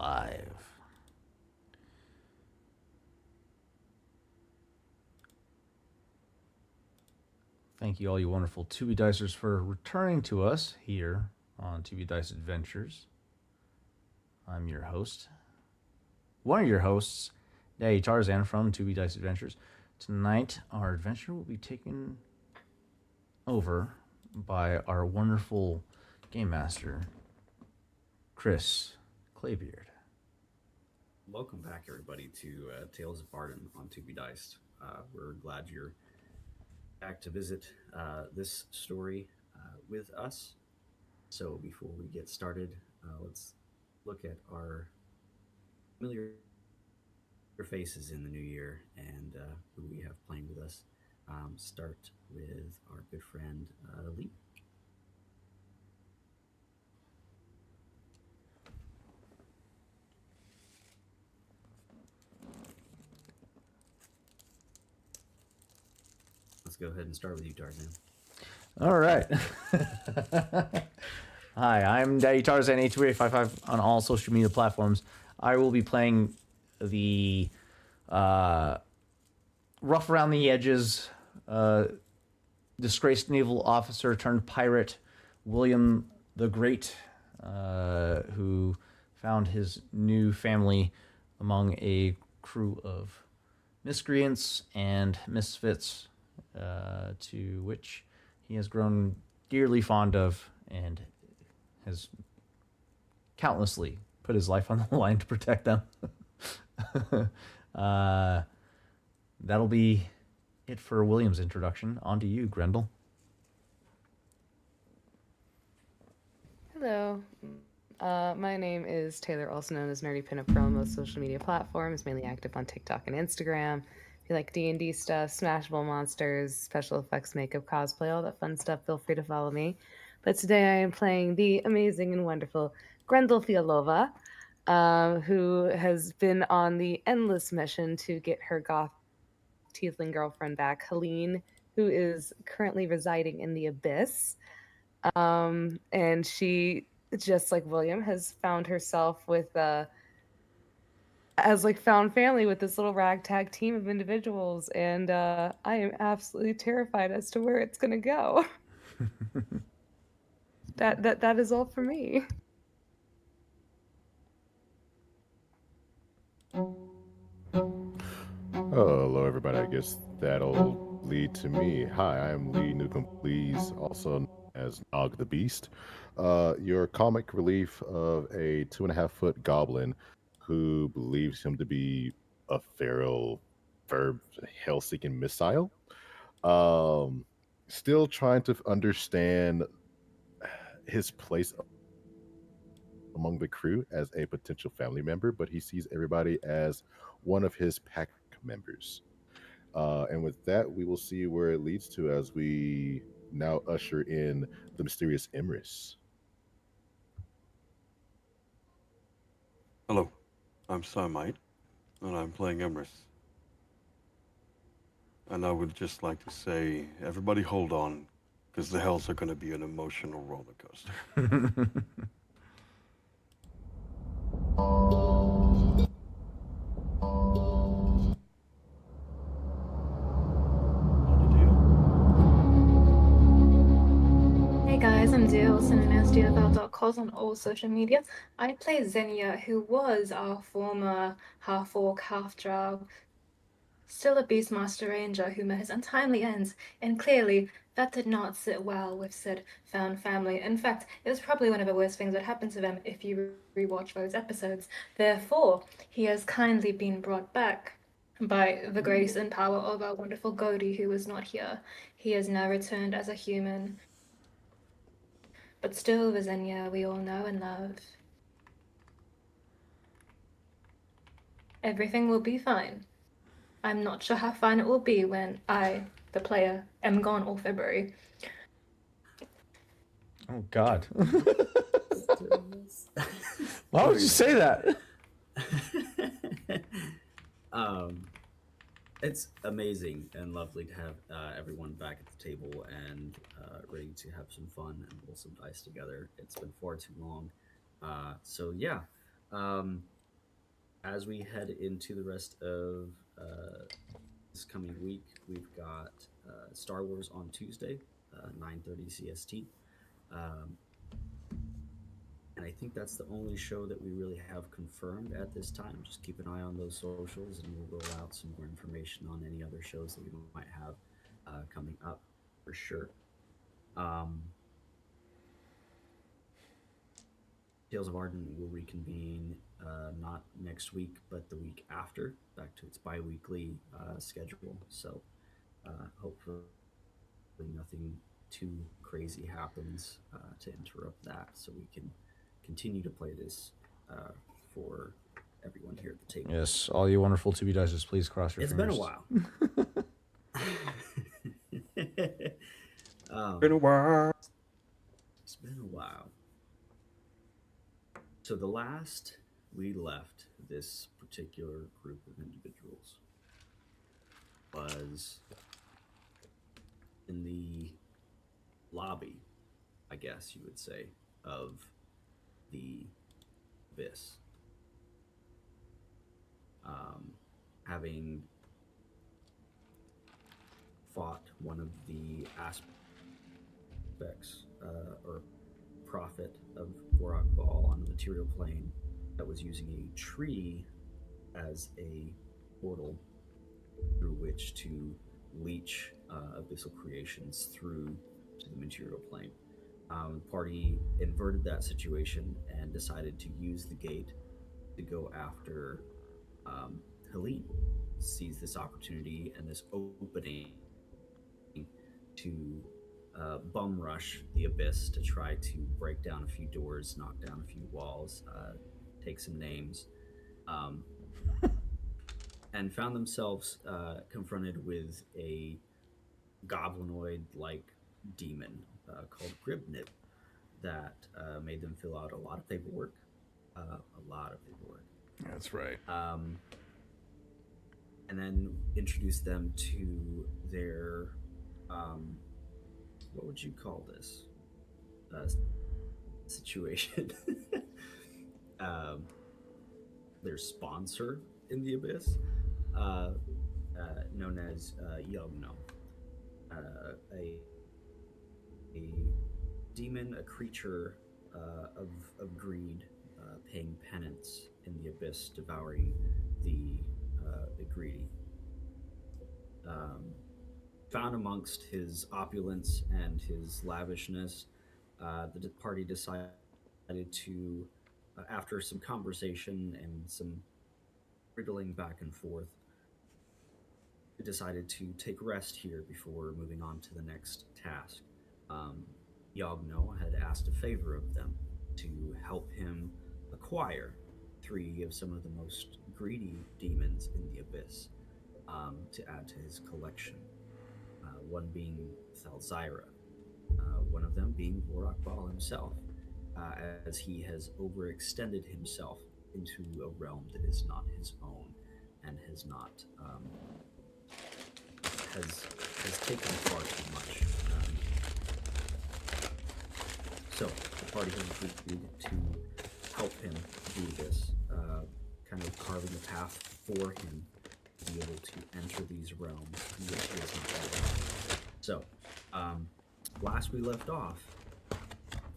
Live. Thank you, all you wonderful 2B Dicers, for returning to us here on 2B Dice Adventures. I'm your host, one of your hosts, Daddy Tarzan from 2B Dice Adventures. Tonight, our adventure will be taken over by our wonderful game master, Chris Claybeard. Welcome back, everybody, to Tales of Vardin on To Be Diced. We're glad you're back to visit this story with us. So, before we get started, let's look at our familiar faces in the new year and who we have playing with us. Start with our good friend Lee. Let's go ahead and start with you, Tarzan. All right. Hi, I'm Daddy Tarzan 82855 on all social media platforms. I will be playing the uh, rough around the edges, disgraced naval officer turned pirate William the Great, who found his new family among a crew of miscreants and misfits, to which he has grown dearly fond of and has countlessly put his life on the line to protect them. uh, that'll be it for William's introduction. On to you, Grendel. Hello. My name is Taylor, also known as Nerdy Pinup Pro on most social media platforms, mainly active on TikTok and Instagram. If you like D&D stuff, Smashable monsters, special effects, makeup, cosplay, all that fun stuff, feel free to follow me. But today I am playing the amazing and wonderful Grendel Fialova, who has been on the endless mission to get her goth tiefling girlfriend back, Helene, who is currently residing in the Abyss. And she, just like William, has found herself with has like found family with this little ragtag team of individuals, and I am absolutely terrified as to where it's gonna go. That is all for me. Hello, everybody. I guess that'll lead to me. Hi, I'm Lee Newcomb Please, also known as Nog the Beast, your comic relief of a 2.5 foot goblin who believes him to be a feral verb hell-seeking missile. Um, Still trying to understand his place among the crew as a potential family member, but he sees everybody as one of his pack members. And with that, we will see where it leads to as we now usher in the mysterious Emrys. Hello, I'm Samite, and I'm playing Emrys. And I would just like to say, everybody hold on, because the hells are going to be an emotional roller coaster. On the Hey guys, I'm Dia, also known as DFL.cos on all social media. I play Xenia, who was our former half-orc, half-drow, still a Beastmaster Ranger who met his untimely ends, and clearly that did not sit well with said found family. In fact, it was probably one of the worst things that happened to them if you rewatch those episodes. Therefore, he has kindly been brought back by the grace and power of our wonderful Godi, who is not here. He has now returned as a human, but still the Xenia we all know and love. Everything will be fine. I'm not sure how fine it will be when I, the player, am gone all February. Oh, God. Why would you say that? um, it's amazing and lovely to have everyone back at the table and ready to have some fun and roll some dice together. It's been far too long. So yeah, um, as we head into the rest of this coming week, we've got Star Wars on Tuesday, 9:30 CST. Um, and I think that's the only show that we really have confirmed at this time. Just keep an eye on those socials, and we'll roll out some more information on any other shows that we might have coming up for sure. Um, Tales of Vardin will reconvene not next week, but the week after, back to its bi-weekly schedule. So hopefully nothing too crazy happens to interrupt that, so we can continue to play this for everyone here at the table. Yes, all you wonderful 2B Dicers, please cross your It's fingers. been a while. Been a while. It's been a while. So the last we left this particular group of individuals was in the lobby, I guess you would say, of the Abyss. Having fought one of the aspects or prophet of Borak Ball on the material plane that was using a tree as a portal through which to leach abyssal creations through to the material plane. The party inverted that situation and decided to use the gate to go after Helene. Sees this opportunity and this opening to bum rush the Abyss to try to break down a few doors, knock down a few walls, take some names, and found themselves confronted with a goblinoid-like demon called Gribnib that made them fill out a lot of paperwork. That's right. And then introduced them to their what would you call this situation? Their sponsor in the Abyss, known as Yogno, a demon, a creature of greed, paying penance in the Abyss, devouring the greedy. Found amongst his opulence and his lavishness, the party decided to, after some conversation and some riddling back and forth, decided to take rest here before moving on to the next task. Yogno had asked a favor of them to help him acquire 3 of some of the most greedy demons in the Abyss to add to his collection. One being Thalzyra, one of them being Borak Bal himself, as he has overextended himself into a realm that is not his own and has not has taken far too much. So the party has agreed to help him do this, kind of carving a path for him to be able to enter these realms in which he is not allowed. So, last we left off, the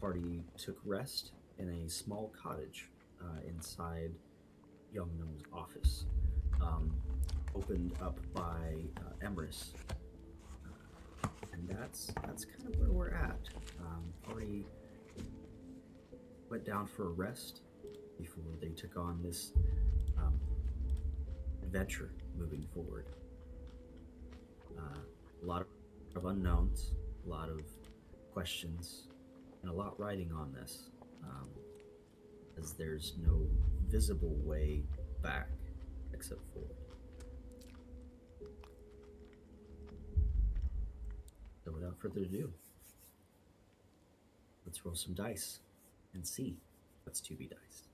party took rest in a small cottage inside Youngno's office, opened up by Emrys. And that's kind of where we're at. Party went down for a rest before they took on this adventure moving forward. A lot of unknowns, a lot of questions, and a lot riding on this, as there's no visible way back except forward. So without further ado, let's roll some dice and see what's to be diced.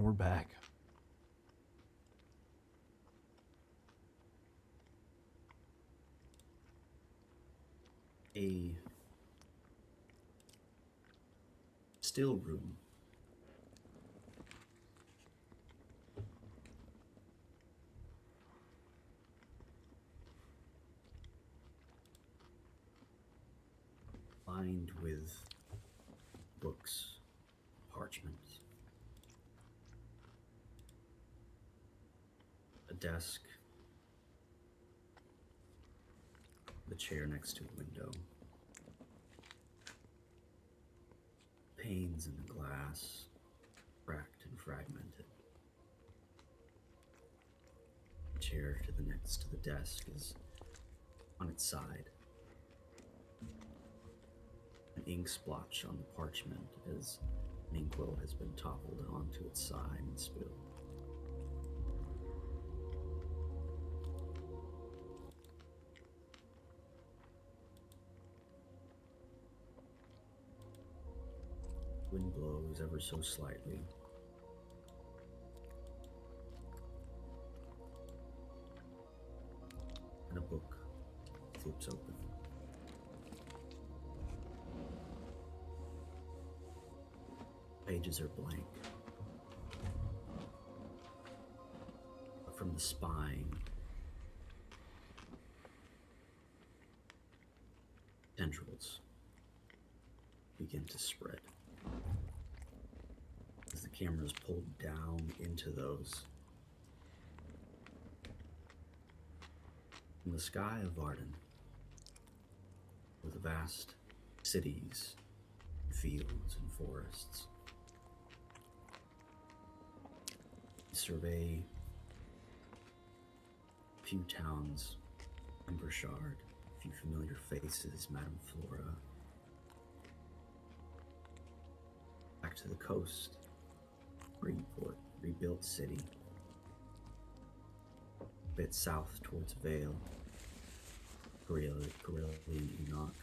And we're back. A still room. Lined with books, parchments, a desk, the chair next to a window, panes in the glass, cracked and fragmented. The chair to the next to the desk is on its side. An ink splotch on the parchment as an inkwell has been toppled onto its side and spilled. Wind blows ever so slightly. And a book flips open. Pages are blank. But from the spine, tendrils begin to spread. As the camera is pulled down into those, in the sky of Vardin, with vast cities, fields, and forests, survey a few towns, Embershard, a few familiar faces, Madame Flora. Back to the coast, Greenport, rebuilt city. A bit south towards Vale, Corellian Enoch,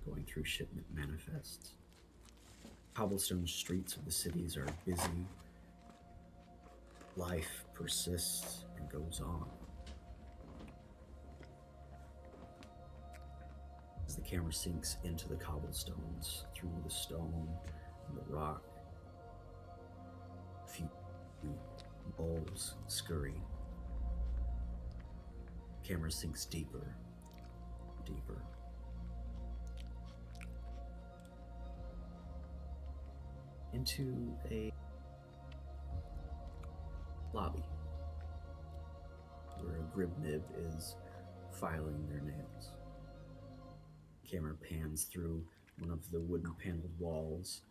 going through shipment manifests. Cobblestone streets of the cities are busy. Life persists and goes on. As the camera sinks into the cobblestones, through the stone and the rock, a few bulbs scurry. Camera sinks deeper, deeper. Into a lobby where a Gribnib is filing their nails. Camera pans through one of the wooden paneled walls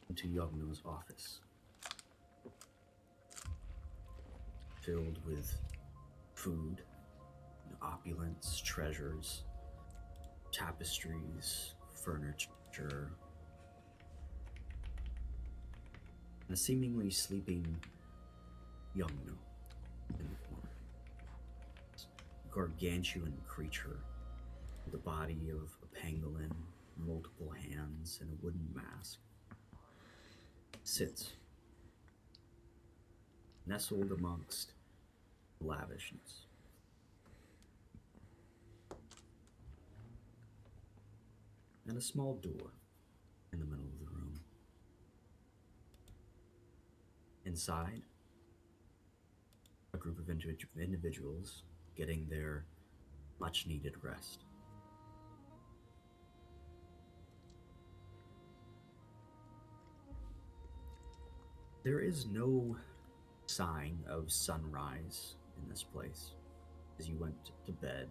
into Yogno's office, filled with food, and opulence, treasures, tapestries, furniture, and a seemingly sleeping Yogno in the corner. A gargantuan creature with the body of a pangolin, multiple hands, and a wooden mask, sits nestled amongst lavishness. And a small door in the middle of the room. Inside, a group of individuals getting their much-needed rest. There is no sign of sunrise in this place. As you went to bed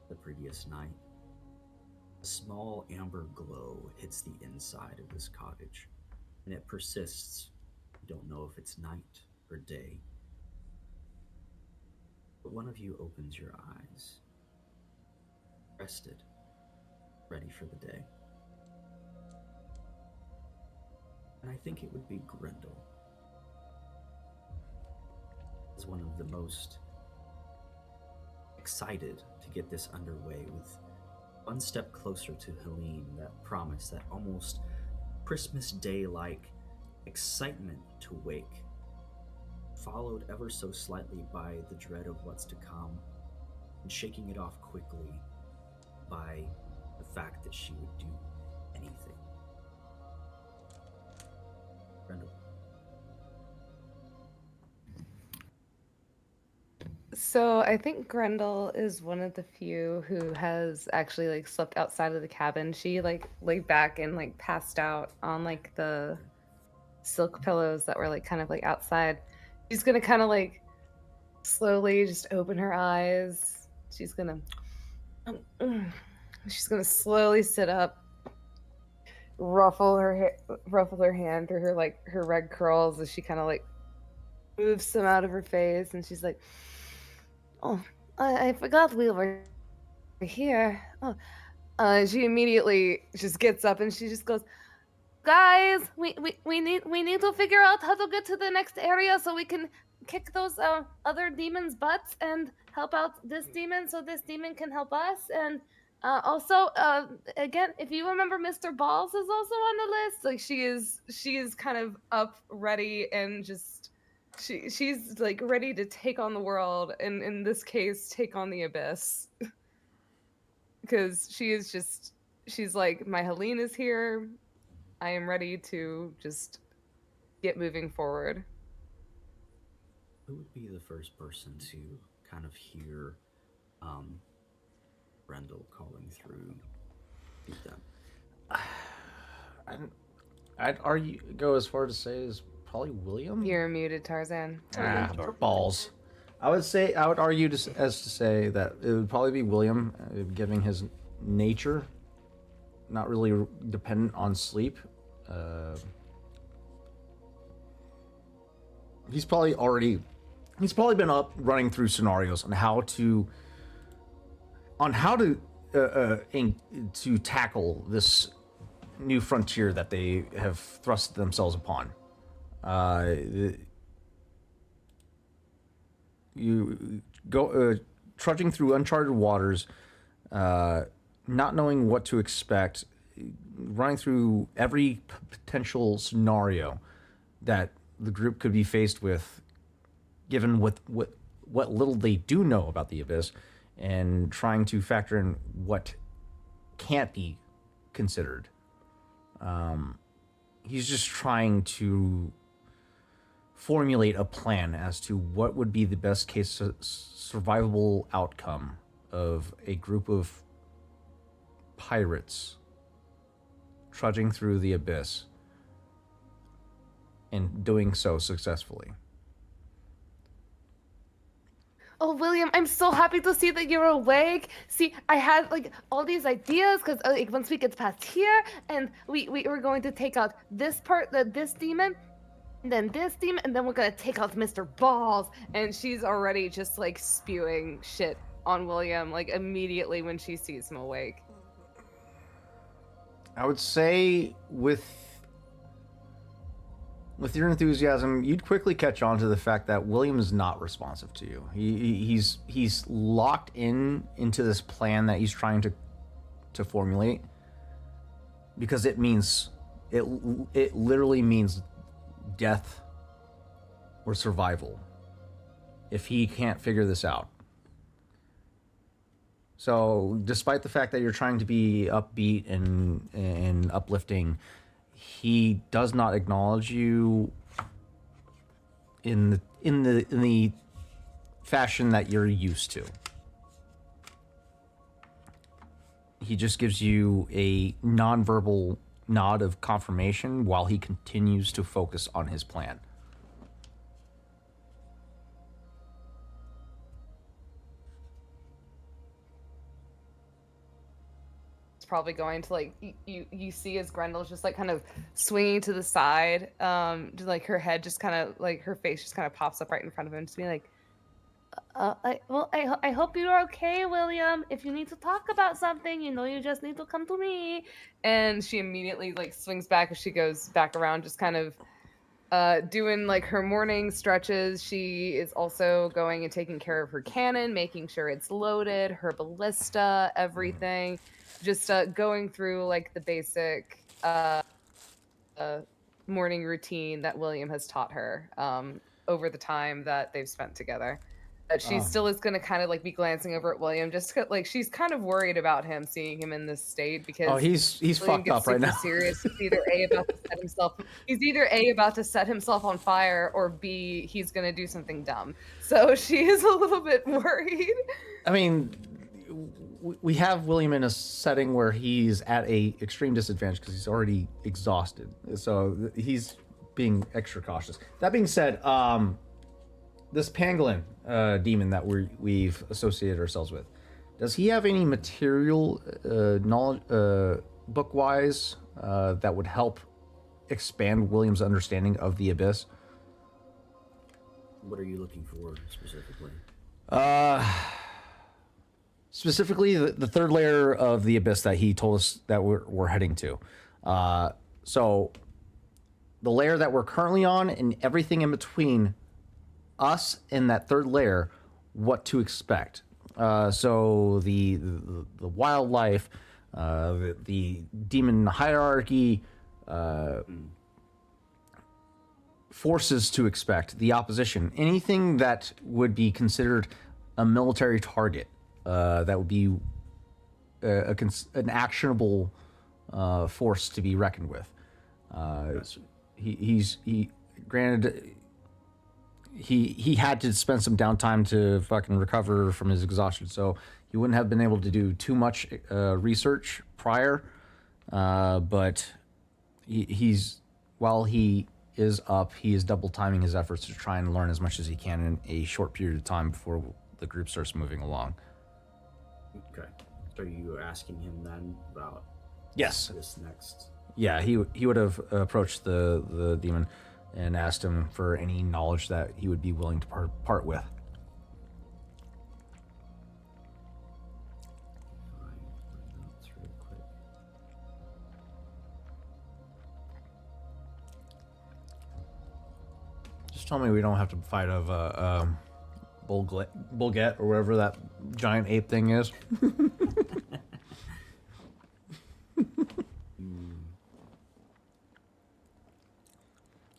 the previous night, a small amber glow hits the inside of this cottage, and it persists. You don't know if it's night or day. But one of you opens your eyes, rested, ready for the day. And I think it would be Grendel. Is one of the most excited to get this underway, with one step closer to Helene, that promise, that almost Christmas Day-like excitement to wake, followed ever so slightly by the dread of what's to come, and shaking it off quickly by the fact that she would do anything. Grendel. So I think Grendel is one of the few who has actually like slept outside of the cabin. She like laid back and like passed out on like the silk pillows that were like kind of like outside. She's gonna kind of like slowly just open her eyes. She's gonna slowly sit up, ruffle her hand through her like her red curls as she kind of like moves some out of her face, and she's like, "Oh, I forgot we were here." Oh, she immediately just gets up and she just goes, "Guys, we need to figure out how to get to the next area so we can kick those other demons' butts and help out this demon so this demon can help us. And also, again, if you remember, Mr. Balls is also on the list. Like she is kind of up, ready, and just she's like ready to take on the world, and in this case, take on the abyss, because she's like, my Helene is here. I am ready to just get moving forward. Who would be the first person to kind of hear Grendel calling through them? I'd go as far to say is probably William. You're muted, Tarzan. Balls. I would argue as to say that it would probably be William, given his nature, not really dependent on sleep. He's probably been up running through scenarios on how to to tackle this new frontier that they have thrust themselves upon. You go trudging through uncharted waters, not knowing what to expect, running through every potential scenario that the group could be faced with, given what little they do know about the Abyss, and trying to factor in what can't be considered. He's just trying to formulate a plan as to what would be the best case survivable outcome of a group of pirates trudging through the Abyss and doing so successfully. Oh, William, I'm so happy to see that you're awake. See, I had like all these ideas because like once we get past here, and we were going to take out this this demon, and then this demon, and then we're gonna take out Mr. Balls. And she's already just like spewing shit on William like immediately when she sees him awake. I would say with your enthusiasm, you'd quickly catch on to the fact that William is not responsive to you. He's locked into this plan that he's trying to formulate, because it literally means death or survival if he can't figure this out. So, despite the fact that you're trying to be upbeat and uplifting, he does not acknowledge you in the fashion that you're used to. He just gives you a nonverbal nod of confirmation while he continues to focus on his plan. Probably going to like you see as Grendel's just like kind of swinging to the side, just like her head just kind of like her face just kind of pops up right in front of him, just being like, I hope you're okay, William. If you need to talk about something, you just need to come to me. And she immediately like swings back as she goes back around, just kind of doing like her morning stretches. She is also going and taking care of her cannon, making sure it's loaded, her ballista, everything. Just going through like the basic morning routine that William has taught her over the time that they've spent together. But she still is going to kind of like be glancing over at William, just like she's kind of worried about him, seeing him in this state, because he's William fucked gets up right super now. serious. He's either A, about to set himself, he's either A, about to set himself on fire, or B, he's going to do something dumb. So she is a little bit worried. I mean, we have William in a setting where he's at a extreme disadvantage because he's already exhausted. So he's being extra cautious. That being said, this pangolin demon that we've associated ourselves with, does he have any material knowledge, book-wise, that would help expand William's understanding of the abyss? What are you looking for specifically? Specifically, the third layer of the abyss that he told us that we're heading to. So the layer that we're currently on and everything in between us and that third layer, what to expect. So the wildlife, the demon hierarchy, forces to expect, the opposition, anything that would be considered a military target, that would be an actionable force to be reckoned with. Granted, he had to spend some downtime to fucking recover from his exhaustion, so he wouldn't have been able to do too much research prior. But while he is up, he is double timing his efforts to try and learn as much as he can in a short period of time before the group starts moving along. Okay. So are you asking him then about Yes. this next? Yeah, he would have approached the demon and asked him for any knowledge that he would be willing to part with. That's real quick. Just tell me we don't have to fight of Bulget or whatever that giant ape thing is.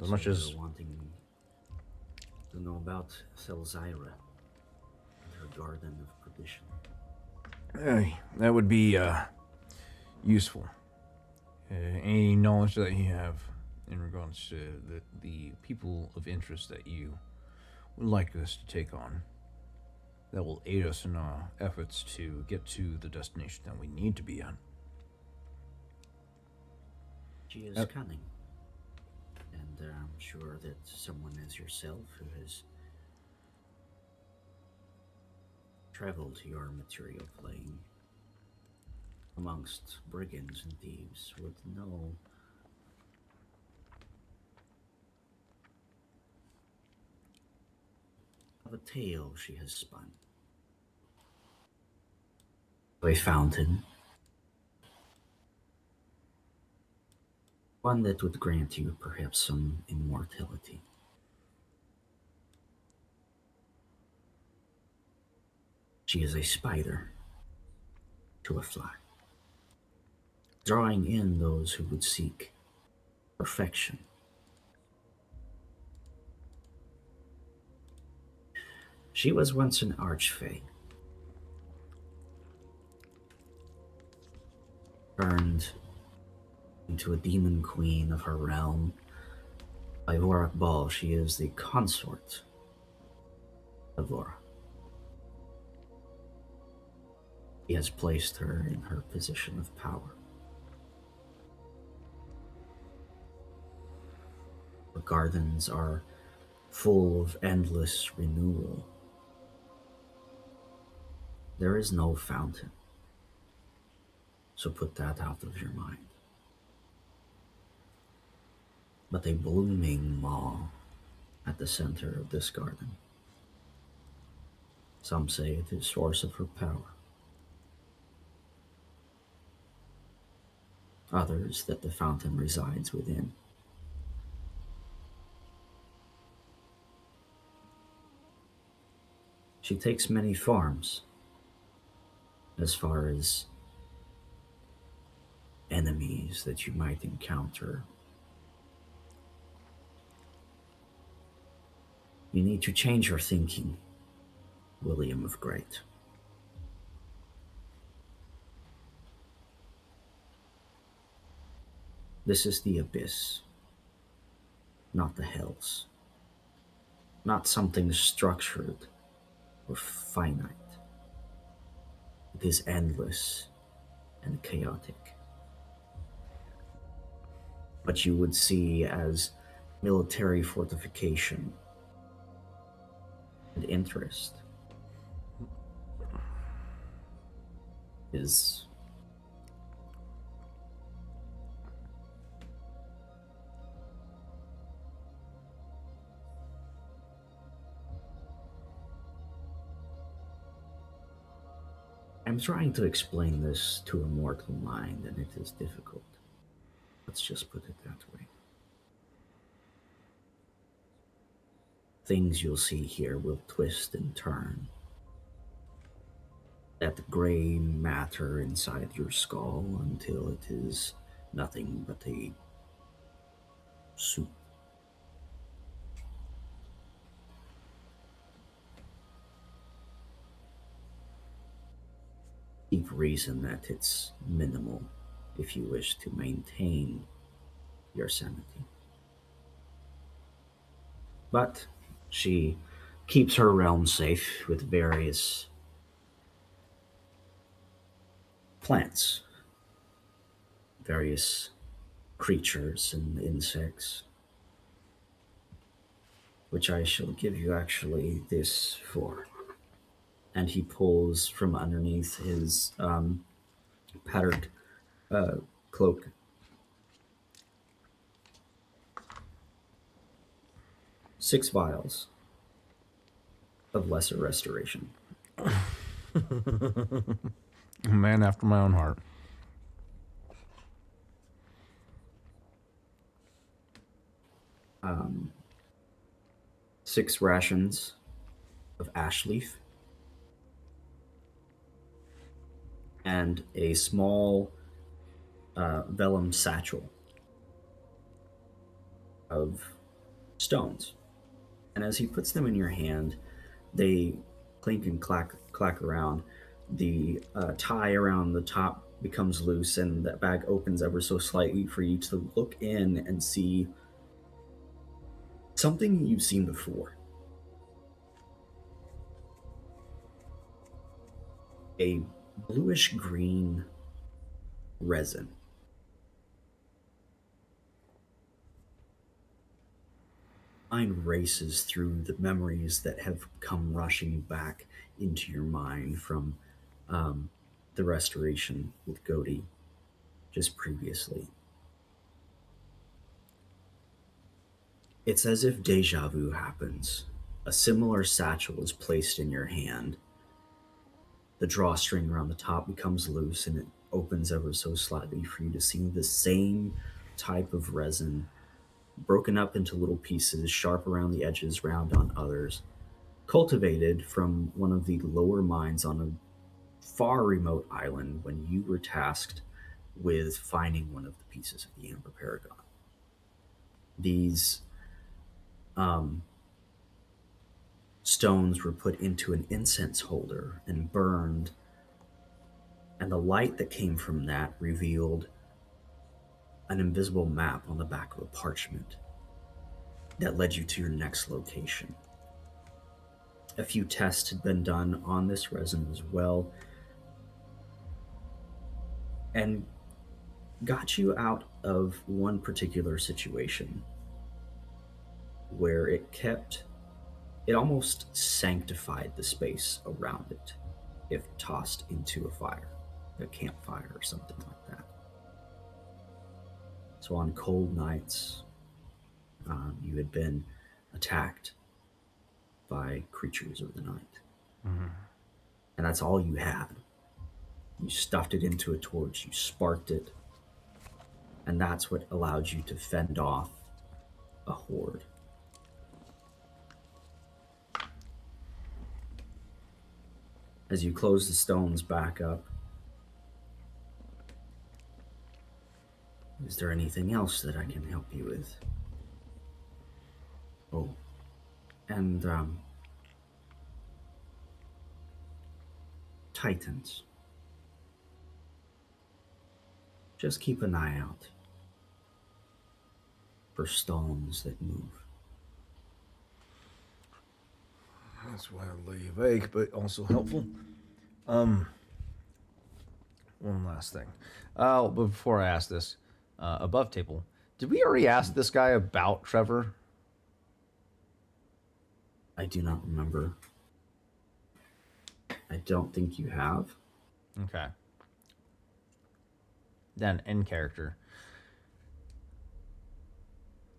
As much So as you're wanting to know about Selzyra and her garden of perdition. that would be useful. Any knowledge that you have in regards to the people of interest that you would like us to take on, that will aid us in our efforts to get to the destination that we need to be on. She is cunning. And I'm sure that someone as yourself who has traveled your material plane amongst brigands and thieves would know of a tale she has spun. A fountain. One that would grant you perhaps some immortality. She is a spider to a fly, drawing in those who would seek perfection. She was once an archfey, turned into a demon queen of her realm. By Vorak Ball, she is the consort of Vora. He has placed her in her position of power. The gardens are full of endless renewal. There is no fountain, so put that out of your mind. But a blooming maw at the center of this garden. Some say it is source of her power. Others that the fountain resides within. She takes many forms, as far as enemies that you might encounter You need to change your thinking, William of Great. This is the abyss, not the hells. Not something structured or finite. It is endless and chaotic. What you would see as military fortification and interest is I'm trying to explain this to a mortal mind, and it is difficult. Let's just put it that way. Things you'll see here will twist and turn. That gray matter inside your skull until it is nothing but a soup. Deep reason that it's minimal if you wish to maintain your sanity. But she keeps her realm safe with various plants, various creatures and insects, which I shall give you actually this for. And he pulls from underneath his patterned cloak 6 vials of lesser restoration. A man after my own heart. Um, 6 rations of ash leaf. And a small vellum satchel of stones. And as he puts them in your hand, they clink and clack around. The tie around the top becomes loose, and that bag opens ever so slightly for you to look in and see something you've seen before. A bluish green resin. Mind races through the memories that have come rushing back into your mind from the restoration with Godi just previously. It's as if deja vu happens. A similar satchel is placed in your hand. The drawstring around the top becomes loose, and it opens ever so slightly for you to see the same type of resin broken up into little pieces, sharp around the edges, round on others, cultivated from one of the lower mines on a far remote island when you were tasked with finding one of the pieces of the Amber Paragon. These stones were put into an incense holder and burned, and the light that came from that revealed an invisible map on the back of a parchment that led you to your next location. A few tests had been done on this resin as well, and got you out of one particular situation where it almost sanctified the space around it if tossed into a fire, a campfire or something like that. So on cold nights, you had been attacked by creatures of the night. Mm-hmm. And that's all you had. You stuffed it into a torch, you sparked it, and that's what allowed you to fend off a horde. As you close the stones back up, is there anything else that I can help you with? Oh, And Titans. Just keep an eye out for stones that move. That's wildly vague, but also helpful. One last thing. But before I ask this, above table, did we already ask this guy about Trevor? I do not remember. I don't think you have. Okay. Then, in character.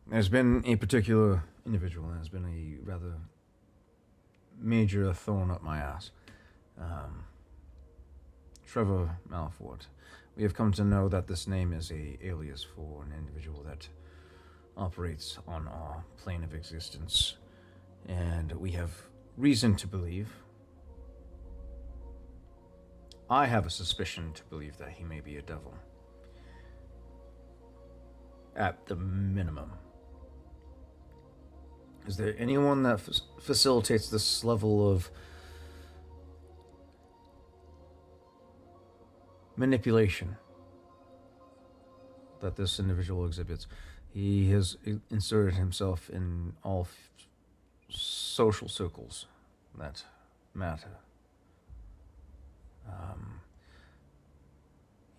There's been a particular individual that has been a rather major thorn up my ass. Trevor Malfort. We have come to know that this name is a alias for an individual that operates on our plane of existence. And we have reason to believe, I have a suspicion to believe that he may be a devil. At the minimum. Is there anyone that facilitates this level of manipulation that this individual exhibits? He has inserted himself in all social circles that matter.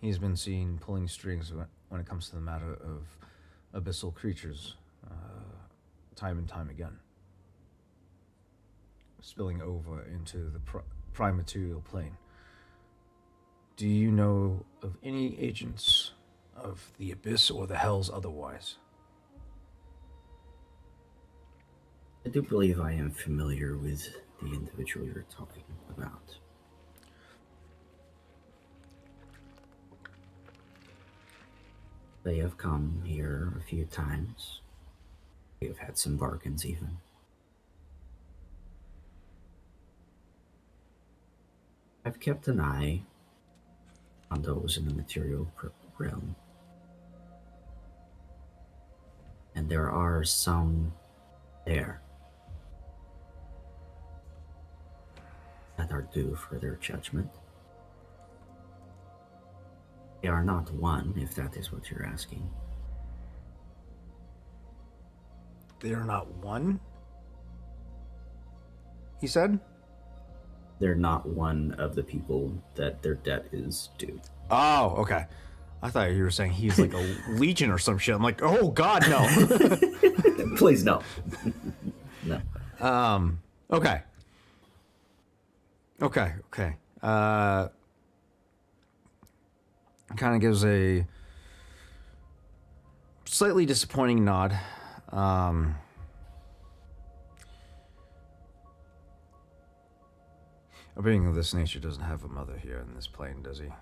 He's been seen pulling strings when it comes to the matter of abyssal creatures, time and time again, spilling over into the prime material plane. Do you know of any agents of the Abyss or the Hells otherwise? I do believe I am familiar with the individual you're talking about. They have come here a few times. We have had some bargains even. I've kept an eye on those in the material realm. And there are some there that are due for their judgment. They are not one, if that is what you're asking. They are not one? He said? They're not one of the people that their debt is due. Oh, okay. I thought you were saying he's like a legion or some shit. I'm like, oh god, no. Please, no. No. Okay. Kind of gives a slightly disappointing nod. A being of this nature doesn't have a mother here in this plane, does he?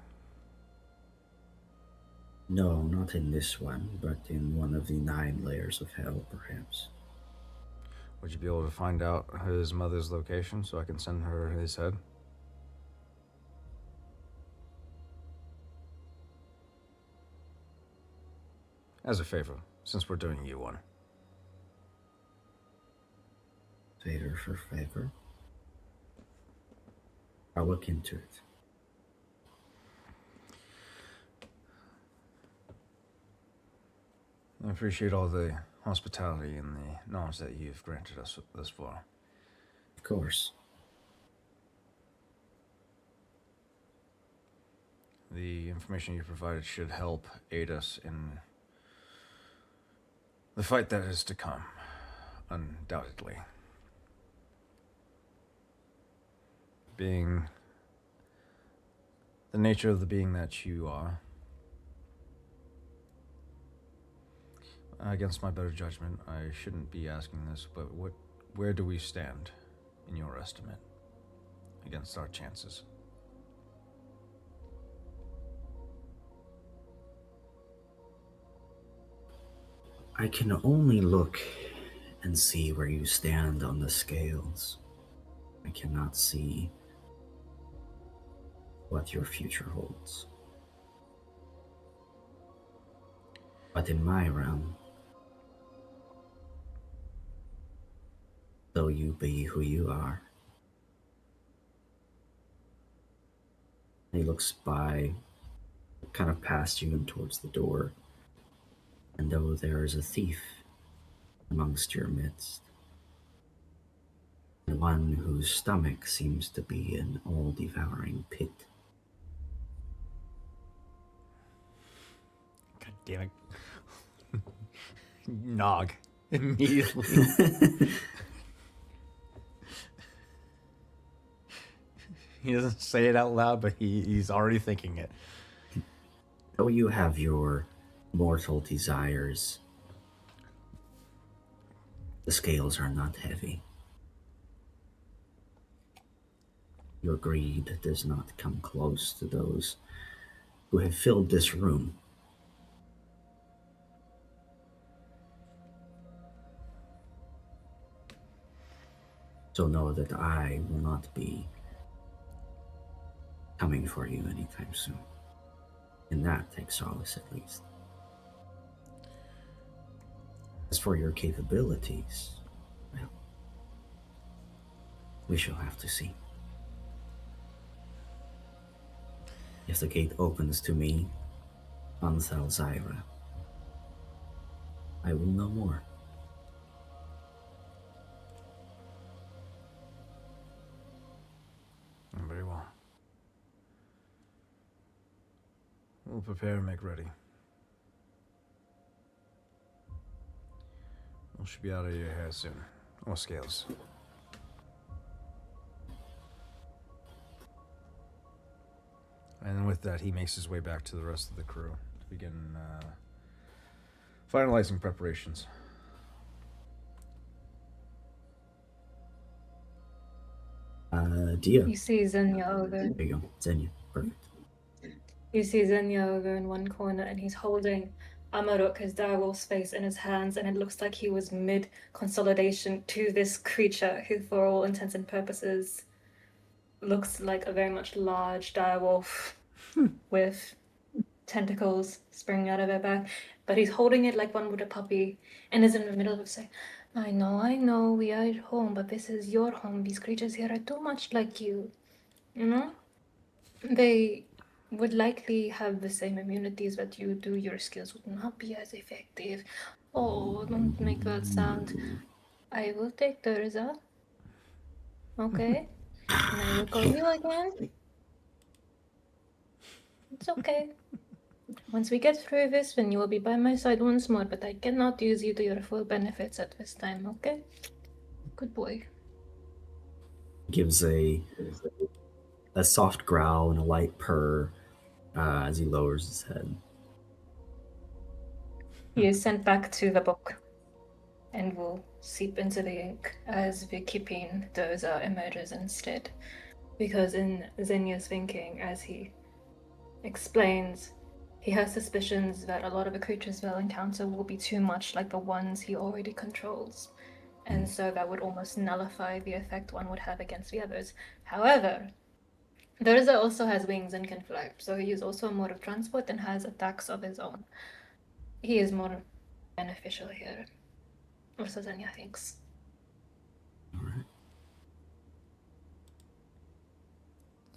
No, not in this one, but in one of the 9 layers of hell, perhaps. Would you be able to find out his mother's location so I can send her his head? As a favor, since we're doing you one. Favor for favor. I'll look into it. I appreciate all the hospitality and the knowledge that you've granted us thus far. Of course. The information you provided should help aid us in the fight that is to come, undoubtedly. Being the nature of the being that you are, against my better judgment, I shouldn't be asking this, but where do we stand, in your estimate, against our chances? I can only look and see where you stand on the scales. I cannot see what your future holds. But in my realm, though you be who you are. He looks by, kind of past you and towards the door. And though there is a thief amongst your midst, and one whose stomach seems to be an all-devouring pit. God damn it. Nog. Immediately. He doesn't say it out loud, but he's already thinking it. Though you have your mortal desires, the scales are not heavy. Your greed does not come close to those who have filled this room. So know that I will not be coming for you anytime soon. And that takes solace, at least. As for your capabilities, well, we shall have to see. If the gate opens to me on Thalzyra, I will know more. Very well. We'll prepare and make ready. We should be out of your hair soon. Or scales. And with that, he makes his way back to the rest of the crew to begin finalizing preparations. Dia. You see Xenia over. There you go. Xenia. Perfect. You see Xenia over in one corner, and he's holding Amarok, his direwolf's face, in his hands, and it looks like he was mid-consolidation to this creature who, for all intents and purposes, looks like a very much large direwolf with tentacles springing out of her back. But he's holding it like one would a puppy, and is in the middle of saying, I know, we are at home, but this is your home. These creatures here are too much like you. You know? They would likely have the same immunities that you do. Your skills would not be as effective. Oh, don't make that sound. I will take Terza. Okay? And I will call you again. It's okay. Once we get through this, then you will be by my side once more, but I cannot use you to your full benefits at this time, okay? Good boy. Gives a soft growl and a light purr as he lowers his head. He is sent back to the book and will seep into the ink as the keeping Doza emerges instead. Because in Xenia's thinking, as he explains, he has suspicions that a lot of the creatures they'll encounter will be too much like the ones he already controls. And so that would almost nullify the effect one would have against the others. However, Doza also has wings and can fly, so he is also a mode of transport and has attacks of his own. He is more beneficial here. Or so Xenia thinks. All right.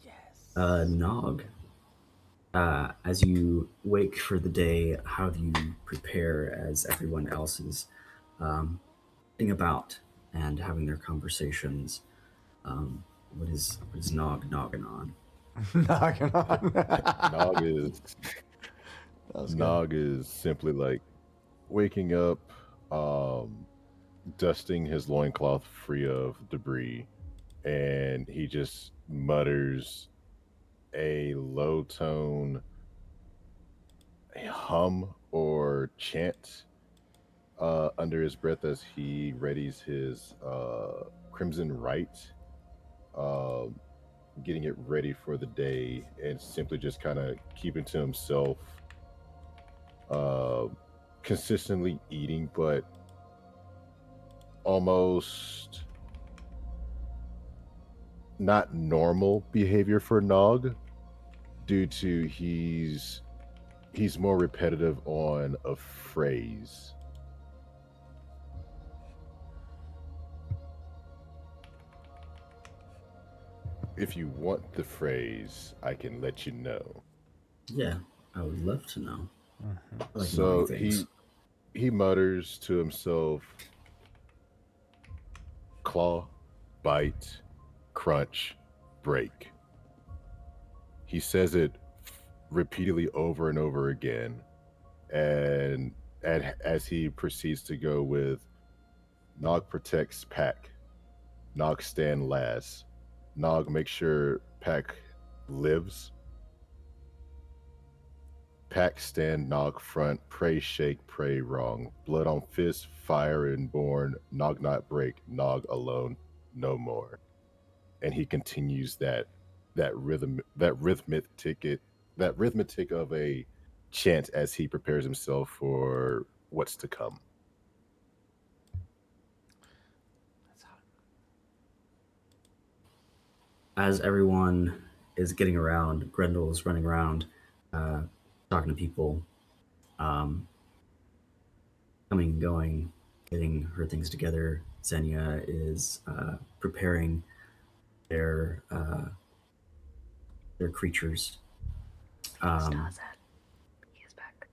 Yes. Nog. As you wake for the day, how do you prepare as everyone else is thinking about and having their conversations? What is Nog nogging on? Noggin on. Nog is simply like waking up, dusting his loincloth free of debris, and he just mutters a low tone, a hum or chant under his breath as he readies his crimson rite, getting it ready for the day, and simply just kind of keeping to himself, consistently eating, but almost not normal behavior for Nog, due to he's more repetitive on a phrase. if you want the phrase, I can let you know. Yeah, I would love to know. Mhm. I like knowing So things. he mutters to himself, claw, bite, crunch, break. He says it repeatedly over and over again, and as he proceeds to go with Nog protects Pack, Nog stand last, Nog make sure Pack lives, Pack stand Nog front, pray shake, pray wrong, blood on fist, fire and born, Nog not break, Nog alone, no more. And he continues that rhythmic of a chant as he prepares himself for what's to come. That's hot. As everyone is getting around, Grendel is running around, talking to people, um, coming and going, getting her things together. Xenia is preparing their uh, their creatures. Um, He is back.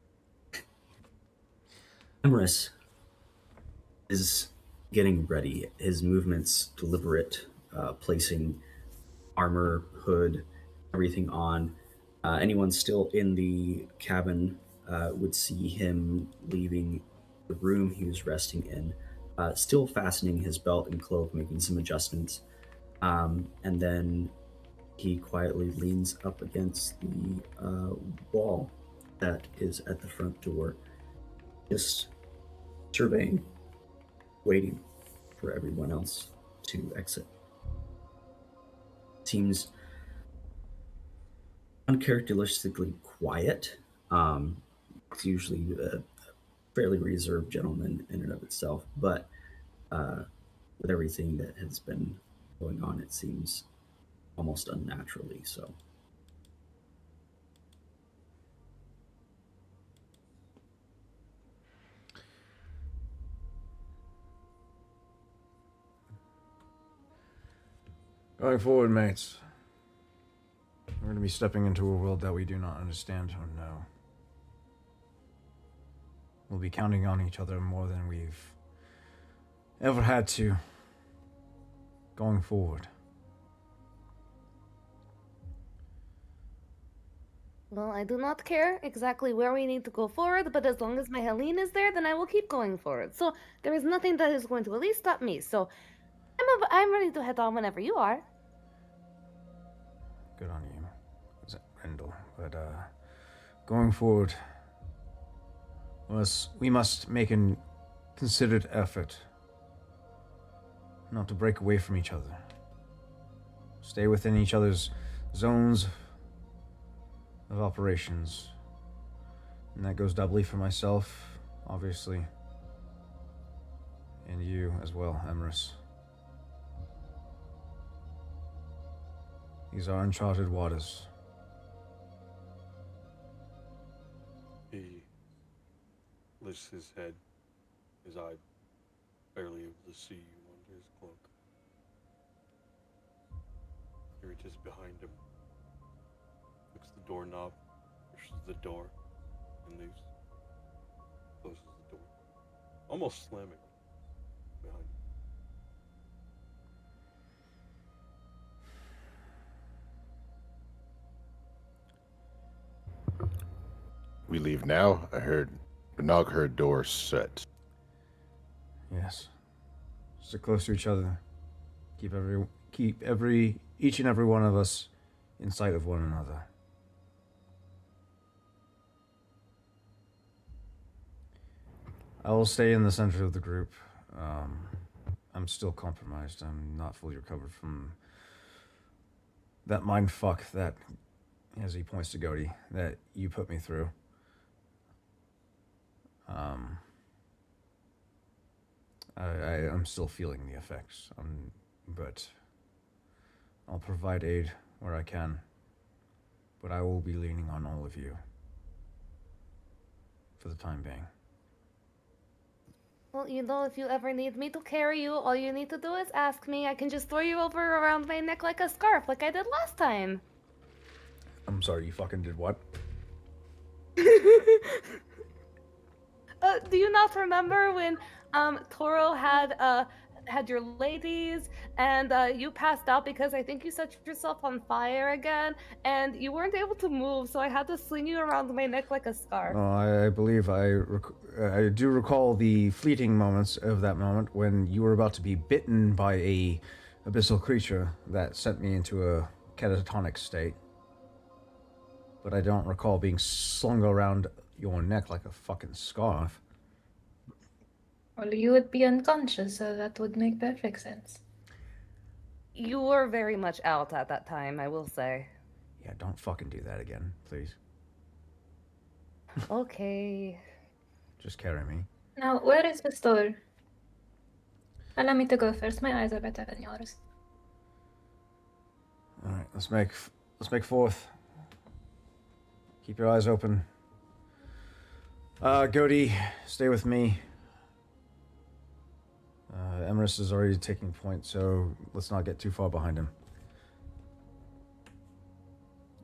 Emrys is getting ready. His movements deliberate, placing armor, hood, everything on. Anyone still in the cabin would see him leaving the room he was resting in, still fastening his belt and cloak, making some adjustments. And then he quietly leans up against the wall that is at the front door, just surveying, waiting for everyone else to exit. Seems uncharacteristically quiet. It's usually a fairly reserved gentleman in and of itself, but with everything that has been going on, it seems almost unnaturally so. Going forward, mates, we're going to be stepping into a world that we do not understand or know. We'll be counting on each other more than we've ever had to going forward. Well, I do not care exactly where we need to go forward, but as long as my Helene is there, then I will keep going forward. So there is nothing that is going to at least stop me. So I'm ready to head on whenever you are. Good on you, Rendell. But going forward, we must make a considered effort not to break away from each other. Stay within each other's zones of operations. And that goes doubly for myself, obviously. And you as well, Emrys. These are uncharted waters. He lifts his head, his eye barely able to see you under his cloak. He reaches behind him, looks at the doorknob, pushes the door, and leaves. Closes the door, almost slamming it behind him. We leave now. Nog heard door shut. Yes. Stick close to each other. Keep each and every one of us in sight of one another. I will stay in the center of the group. I'm still compromised. I'm not fully recovered from that mind fuck that, as he points to Goaty, that you put me through. I'm still feeling the effects, but I'll provide aid where I can. But I will be leaning on all of you for the time being. Well, if you ever need me to carry you, all you need to do is ask me. I can just throw you over around my neck like a scarf, like I did last time. I'm sorry, you fucking did what? Do you not remember when Toro had your ladies and you passed out because I think you set yourself on fire again and you weren't able to move, so I had to sling you around my neck like a scarf. Oh, I believe I do recall the fleeting moments of that moment when you were about to be bitten by a abyssal creature that sent me into a catatonic state. But I don't recall being slung around your neck like a fucking scarf. Well, you would be unconscious, so that would make perfect sense. You were very much out at that time, I will say. Yeah, don't fucking do that again, please. Okay. Just carry me. Now, where is the store? Allow me to go first. My eyes are better than yours. All right, let's make forth. Keep your eyes open. Goaty, stay with me. Emerus is already taking point, so let's not get too far behind him.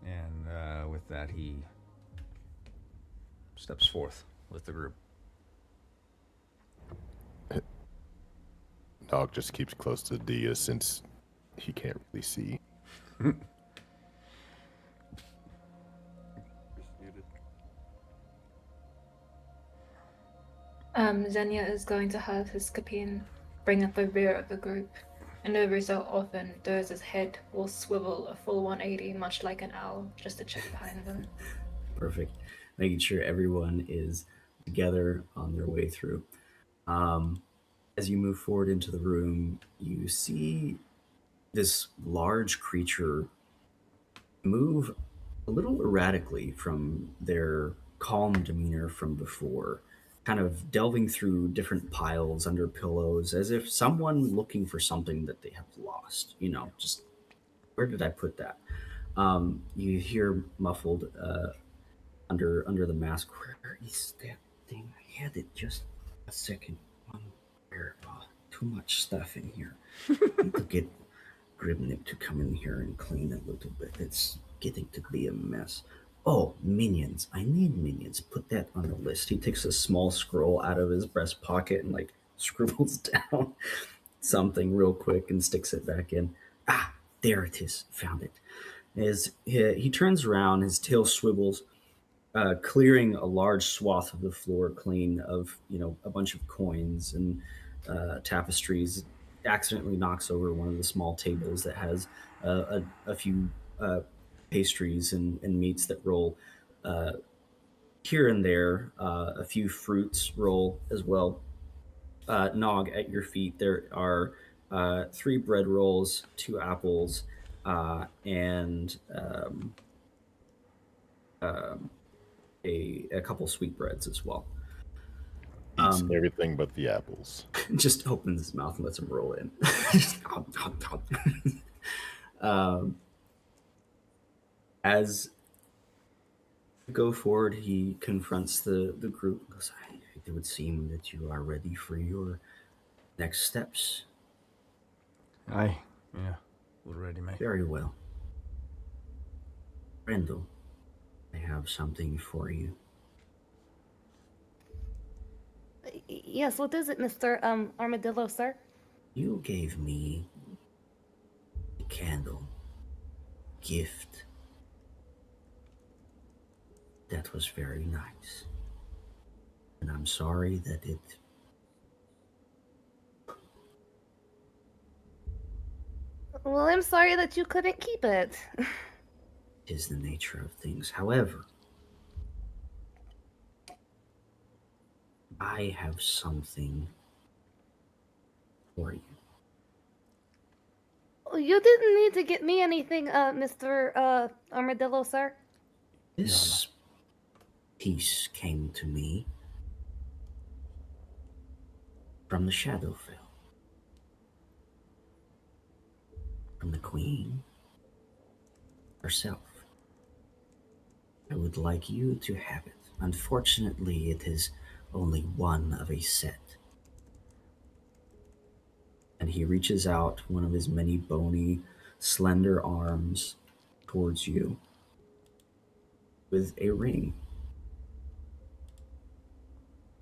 And with that, he steps forth with the group. Nog just keeps close to Dia since he can't really see. Just muted. Xenia is going to have his Capine bring up the rear of the group, and every so often Durz's head will swivel a full 180, much like an owl, just to check behind them. Perfect. Making sure everyone is together on their way through. As you move forward into the room, you see this large creature move a little erratically from their calm demeanor from before, kind of delving through different piles under pillows as if someone looking for something that they have lost. Just where did I put that? You hear muffled under the mask. Where is that thing? I had it just a second. Too much stuff in here. Need to get Grimnip to come in here and clean a little bit. It's getting to be a mess. Oh, minions. I need minions. Put that on the list. He takes a small scroll out of his breast pocket and scribbles down something real quick and sticks it back in. Ah, there it is. Found it. As he turns around, his tail swivels, clearing a large swath of the floor clean of a bunch of coins and tapestries. Accidentally knocks over one of the small tables that has a few pastries and meats that roll here and there. A few fruits roll as well. Nog, at your feet there are 3 bread rolls, 2 apples, and a couple sweetbreads as well. Eats everything but the apples. Just opens his mouth and lets him roll in. As you go forward, he confronts the group and goes, it would seem that you are ready for your next steps. Aye, yeah, we're ready, mate. Very well. Brendel, I have something for you. Yes, what is it, Mr. Armadillo, sir? You gave me a candle gift. That was very nice. And I'm sorry that it... Well, I'm sorry that you couldn't keep it. is the nature of things. However, I have something for you. You didn't need to get me anything, Mr. Armadillo, sir. This piece came to me from the Shadowfell, from the Queen herself. I would like you to have it. Unfortunately, it is only one of a set. and he reaches out one of his many bony, slender arms towards you with a ring.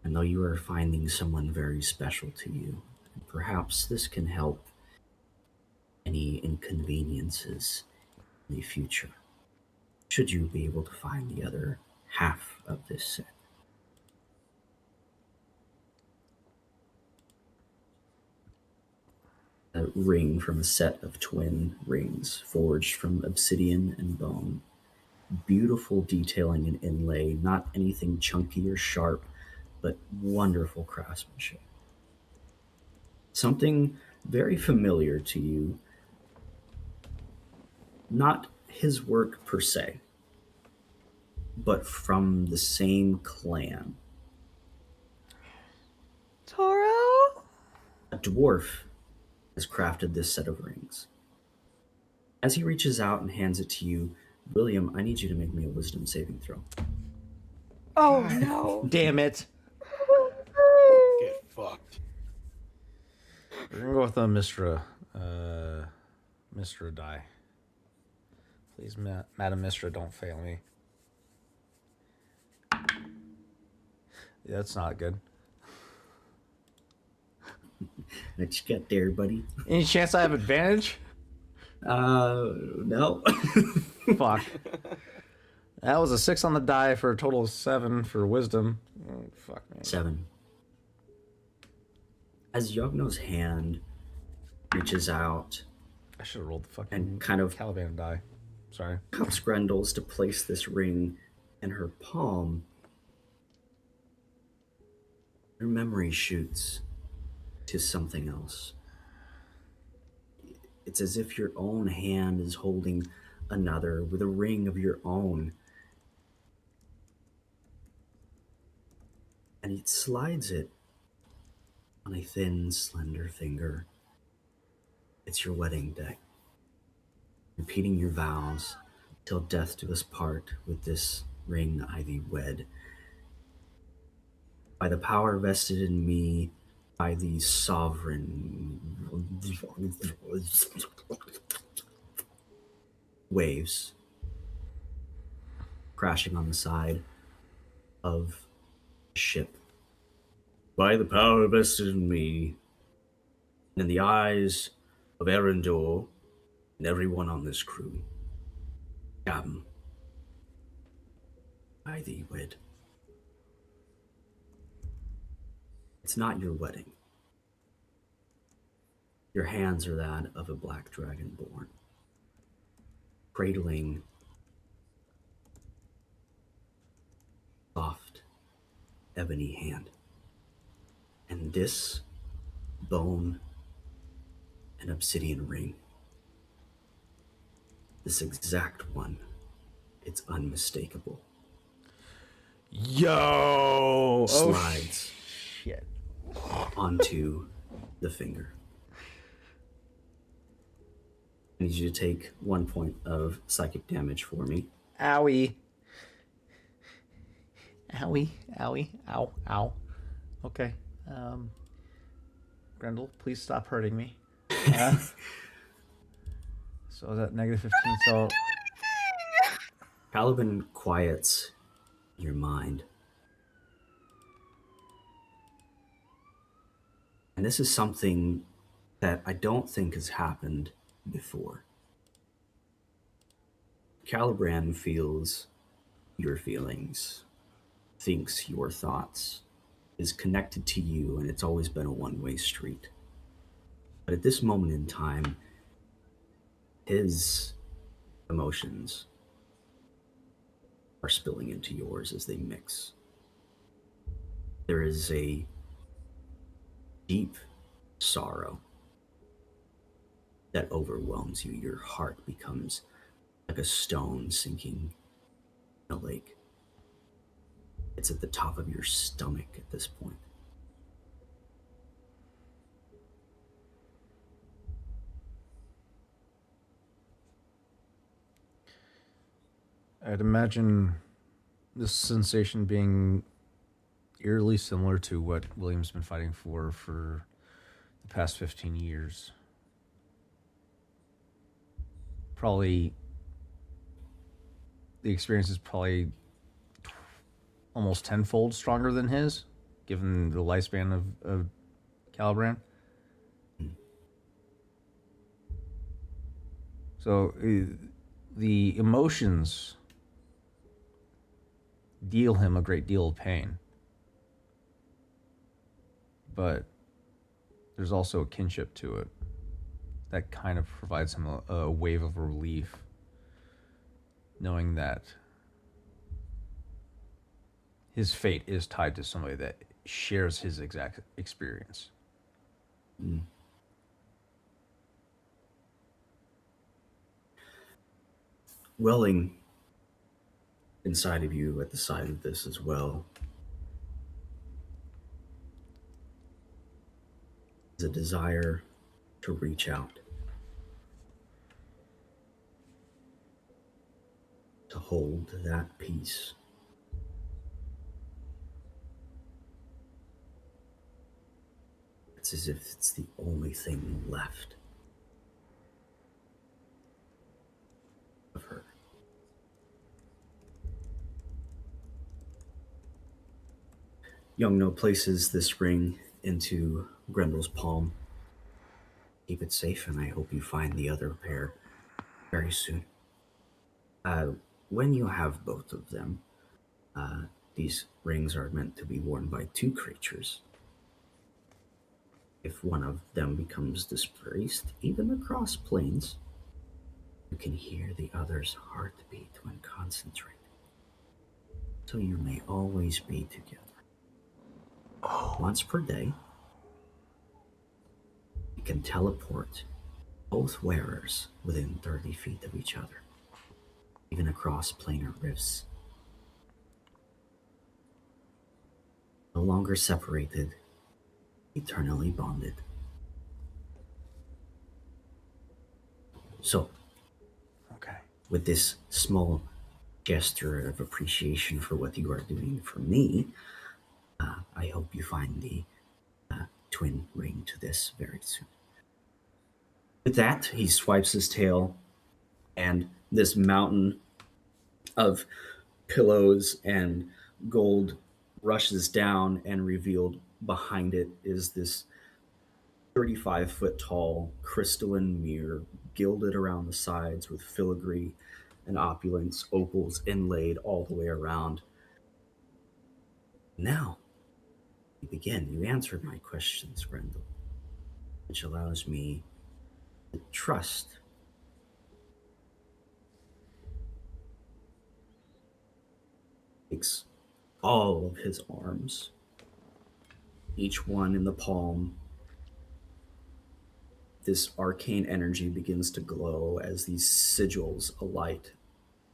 I know you are finding someone very special to you, and perhaps this can help any inconveniences in the future, should you be able to find the other half of this set. A ring from a set of twin rings forged from obsidian and bone. Beautiful detailing and inlay, not anything chunky or sharp, but wonderful craftsmanship. Something very familiar to you, not his work per se, but from the same clan. Toro? A dwarf has crafted this set of rings. As he reaches out and hands it to you, William, I need you to make me a wisdom saving throw. Oh no. Damn it. Get fucked. We're gonna go with a Mistra. Mistra die. Please, Madam Mistra, don't fail me. Yeah, that's not good. What you got there, buddy? Any chance I have advantage? No. Fuck. That was a 6 on the die for a total of 7 for wisdom. Oh, fuck, man. 7. As Yogno's hand reaches out I should have rolled the fucking and kind of Caliban die. Sorry. cups Grendels to place this ring in her palm, your memory shoots to something else. It's as if your own hand is holding another with a ring of your own. And it slides it on a thin, slender finger. It's your wedding day. Repeating your vows till death do us part with this ring I thee wed. By the power vested in me by the sovereign waves crashing on the side of the ship. By the power vested in me, and in the eyes of Erendor and everyone on this crew, Gavin, I thee wed. It's not your wedding. Your hands are that of a black dragonborn, cradling soft, ebony hand. And this bone and obsidian ring, this exact one, it's unmistakable. Yo! Slides Shit. onto the finger. I need you to take 1 point of psychic damage for me. Owie. Owie. Owie. Ow. Ow. Okay. Grendel, please stop hurting me. So is that negative 15? So Caliban quiets your mind. And this is something that I don't think has happened before. Caliban feels your feelings, thinks your thoughts, is connected to you, and it's always been a one-way street. But at this moment in time, his emotions are spilling into yours as they mix. There is a deep sorrow that overwhelms you. Your heart becomes like a stone sinking in a lake. It's at the top of your stomach at this point. I'd imagine this sensation being eerily similar to what William's been fighting for the past 15 years. Probably the experience is probably almost tenfold stronger than his, given the lifespan of Caliban. So the emotions deal him a great deal of pain. But there's also a kinship to it that kind of provides him a wave of relief, knowing that his fate is tied to somebody that shares his exact experience. Mm. Welling inside of you at the side of this as well is a desire to reach out, to hold that peace. It's as if it's the only thing left of her. Youngno places this ring into Grendel's palm. Keep it safe, and I hope you find the other pair very soon. When you have both of them, these rings are meant to be worn by two creatures. If one of them becomes displaced, even across planes, you can hear the other's heartbeat when concentrating. So you may always be together. Once per day, you can teleport both wearers within 30 feet of each other, even across planar rifts. No longer separated, eternally bonded. So, Okay. with this small gesture of appreciation for what you are doing for me, I hope you find the twin ring to this very soon. With that, he swipes his tail, and this mountain of pillows and gold rushes down, and revealed behind it is this 35-foot tall crystalline mirror, gilded around the sides with filigree and opulence opals inlaid all the way around. Now, you begin. You answered my questions, Grendel, which allows me to trust. Takes all of his arms, each one in the palm. This arcane energy begins to glow as these sigils alight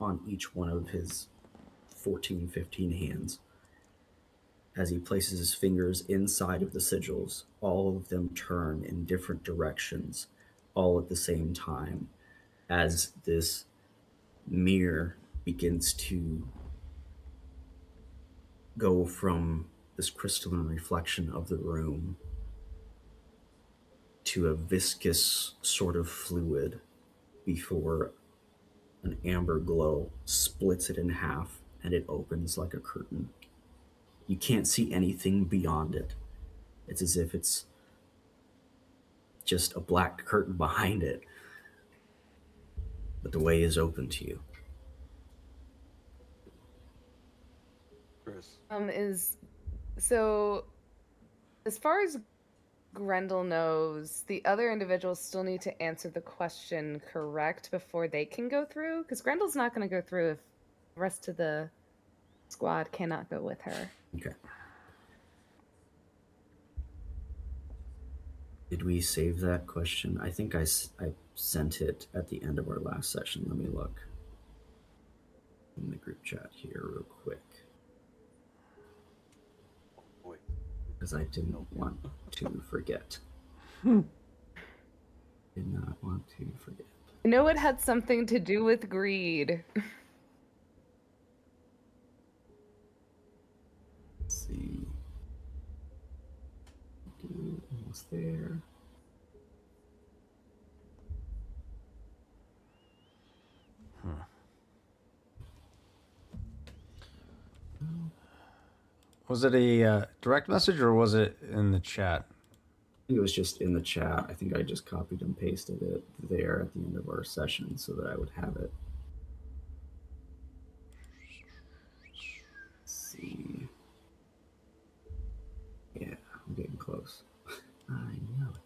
on each one of his 14, 15 hands. As he places his fingers inside of the sigils, all of them turn in different directions, all at the same time, as this mirror begins to go from this crystalline reflection of the room to a viscous sort of fluid before an amber glow splits it in half and it opens like a curtain. You can't see anything beyond it. It's as if it's just a black curtain behind it. But the way is open to you. Chris. Is so as far as Grendel knows, the other individuals still need to answer the question correct before they can go through, because Grendel's not going to go through if the rest of the squad cannot go with her. Okay. Did we save that question? I think I sent it at the end of our last session. Let me look in the group chat here real quick, Wait. because I didn't want to forget. Did not want to forget. I know it had something to do with greed. Let's see. Almost there. Was it a direct message or was it in the chat? I think it was just in the chat. I think I just copied and pasted it there at the end of our session so that I would have it. Let's see. Yeah, I'm getting close. I know it.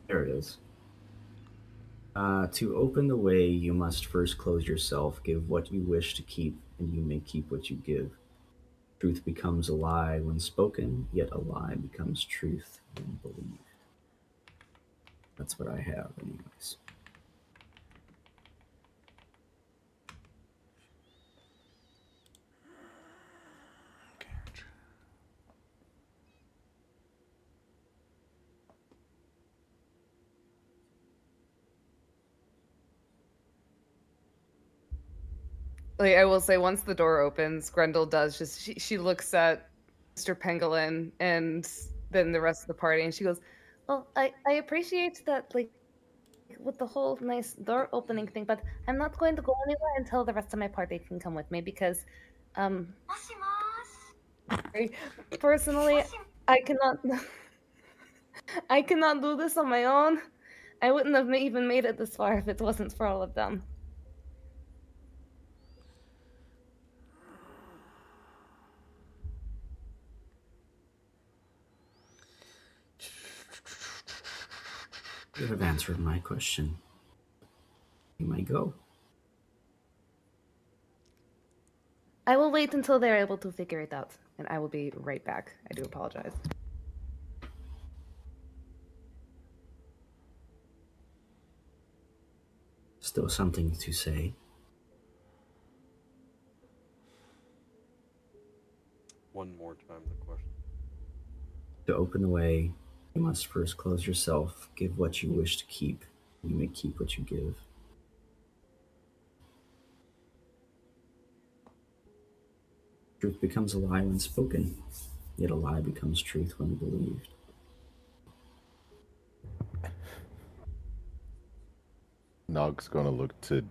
There it is. To open the way, you must first close yourself, give what you wish to keep, and you may keep what you give. Truth becomes a lie when spoken, yet a lie becomes truth when believed. That's what I have, anyways. Like, I will say, once the door opens, Grendel does just she looks at Mr. Pangolin and then the rest of the party, and she goes, "Well, I appreciate that, like, with the whole nice door opening thing, but I'm not going to go anywhere until the rest of my party can come with me because, um, personally, I cannot, I cannot do this on my own. I wouldn't have even made it this far if it wasn't for all of them." You have answered my question. You may go. I will wait until they're able to figure it out, and I will be right back. I do apologize. Still something to say? One more time the question. To open the way, you must first close yourself, give what you wish to keep. You may keep what you give. Truth becomes a lie when spoken, yet a lie becomes truth when believed. Nog's gonna look to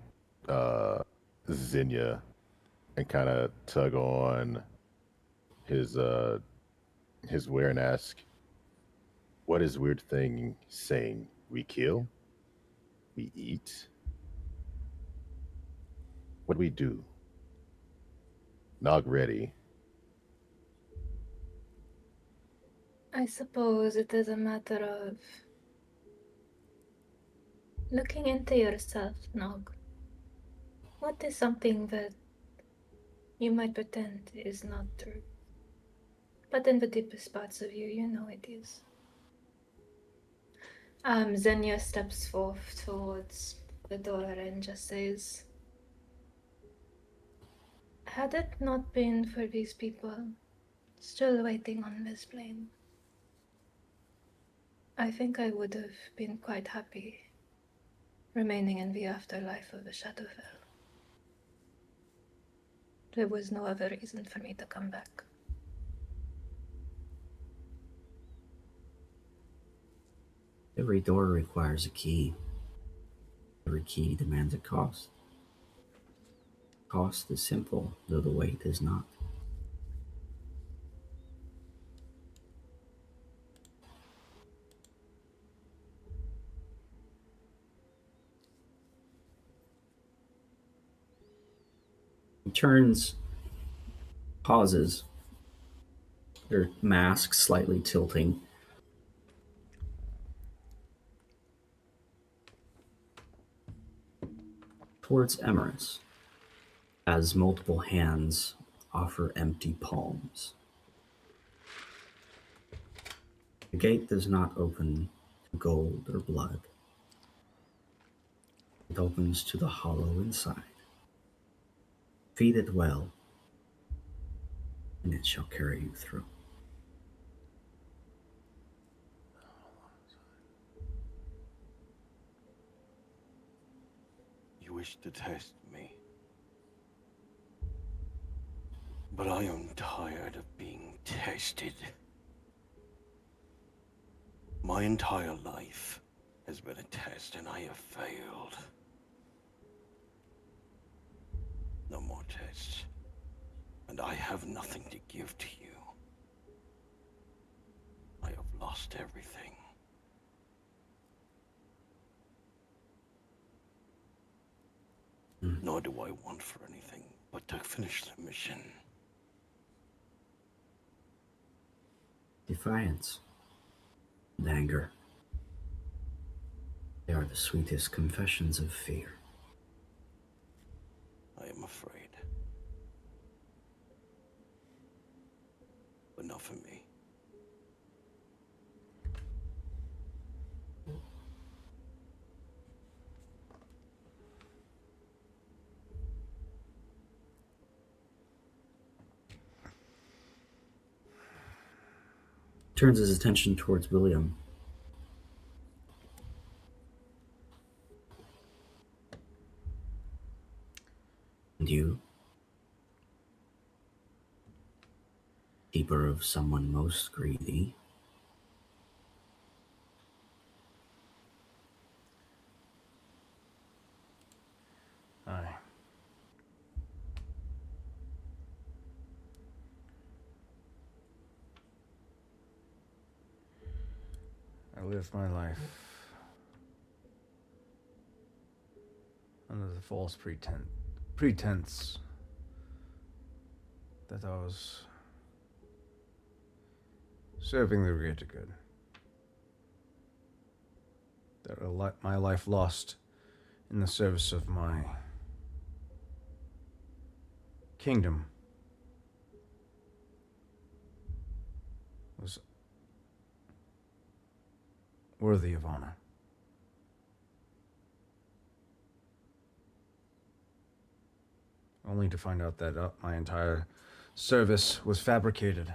Zinnia and kind of tug on his wear and ask, "What is weird thing saying? We kill? We eat? What do we do?" Nog ready. I suppose it is a matter of looking into yourself, Nog. What is something that you might pretend is not true? But in the deepest parts of you, you know it is. Xenia steps forth towards the door and just says, "Had it not been for these people still waiting on this plane, I think I would have been quite happy remaining in the afterlife of the Shadowfell. There was no other reason for me to come back." Every door requires a key. Every key demands a cost. Cost is simple, though the weight is not. He turns, pauses, their mask slightly tilting. Towards Emerus, as multiple hands offer empty palms. The gate does not open to gold or blood. It opens to the hollow inside. Feed it well, and it shall carry you through. You wish to test me. But I am tired of being tested. My entire life has been a test and I have failed. No more tests. And I have nothing to give to you. I have lost everything. Nor do I want for anything but to finish the mission. Defiance and anger. They are the sweetest confessions of fear. I am afraid. But not for me. Turns his attention towards William. And you, keeper of someone most greedy, Aye. I lived my life under the false pretense that I was serving the greater good. That my life lost in the service of my kingdom was worthy of honor. Only to find out that my entire service was fabricated.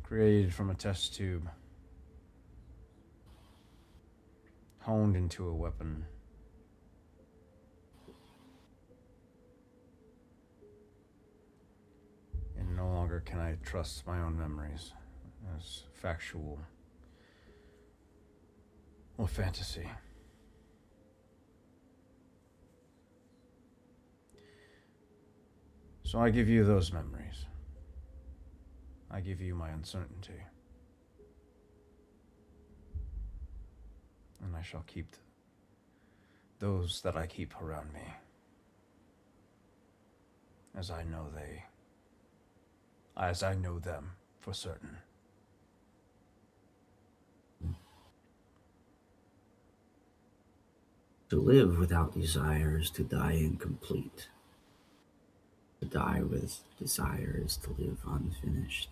Created from a test tube. Honed into a weapon. And no longer can I trust my own memories as factual or fantasy. So I give you those memories. I give you my uncertainty. And I shall keep those that I keep around me, as I know them for certain. To live without desires, to die incomplete. To die with desires, to live unfinished.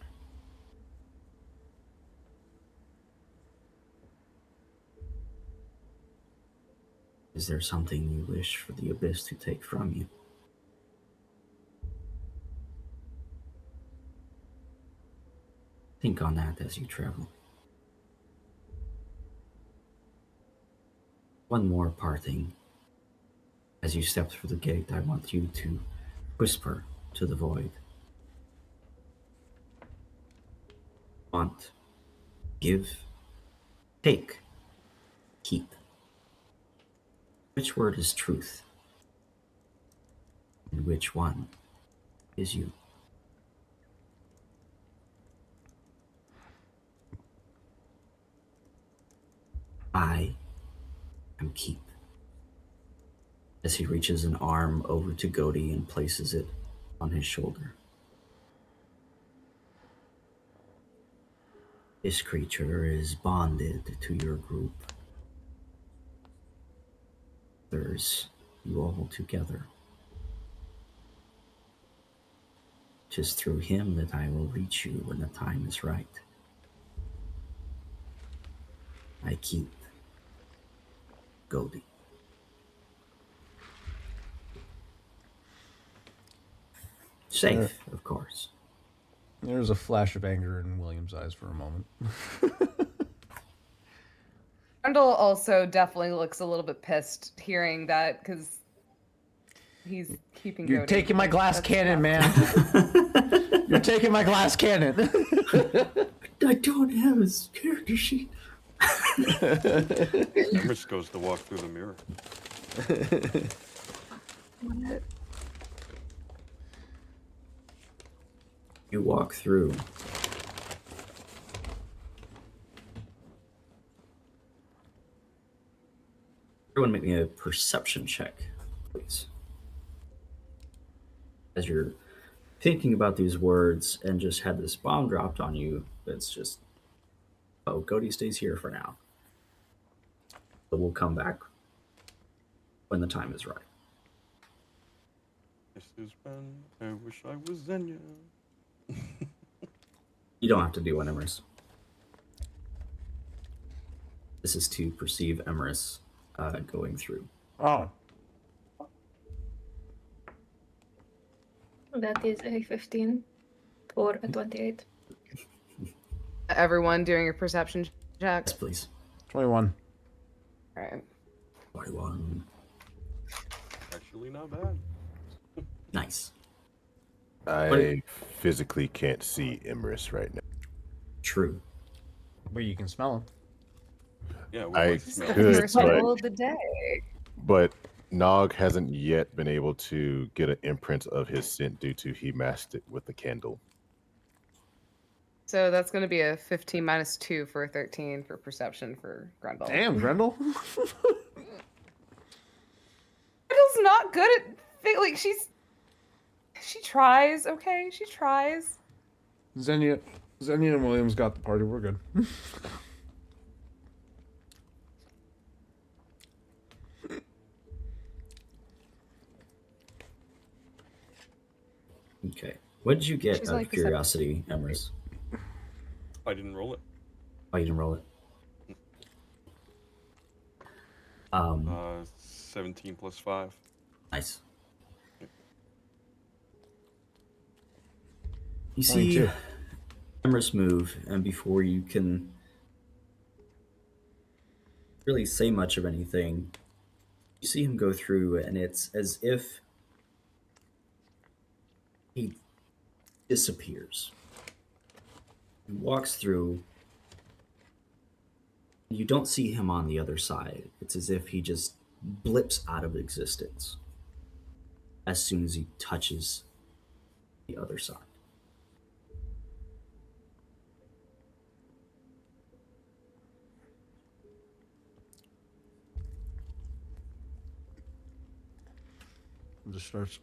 Is there something you wish for the abyss to take from you? Think on that as you travel. One more parting. As you step through the gate, I want you to whisper to the void. Want, give, take, keep. Which word is truth? And which one is you? I am keep. As he reaches an arm over to Godi and places it on his shoulder. This creature is bonded to your group. There's you all together. 'Tis through him that I will reach you when the time is right. I keep Godi. Safe, of course. There's a flash of anger in William's eyes for a moment. Randall also definitely looks a little bit pissed hearing that because he's keeping. You're Godi. taking my glass That's cannon, rough. man. You're taking my glass cannon. I don't have his character sheet. Emrys goes to walk through the mirror. What? You walk through. Everyone make me a perception check, please. As you're thinking about these words and just had this bomb dropped on you, it's just, oh, Cody stays here for now. But we'll come back when the time is right. This is when I wish I was Xenia. You don't have to do one, Emrys. This is to perceive Emrys going through. Oh. That is a 15 or a 28. Everyone doing a perception check. Yes, please. 21. All right. 21. Actually, not bad. Nice. I physically can't see Emrys right now. True. But you can smell him. Yeah, I we smell The could, first but- roll of the day. But Nog hasn't yet been able to get an imprint of his scent due to he masked it with the candle. So that's going to be a 15 minus 2 for a 13 for perception for Grendel. Damn, Grendel. Grendel's not good at like she tries, okay? She tries. Xenia and Williams got the party. We're good. Okay. What did you get She's out like of the curiosity, Emrys? I didn't roll it. Oh, you didn't roll it. 17 plus 5. Nice. You see 22. Emrys move, and before you can really say much of anything, you see him go through, and it's as if he disappears. He walks through. You don't see him on the other side. It's as if he just blips out of existence as soon as he touches the other side. Just starts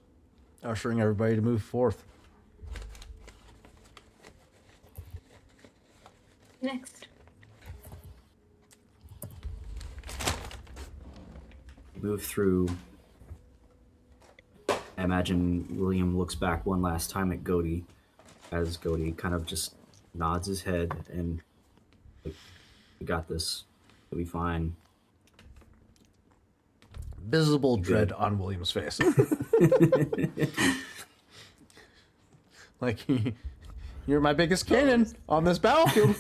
ushering everybody to move forth. Next. Move through. I imagine William looks back one last time at Gody as Gody kind of just nods his head and like, we got this. It'll be fine. Visible dread on William's face. Like, you're my biggest cannon on this battlefield.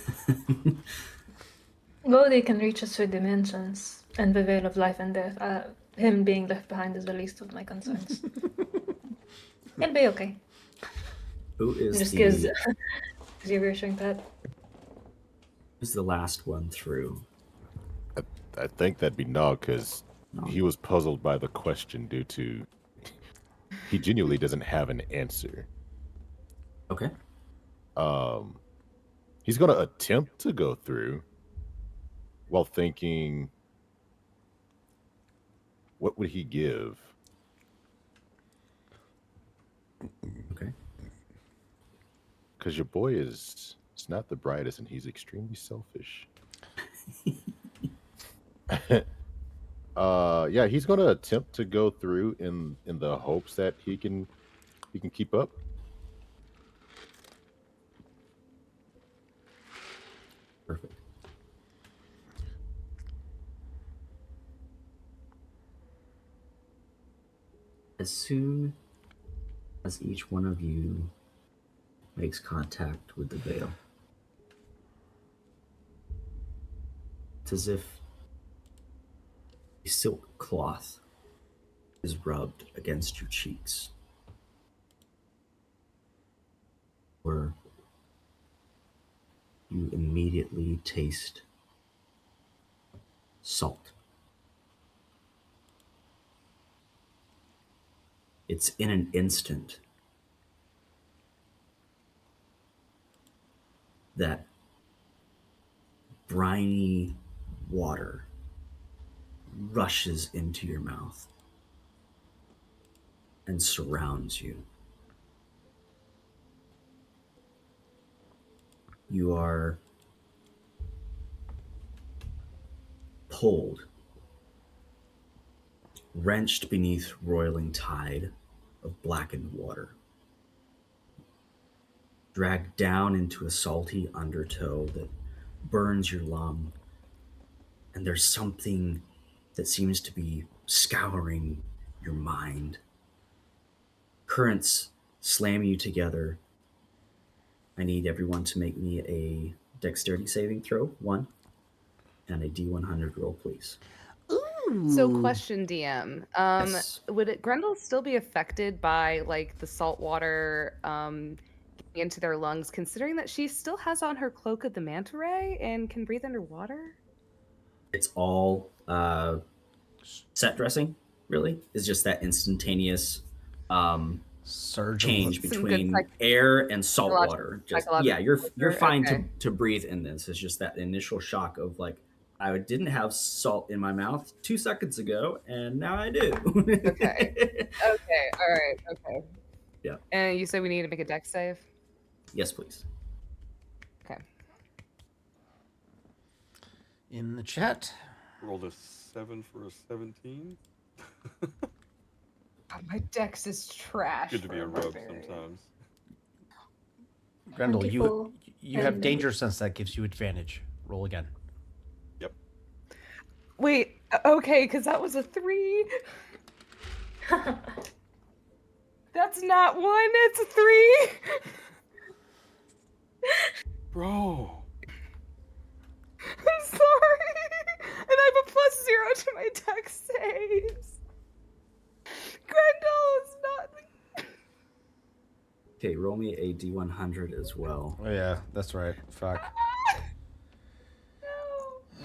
Gody can reach us through dimensions and the veil of life and death. Him being left behind is the least of my concerns. He'll be okay. Who is Just the, gives you reassuring pat. who's the last one through? I think that'd be Nog, because he was puzzled by the question due to he genuinely doesn't have an answer. Okay. He's going to attempt to go through while thinking, what would he give? Okay. Because your boy is it's not the brightest, and he's extremely selfish. Yeah, he's going to attempt to go through in the hopes that he can keep up. Perfect. As soon as each one of you makes contact with the veil, it's as if a silk cloth is rubbed against your cheeks. where you immediately taste salt. It's in an instant that briny water rushes into your mouth and surrounds you. You are pulled, wrenched beneath roiling tide of blackened water, dragged down into a salty undertow that burns your lung, and there's something that seems to be scouring your mind. Currents slam you together. I need everyone to make me a dexterity saving throw, 1, and a D100 roll, please. So, question, DM. Yes. Would Grendel still be affected by like the salt water getting into their lungs, considering that she still has on her cloak of the manta ray and can breathe underwater? It's all set dressing, really. It's just that instantaneous Surge change Some good between air and salt water. Just psychological you're fine okay. to breathe in this. It's just that initial shock of like, I didn't have salt in my mouth 2 seconds ago, and now I do. Okay. Okay. All right. Okay. Yeah. And you said we need to make a dex save? Yes, please. Okay. in the chat. Rolled a 7 for a 17. God, my dex is trash. Good to be for a rogue barbarian. sometimes. Grendel, 24 you have and- danger sense that gives you advantage. Roll again. Wait. Okay, because that was a 3. That's not 1. It's a 3. Bro! I'm sorry. And I have a +0 to my dex saves. Grendel is not. Okay, roll me a D100 as well. Oh yeah, that's right. Fuck. No.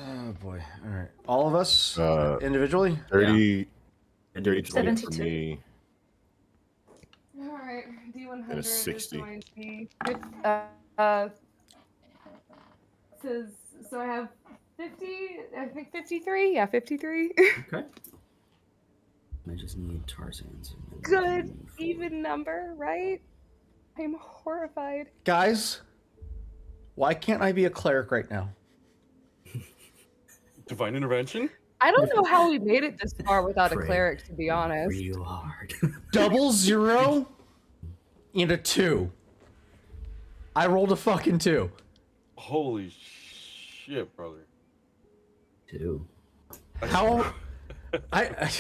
Oh boy. All right. All of us individually. 30, And 30 20 for 72. me. All right. D100 And a is 60. going to be. Says so. I have 50. I think 53. Yeah, 53. Okay. I just need Tarzan's. Good even number, right? I'm horrified. Guys, why can't I be a cleric right now? Divine intervention? I don't know how we made it this far without a Pray cleric, to be honest. real hard. 0 and a 2. I rolled a fucking 2. Holy shit, brother. 2. How? I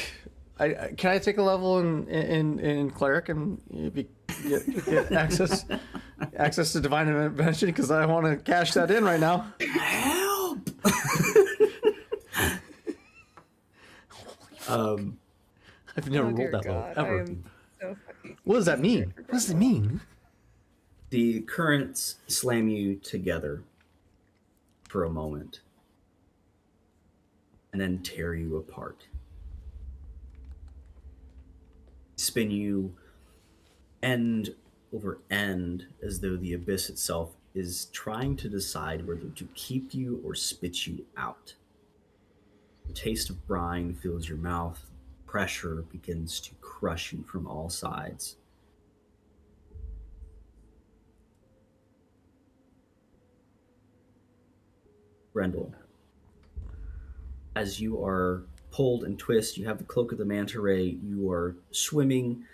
can I take a level in cleric and get access to divine intervention because I want to cash that in right now. Help! I've never Oh, dear rolled that low God, ever. I am so fucking What does that mean? What does it mean? The currents slam you together for a moment and then tear you apart. Spin you end over end as though the abyss itself is trying to decide whether to keep you or spit you out. The taste of brine fills your mouth. Pressure begins to crush you from all sides. Grendel, as you are pulled and twist, you have the cloak of the manta ray, you are swimming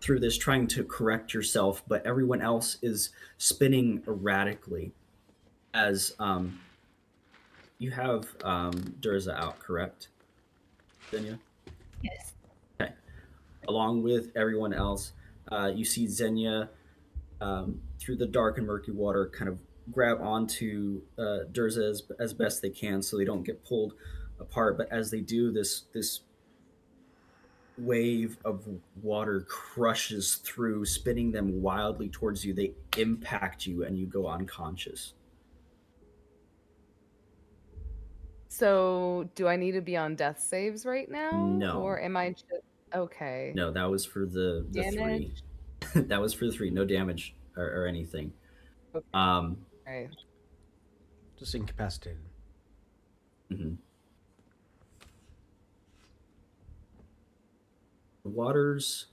through this trying to correct yourself, but everyone else is spinning erratically as you have Durza out, correct? Xenia? Yes. Okay. Along with everyone else, you see Xenia through the dark and murky water kind of grab onto Durza as best they can so they don't get pulled apart. But as they do, this wave of water crushes through, spinning them wildly towards you. They impact you and you go unconscious. So, do I need to be on death saves right now? No. Or am I just okay? No, that was for the Damage? 3. That was for the 3. No damage or anything. Okay. Um, Okay. Just incapacitated. mhm. The water's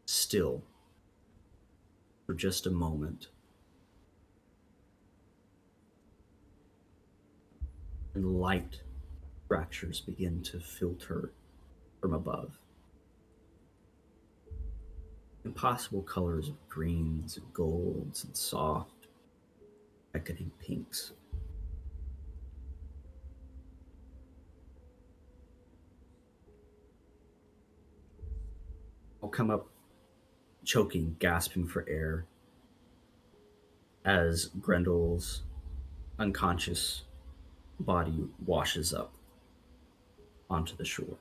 still for just a moment. And light fractures begin to filter from above. Impossible colors of greens and golds and soft, beckoning pinks. I'll come up choking, gasping for air as Grendel's unconscious body washes up onto the shore.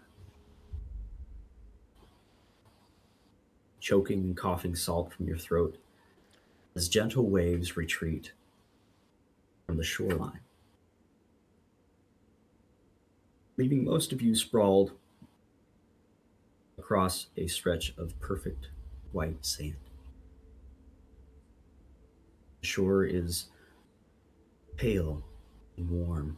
Choking and coughing salt from your throat as gentle waves retreat from the shoreline, leaving most of you sprawled across a stretch of perfect white sand. The shore is pale and warm,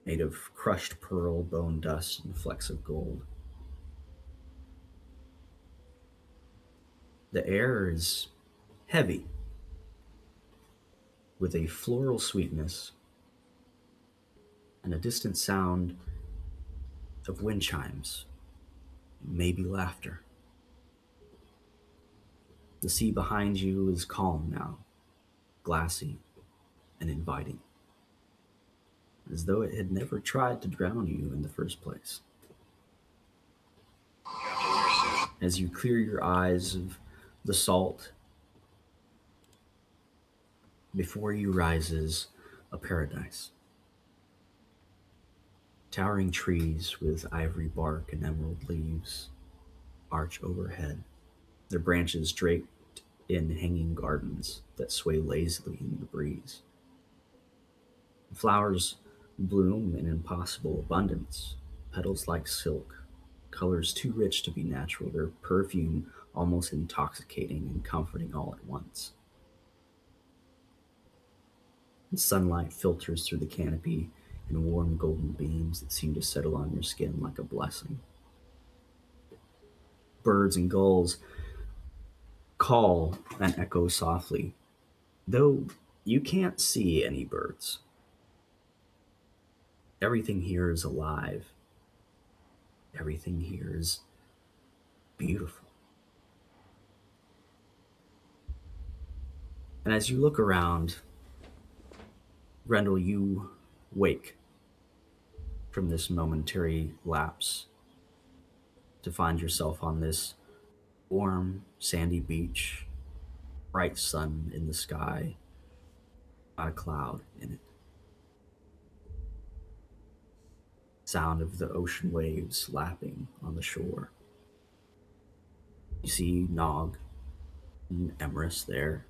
made of crushed pearl, bone dust, and flecks of gold. The air is heavy, with a floral sweetness and a distant sound of wind chimes, maybe laughter. The sea behind you is calm now, glassy and inviting, as though it had never tried to drown you in the first place. As you clear your eyes of the salt, before you rises a paradise. Towering trees with ivory bark and emerald leaves arch overhead, their branches draped in hanging gardens that sway lazily in the breeze. Flowers bloom in impossible abundance, petals like silk, colors too rich to be natural, their perfume almost intoxicating and comforting all at once. And sunlight filters through the canopy in warm golden beams that seem to settle on your skin like a blessing. Birds and gulls call and echo softly, though you can't see any birds. Everything here is alive. Everything here is beautiful. And as you look around, Grendel, you wake from this momentary lapse to find yourself on this warm, sandy beach, bright sun in the sky, not a cloud in it. Sound of the ocean waves lapping on the shore. You see Nog and Emrys there,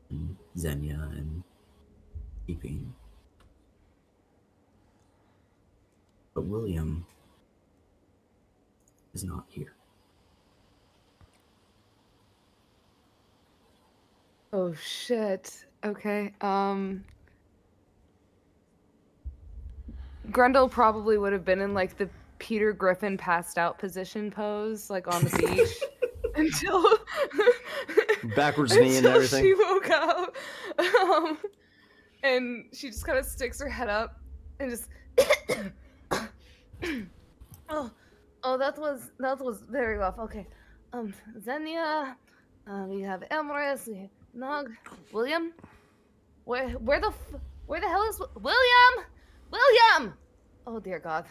and Xenia and Keeping. But William is not here. Oh shit. Okay. Grendel probably would have been in like the Peter Griffin passed out position pose, like on the beach, until Backwards knee and until everything. she woke up, and she just kind of sticks her head up and just. oh, that was very rough. Okay, Xenia, we have Emrys, we have Nog, William. Where the hell is William? William! Oh dear God.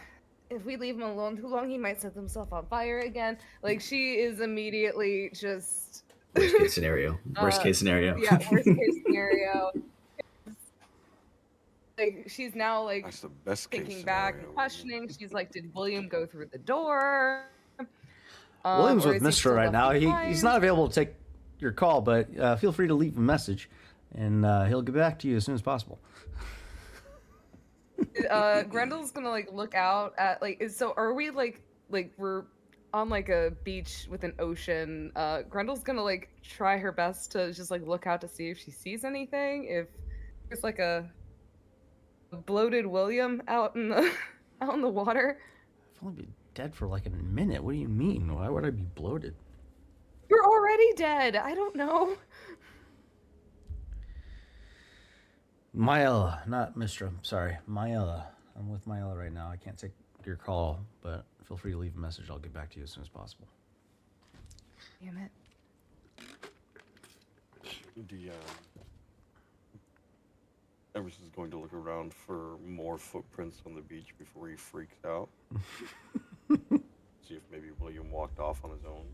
If we leave him alone too long, he might set himself on fire again. Like, she is immediately just... Worst case scenario. Worst case scenario. Yeah, worst case scenario. like she's now like That's the best case thinking back scenario. and questioning. She's like, did William go through the door? William's or with is he Mister still right left now. He's behind? not available to take your call, but feel free to leave a message, and he'll get back to you as soon as possible. Grendel's gonna like look out at like so are we like we're on like a beach with an ocean. Grendel's gonna like try her best to just like look out to see if she sees anything. If there's like a bloated William out in the out in the water. I've only been dead for like a minute. What do you mean? Why would I be bloated? You're already dead. I don't know. Myella, not Mister. I'm sorry, Myella. I'm with Myella right now. I can't take your call, but feel free to leave a message. I'll get back to you as soon as possible. Damn it. The Emerson is going to look around for more footprints on the beach before he freaks out. See if maybe William walked off on his own.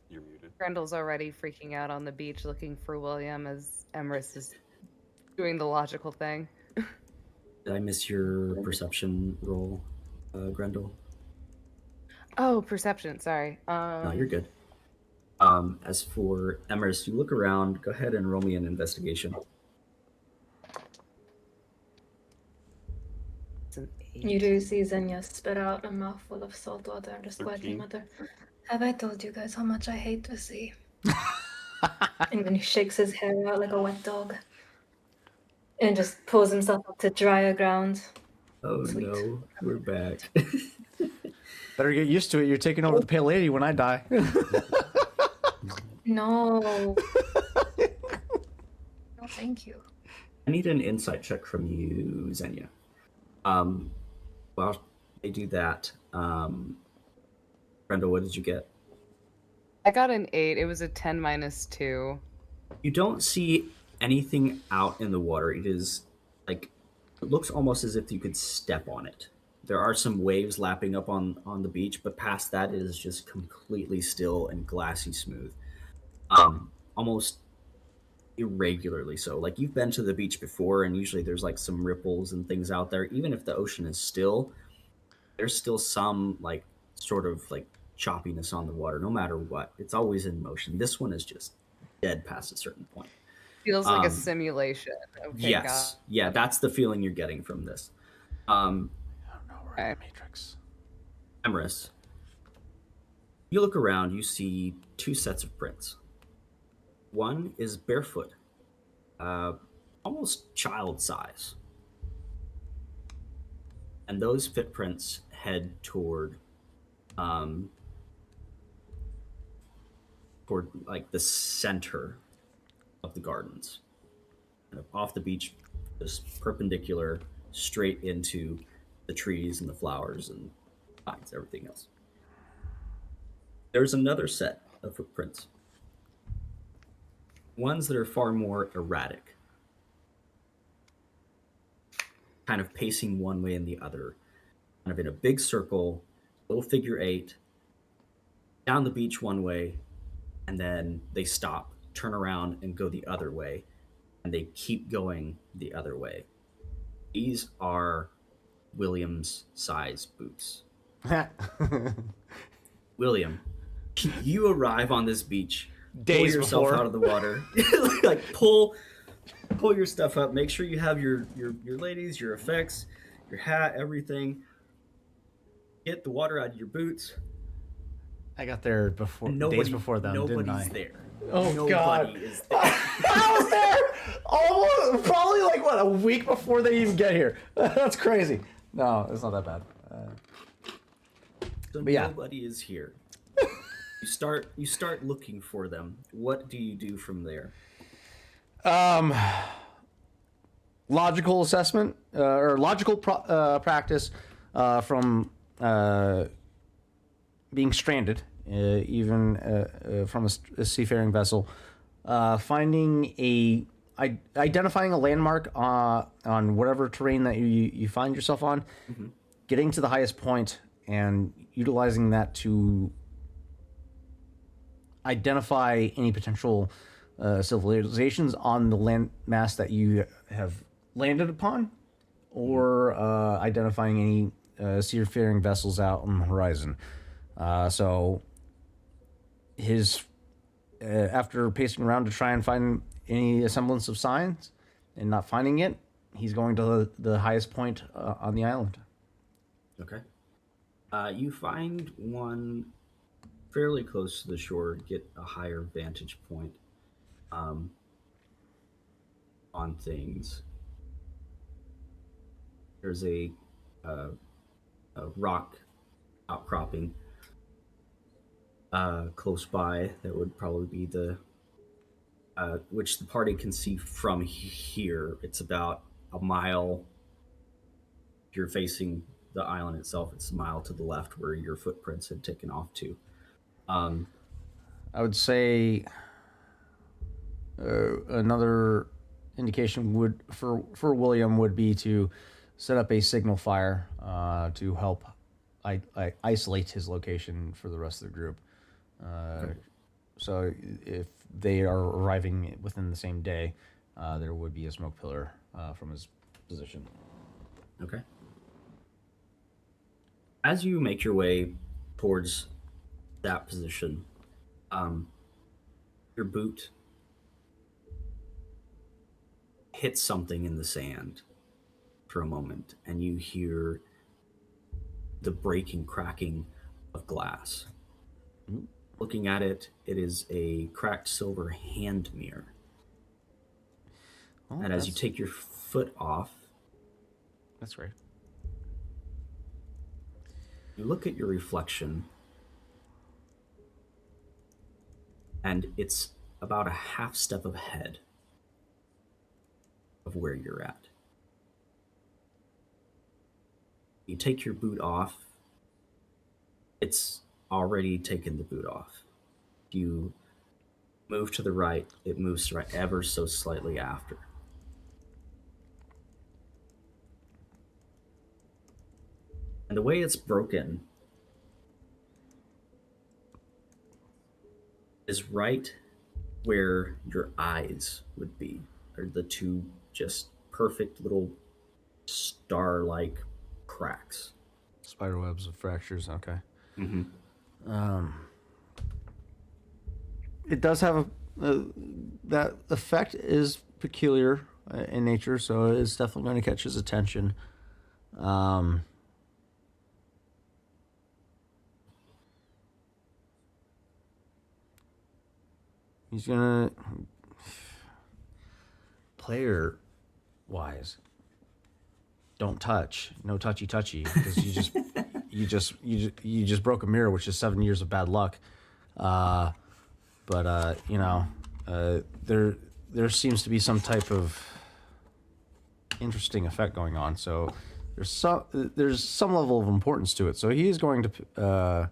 You're muted. Grendel's already freaking out on the beach looking for William as Emrys is doing the logical thing. Did I miss your perception roll, Grendel? Oh, perception, sorry. No, you're good. As for Emrys, you look around. Go ahead and roll me an investigation. It's an 8. You do see Xenia spit out a mouthful of salt water and just 13. wiping with her. Have I told you guys how much I hate the sea? And then he shakes his hair out like a wet dog. And just pulls himself up to drier ground. Oh Sweet. no, we're back. Better get used to it. You're taking over the Pale Lady when I die. No. No, thank you. I need an insight check from you, Xenia. While they do that, Brenda, what did you get? I got an 8. It was a 10 minus 2. You don't see anything out in the water. It is like, it looks almost as if you could step on it. There are some waves lapping up on the beach, but past that it is just completely still and glassy smooth. Almost irregularly so. Like, you've been to the beach before, and usually there's like some ripples and things out there. Even if the ocean is still, there's still some like sort of like choppiness on the water, no matter what. It's always in motion. This one is just dead past a certain point. Feels like a simulation. Okay, Yes. Yeah, that's the feeling you're getting from this. I don't know. We're in the Matrix. Emrys, you look around, you see two sets of prints. One is barefoot, almost child size. And those footprints head toward like the center of the gardens. Kind of off the beach, just perpendicular, straight into the trees and the flowers and vines, everything else. There's another set of footprints. Ones that are far more erratic. Kind of pacing one way and the other. Kind of in a big circle, little figure 8, down the beach one way, and then they stop, turn around, and go the other way. And they keep going the other way. These are William's size boots. William, you arrive on this beach, Days pull yourself before. out of the water, like pull your stuff up. Make sure you have your ladies, your effects, your hat, everything. Get the water out of your boots. I got there before, days before them, didn't I? Nobody's there. Oh, Nobody God. is there. I was there almost, probably like what, a week before they even get here. That's crazy. No, it's not that bad. So But yeah. nobody is here. You start looking for them. What do you do from there? Logical assessment or logical practice from being stranded, even from a seafaring vessel, identifying a landmark on whatever terrain that you find yourself on, getting to the highest point and utilizing that to identify any potential civilizations on the land mass that you have landed upon, or identifying any seafaring vessels out on the horizon. So his after pacing around to try and find any semblance of signs and not finding it, he's going to the highest point on the island. Okay. You find one fairly close to the shore, get a higher vantage point um, on things. There's uh, a rock outcropping close by that would probably be the which the party can see from here. It's about a mile. If you're facing the island itself, it's a mile to the left where your footprints had taken off to. Um, I would say another indication would for William would be to set up a signal fire to help isolate his location for the rest of the group. So if they are arriving within the same day, there would be a smoke pillar from his position. Okay. As you make your way towards that position, your boot hits something in the sand for a moment, and you hear the breaking, cracking of glass. Looking at it, it is a cracked silver hand mirror. Oh, And as you take your foot off, that's right. you look at your reflection, and it's about a half step ahead of where you're at. You take your boot off, it's already taken the boot off. You move to the right, it moves to the right ever so slightly after. And the way it's broken is right where your eyes would be, are the two just perfect little star-like cracks. Spider webs of fractures. Okay. Mm-hmm. It does have that effect is peculiar in nature, so it's definitely going to catch his attention. He's gonna player wise. Don't touch, no touchy, because you just broke a mirror, which is 7 years of bad luck. But there seems to be some type of interesting effect going on. So there's some level of importance to it. So he is going to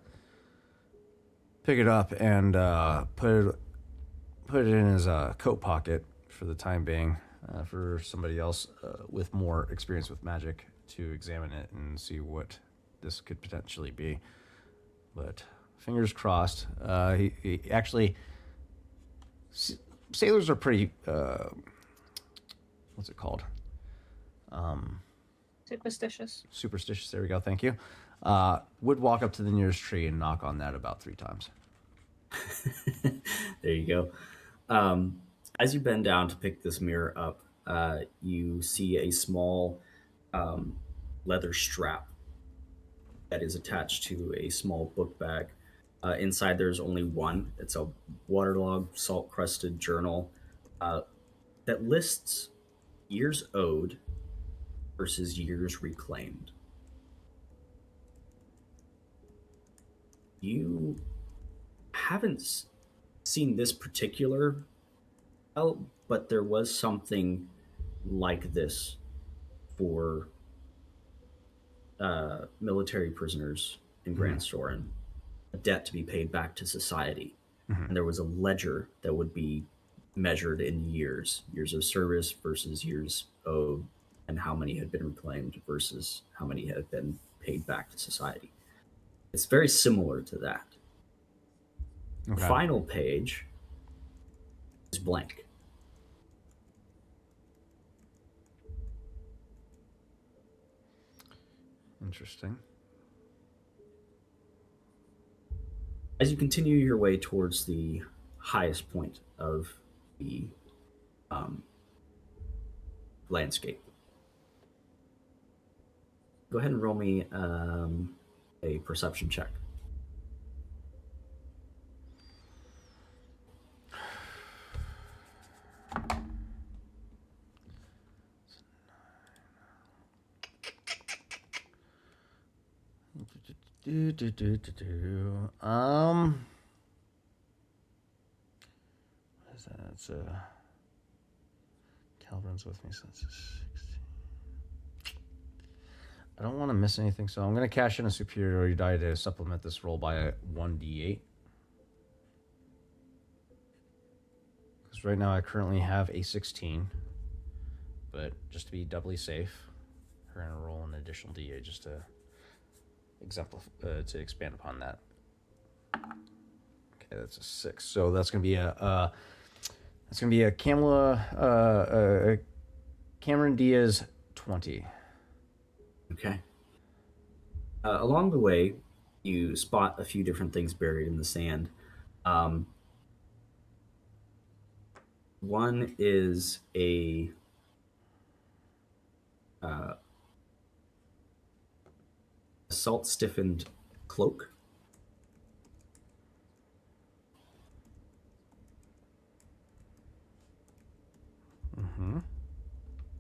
pick it up and put it in his coat pocket for the time being, for somebody else with more experience with magic to examine it and see what this could potentially be. But fingers crossed. He actually, sailors are pretty, what's it called? Superstitious. Superstitious, there we go, thank you. Would walk up to the nearest tree and knock on that about 3 times. There you go. As you bend down to pick this mirror up, you see a small leather strap that is attached to a small book bag. Inside, there's only one. It's a waterlogged, salt-crusted journal that lists years owed versus years reclaimed. You haven't seen this particular but there was something like this for military prisoners in Grand Soren, a debt to be paid back to society. And there was a ledger that would be measured in years of service versus years owed, and how many had been reclaimed versus how many had been paid back to society. It's very similar to that. Okay. The final page is blank. Interesting. As you continue your way towards the highest point of the landscape, go ahead and roll me a perception check. What is that? It's Calvin's with me since 16. I don't want to miss anything, so I'm going to cash in a superiority die to supplement this roll by a 1d8. Because right now I currently have a 16, but just to be doubly safe, we're going to roll an additional d8 just to to expand upon that. Okay, that's a 6. So that's going to be a Cameron Diaz 20. Okay. Along the way, you spot a few different things buried in the sand. One is a salt stiffened cloak. Mm-hmm.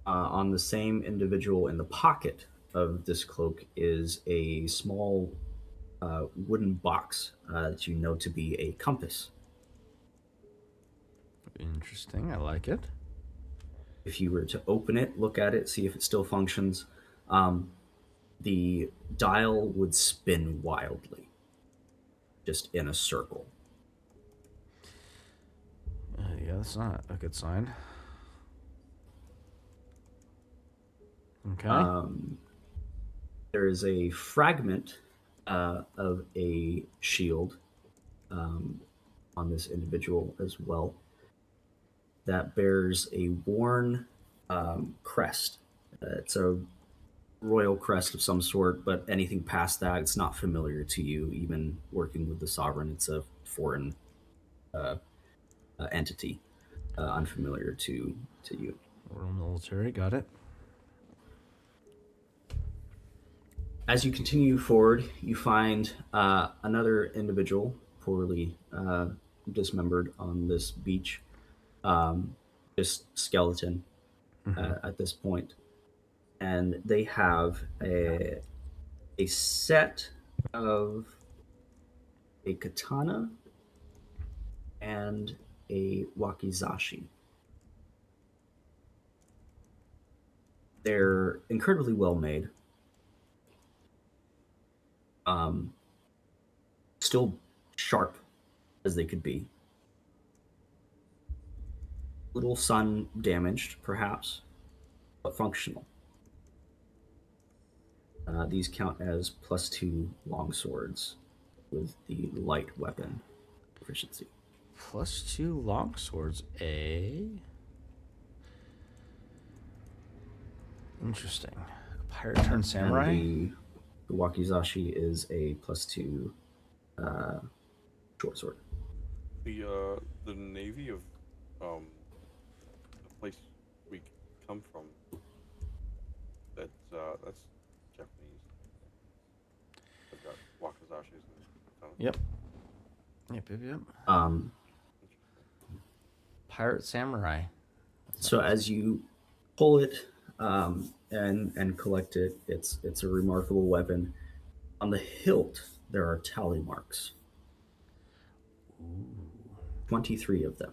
On the same individual in the pocket of this cloak is a small wooden box that you know to be a compass. Interesting. I like it. If you were to open it, look at it, see if it still functions, the dial would spin wildly, just in a circle. Yeah, that's not a good sign. Okay. There is a fragment of a shield on this individual as well that bears a worn crest. It's a royal crest of some sort, but anything past that, it's not familiar to you. Even working with the sovereign, it's a foreign entity, unfamiliar to you. Royal military, got it. As you continue forward, you find another individual poorly dismembered on this beach, just skeleton at this point. And they have a set of a katana and a wakizashi. They're incredibly well made. Still sharp as they could be. Little sun damaged, perhaps, but functional. These count as +2 longswords with the light weapon proficiency. +2 longswords, eh? Interesting. A pirate turned samurai? And the wakizashi is a +2 short sword. The navy of the place we come from, that's Japanese. I've got wakizashis and Yep. Yep. Pirate samurai. So as you pull it and collect it, it's a remarkable weapon. On the hilt, there are tally marks. Ooh. 23 of them.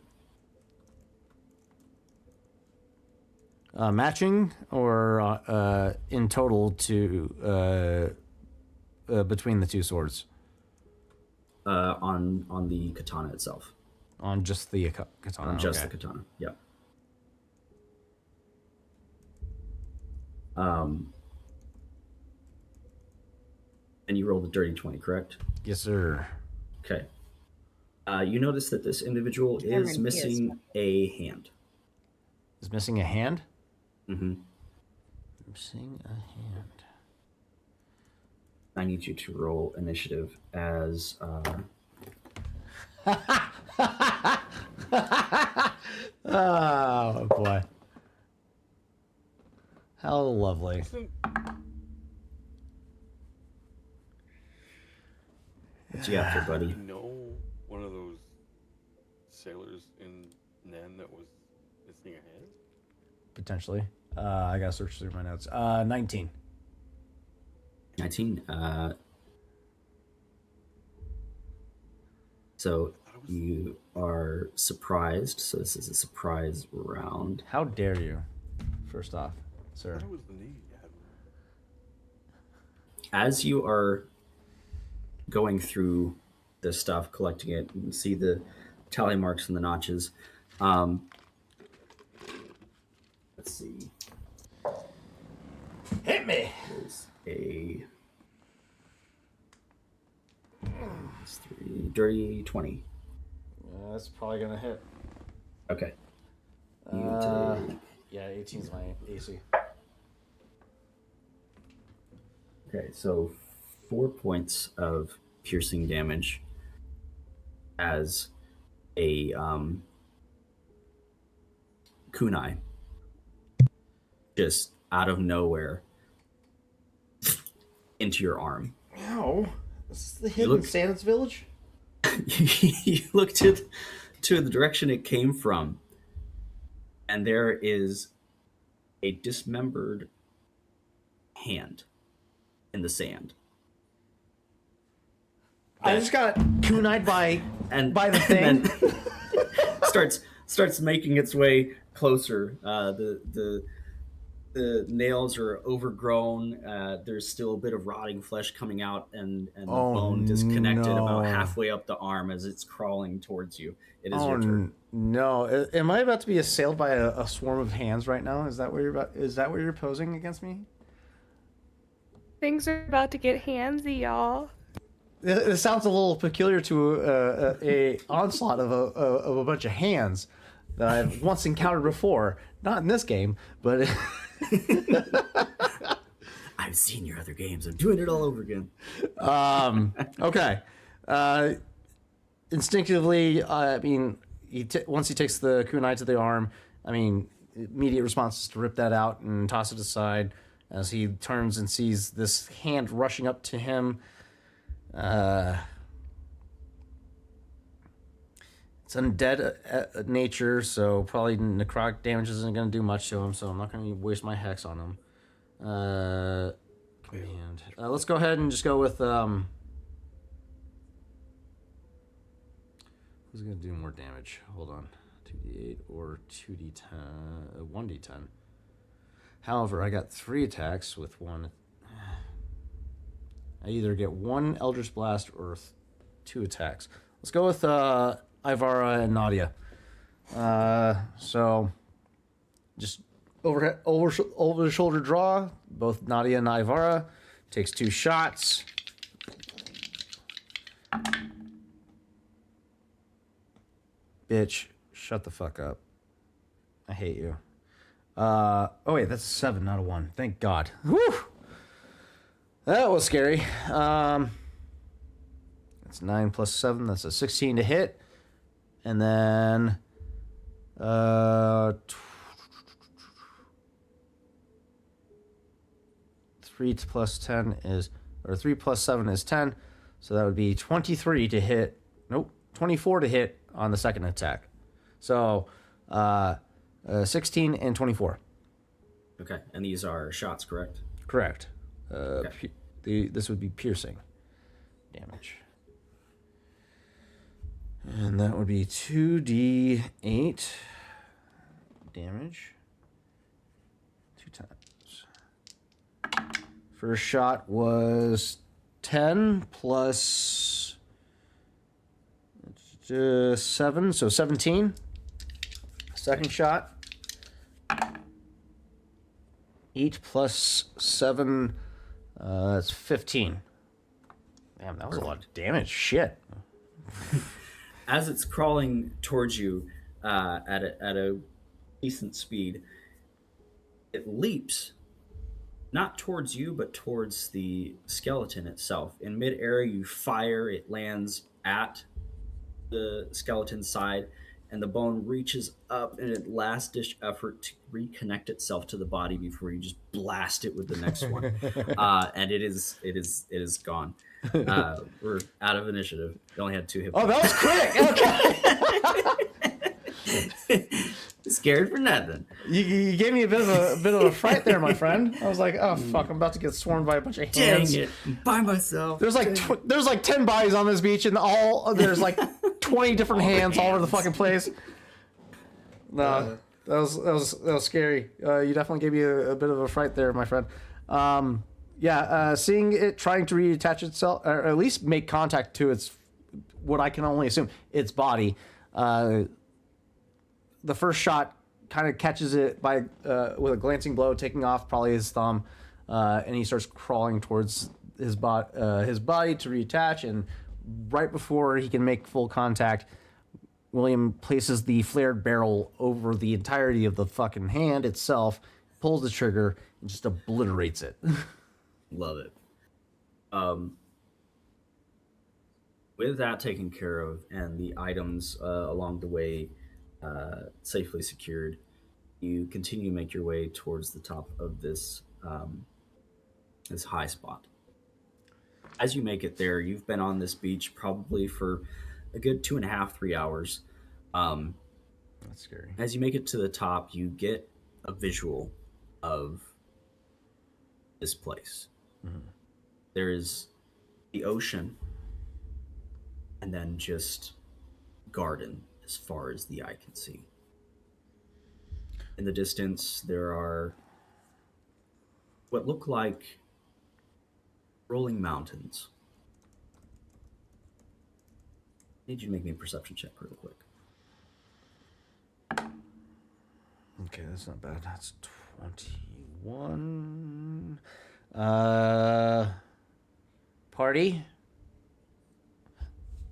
Matching or in total to between the two swords? On the katana itself. On just the katana. On just the katana. Yeah. And you rolled a dirty 20, correct? Yes, sir. Okay. You notice that this individual is Cameron, he is missing a hand. Is missing a hand? Hmm. Missing a hand. I need you to roll initiative as Oh boy. How lovely. Isn't what you got there, buddy. you know one of those sailors in Nan that was missing a hand? Potentially. I gotta search through my notes. 19. 19. So you are surprised. So this is a surprise round. How dare you? First off, I sir. thought it was the knee. As you are going through this stuff, collecting it, you can see the tally marks and the notches. Let's see. Hit me! There's a dirty 20. That's probably gonna hit. Okay. You take... Yeah, 18 is my AC. Okay, so 4 points of piercing damage as a kunai just out of nowhere into your arm. Ow. This is the You hidden look- Santa's village? You look to the direction it came from, and there is a dismembered hand in the sand. I just got kunai'd by the thing. And then starts making its way closer. The nails are overgrown. There's still a bit of rotting flesh coming out, and the Oh, bone disconnected about no. halfway up the arm as it's crawling towards you. It is Oh your turn. no! Am I about to be assailed by a swarm of hands right now? Is that what you're about? Is that what you're posing against me? Things are about to get handsy, y'all. It sounds a little peculiar to a onslaught of a bunch of hands that I've once encountered before. Not in this game, but I've seen your other games. I'm doing it all over again. okay. Instinctively, I mean, once he takes the kunai to the arm, I mean, immediate response is to rip that out and toss it aside as he turns and sees this hand rushing up to him. It's undead nature, so probably necrotic damage isn't going to do much to him, so I'm not going to waste my hex on him. Command. Let's go ahead and just go with... who's going to do more damage? Hold on. 2d8 or 2d10... 1d10. However, I got 3 attacks with one... I either get 1 Eldritch Blast or 2 attacks. Let's go with Ivara and Nadia. So, just over the shoulder draw. Both Nadia and Ivara takes 2 shots. Bitch, shut the fuck up. I hate you. Oh wait, that's a 7, not a 1. Thank God. Whew. That was scary. That's 9 plus 7. That's a 16 to hit. And then... 3 plus 10 is... Or 3 plus 7 is 10. So that would be 23 to hit. Nope. 24 to hit on the second attack. So, 16 and 24. Okay, and these are shots, correct? Correct. Okay. This would be piercing damage. And that would be 2d8 damage. 2 times. First shot was 10 plus 7, so 17. Second shot. 8 plus 7, that's 15. Damn, that was a lot of damage. Shit. as it's crawling towards you at a decent speed, it leaps not towards you, but towards the skeleton itself. In midair, you fire, it lands at the skeleton's side, and the bone reaches up in a last ditch effort to reconnect itself to the body before you just blast it with the next one. And it is gone. We're out of initiative. You only had 2 hit Oh, points. that was quick. Okay. Scared for nothing. You gave me a bit of a fright there, my friend. I was like, oh fuck, I'm about to get swarmed by a bunch of hands. Dang it! I'm by myself. There's like there's like 10 bodies on this beach, and there's like 20 different hands all over the fucking place. No, that was scary. You definitely gave me a bit of a fright there, my friend. Seeing it trying to reattach itself, or at least make contact to its, what I can only assume, its body. The first shot kind of catches it by with a glancing blow, taking off probably his thumb, and he starts crawling towards his body to reattach. And right before he can make full contact, William places the flared barrel over the entirety of the fucking hand itself, pulls the trigger, and just obliterates it. Love it. With that taken care of and the items along the way safely secured, you continue to make your way towards the top of this this high spot. As you make it there, you've been on this beach probably for a good 2.5, 3 hours. That's scary. As you make it to the top, you get a visual of this place. Mm-hmm. There is the ocean, and then just garden as far as the eye can see. In the distance, there are what look like rolling mountains. I need you to make me a perception check real quick. Okay, that's not bad. That's 21. Party.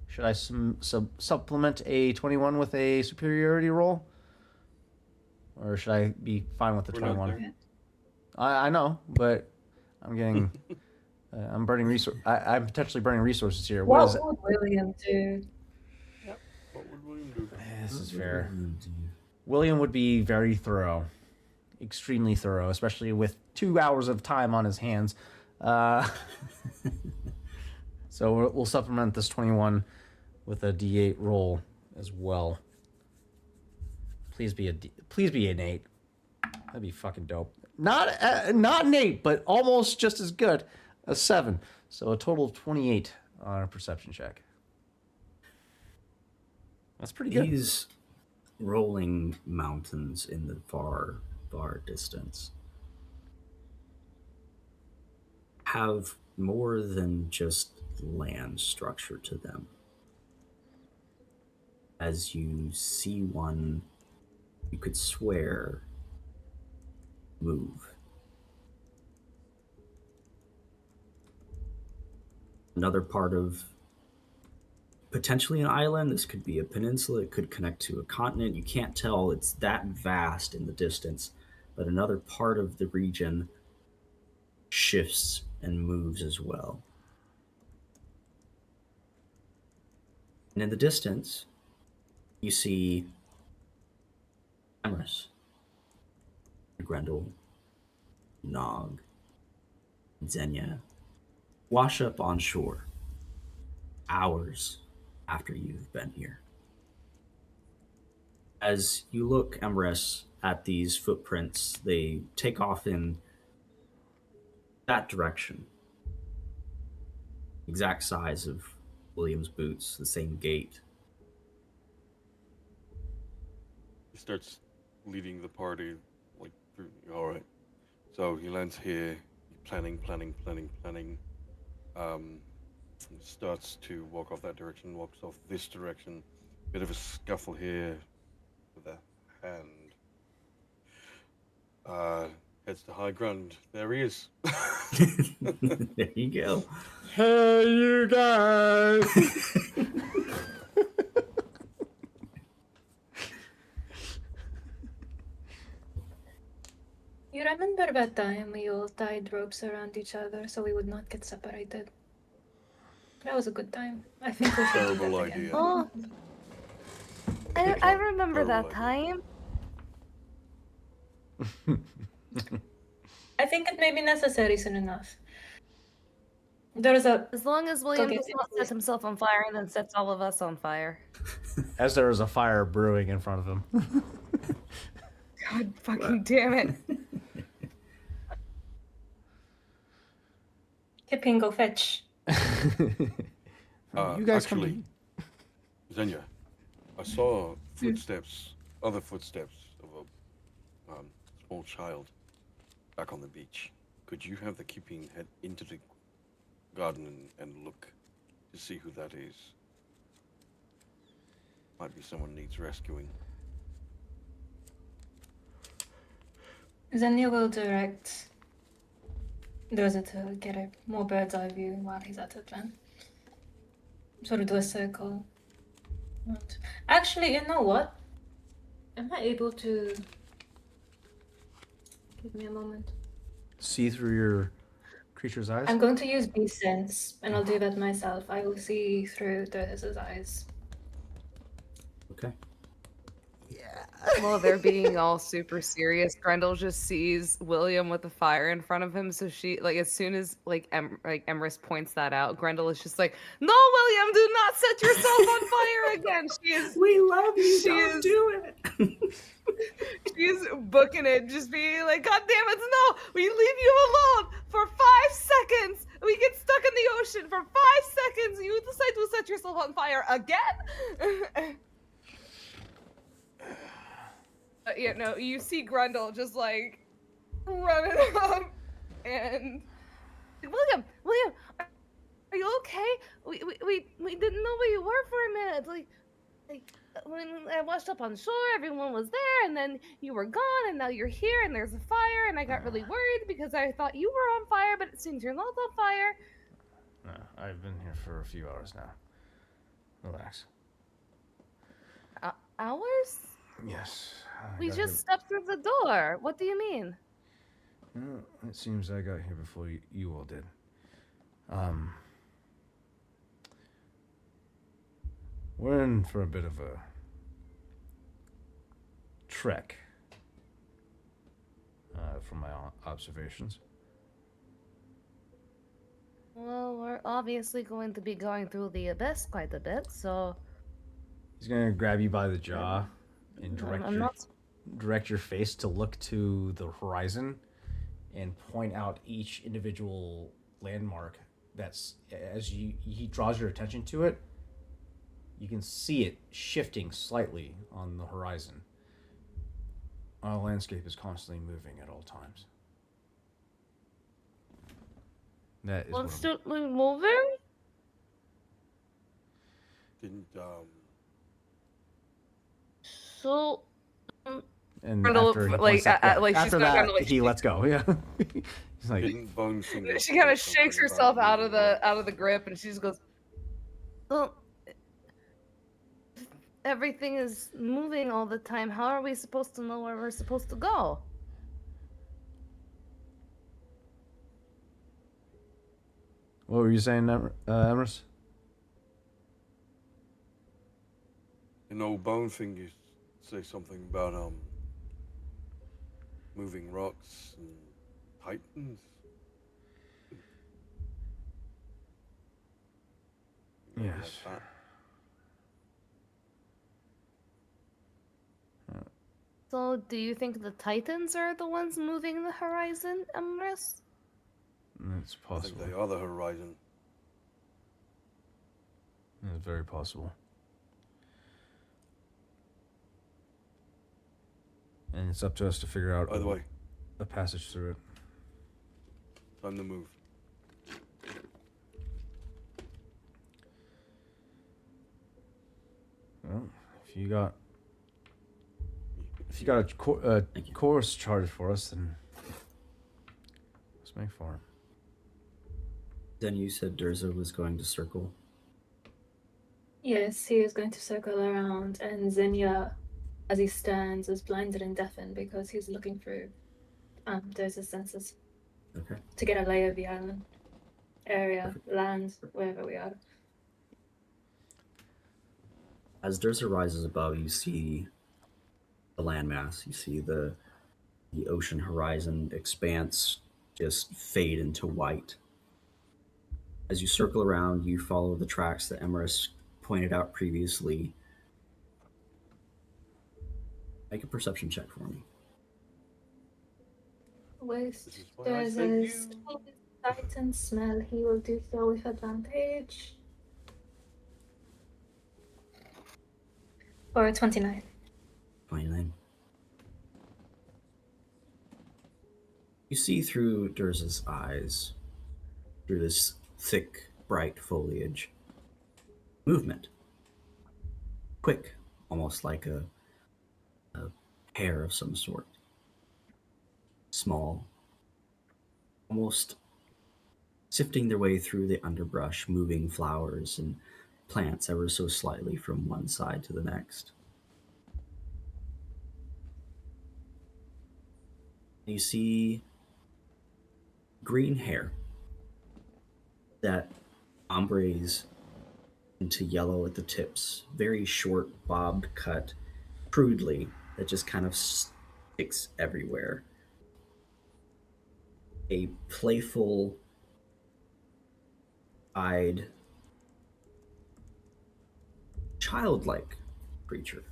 Should I supplement a 21 with a superiority roll? Or should I be fine with the We're not 21? there. I know, but I'm getting... I'm burning I'm potentially burning resources here. What is it? What would William do? What would William do? This is fair. William would be very thorough. Extremely thorough, especially with 2 hours of time on his hands. So we'll supplement this 21 with a D8 roll as well. Please be an 8. That'd be fucking dope. Not an 8, but almost just as good. A 7. So a total of 28 on a perception check. That's pretty good. These rolling mountains in the far, far distance have more than just land structure to them. As you see one, you could swear, move. Another part of potentially an island. This could be a peninsula. It could connect to a continent. You can't tell. It's that vast in the distance. But another part of the region shifts and moves as well. And in the distance, you see Emrys, Grendel, Nog, and Xenia wash up on shore hours after you've been here. As you look, Emrys, at these footprints, they take off in that direction. Exact size of William's boots, the same gait. He starts leading the party, like, through. All right. So he lands here, planning. Starts to walk off that direction, walks off this direction. Bit of a scuffle here with a hand. Heads to high ground. There he is. There you go. Hey, you guys! You remember that time we all tied ropes around each other so we would not get separated? That was a good time. I think we should do Terrible that again. idea. Oh, I Sorry, remember terrible that idea. time. I think it may be necessary soon enough. There's a As long as William get does not it. set himself on fire and then sets all of us on fire. As there is a fire brewing in front of him. God fucking damn it. Kipping, go fetch. You guys come to Actually, Xenia, I saw footsteps, other footsteps of a small child back on the beach. Could you have the keeping head into the garden and look to see who that is? Might be someone needs rescuing. Xenia will direct Dozer to get a more bird's eye view while he's at it then. Sort of do a circle. Actually, you know what? Am I able to... Give me a moment. see through your creature's eyes? I'm going to use Beast Sense, and I'll do that myself. I will see through Dozer's eyes. Okay. While they're being all super serious, Grendel just sees William with the fire in front of him. So she, like, as soon as Emrys points that out, Grendel is just like, "No, William, do not set yourself on fire again." She is. We love you. She Don't is- do it. She's booking it, just being like, "God damn it, no! We leave you alone for 5 seconds. We get stuck in the ocean for 5 seconds. You decide to set yourself on fire again." Yeah, no, you see Grundle just like running up and William, are you okay? We didn't know where you were for a minute. Like when I washed up on shore, everyone was there, and then you were gone, and now you're here, and there's a fire, and I got really worried because I thought you were on fire, but it seems you're not on fire. No, I've been here for a few hours now. Relax. Hours? Yes. I We got just here- stepped through the door. What do you mean? Well, it seems I got here before you all did. We're in for a bit of a trek, from my observations. Well, we're obviously going to be going through the abyss quite a bit, so He's gonna grab you by the jaw and I'm not. direct your face to look to the horizon and point out each individual landmark that's as he draws your attention to it, you can see it shifting slightly on the horizon. Our landscape is constantly moving at all times. That is what I'm- Constantly moving? Didn't So, and Brindle, after he like, points that, like, she's after not that gonna, like, he lets go. Yeah. He's like, didn't Bone Finger she kind say of shakes something herself about out of moving the grip, and she just goes, "Well, everything is moving all the time. How are we supposed to know where we're supposed to go?" what were you saying, Emrys? You know, Bone Fingers say something about moving rocks and titans. Maybe Yes. that's that. So, do you think the Titans are the ones moving the horizon, Emrys? It's I think possible. they are the horizon. It's very possible. And it's up to us to figure out By the way, a passage through it. time to move. Well, if you got a Thank you. course charted for us, then let's make for it. Then you said Durza was going to circle. Yes, he is going to circle around, and Xenia, as he stands, is blinded and deafened because he's looking through those are census Okay. to get a lay of the island, area, land, wherever we are. As Dursa rises above, you see the landmass. You see the ocean horizon expanse just fade into white. As you circle around, you follow the tracks that Emerus pointed out previously. Make a perception check for me. Waste. This is why I There's save a you. sight and smell. He will do so with advantage. Or a 29. 29. You see through Durza's eyes, through this thick, bright foliage, movement. Quick, almost like a hair of some sort. Small, almost sifting their way through the underbrush, moving flowers and plants ever so slightly from one side to the next. You see green hair that ombres into yellow at the tips, very short, bobbed cut, crudely, that just kind of sticks everywhere. A playful eyed, childlike creature.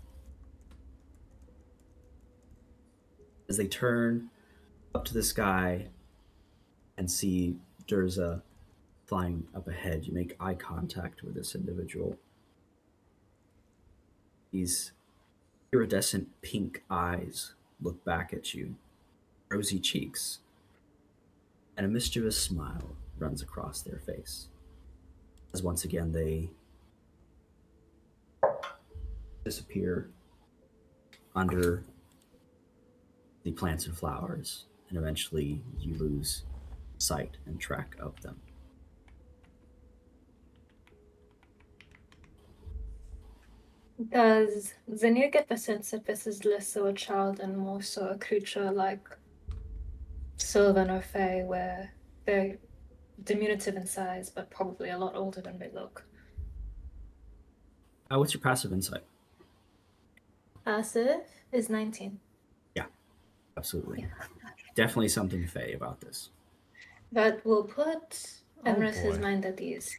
As they turn up to the sky and see Durza flying up ahead, you make eye contact with this individual. These iridescent pink eyes look back at you, rosy cheeks, and a mischievous smile runs across their face. As once again they disappear under the plants and flowers, and eventually you lose sight and track of them. Does Zenir get the sense that this is less so a child and more so a creature like Sylvan or Fae, where they're diminutive in size, but probably a lot older than they look? What's your passive insight? Passive is 19. Absolutely. Yeah. Definitely something Fey about this. That will put Oh, Emrys's boy. mind at ease.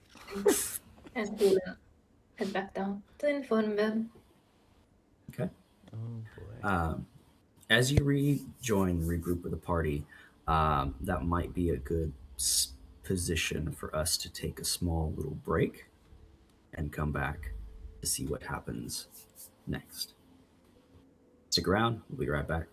And he will head back down to inform them. Okay. Oh boy. As you regroup with the party, that might be a good position for us to take a small little break and come back to see what happens next. Stick around. We'll be right back.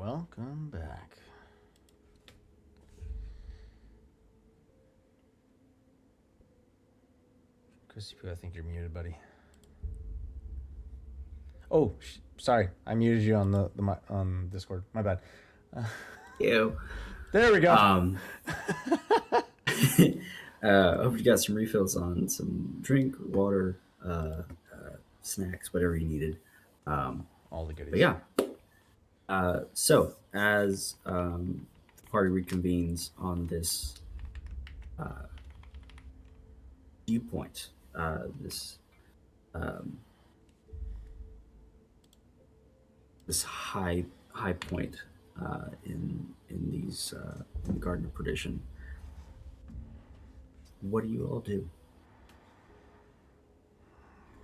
welcome back. Chrissy Poo, I think you're muted, buddy. Oh, sorry, I muted you on the on Discord. My bad. Ew. There we go. Hope you got some refills on some drink, water, snacks, whatever you needed. All the goodies. But yeah. So as the party reconvenes on this viewpoint, this high point in these in the Garden of Perdition. What do you all do?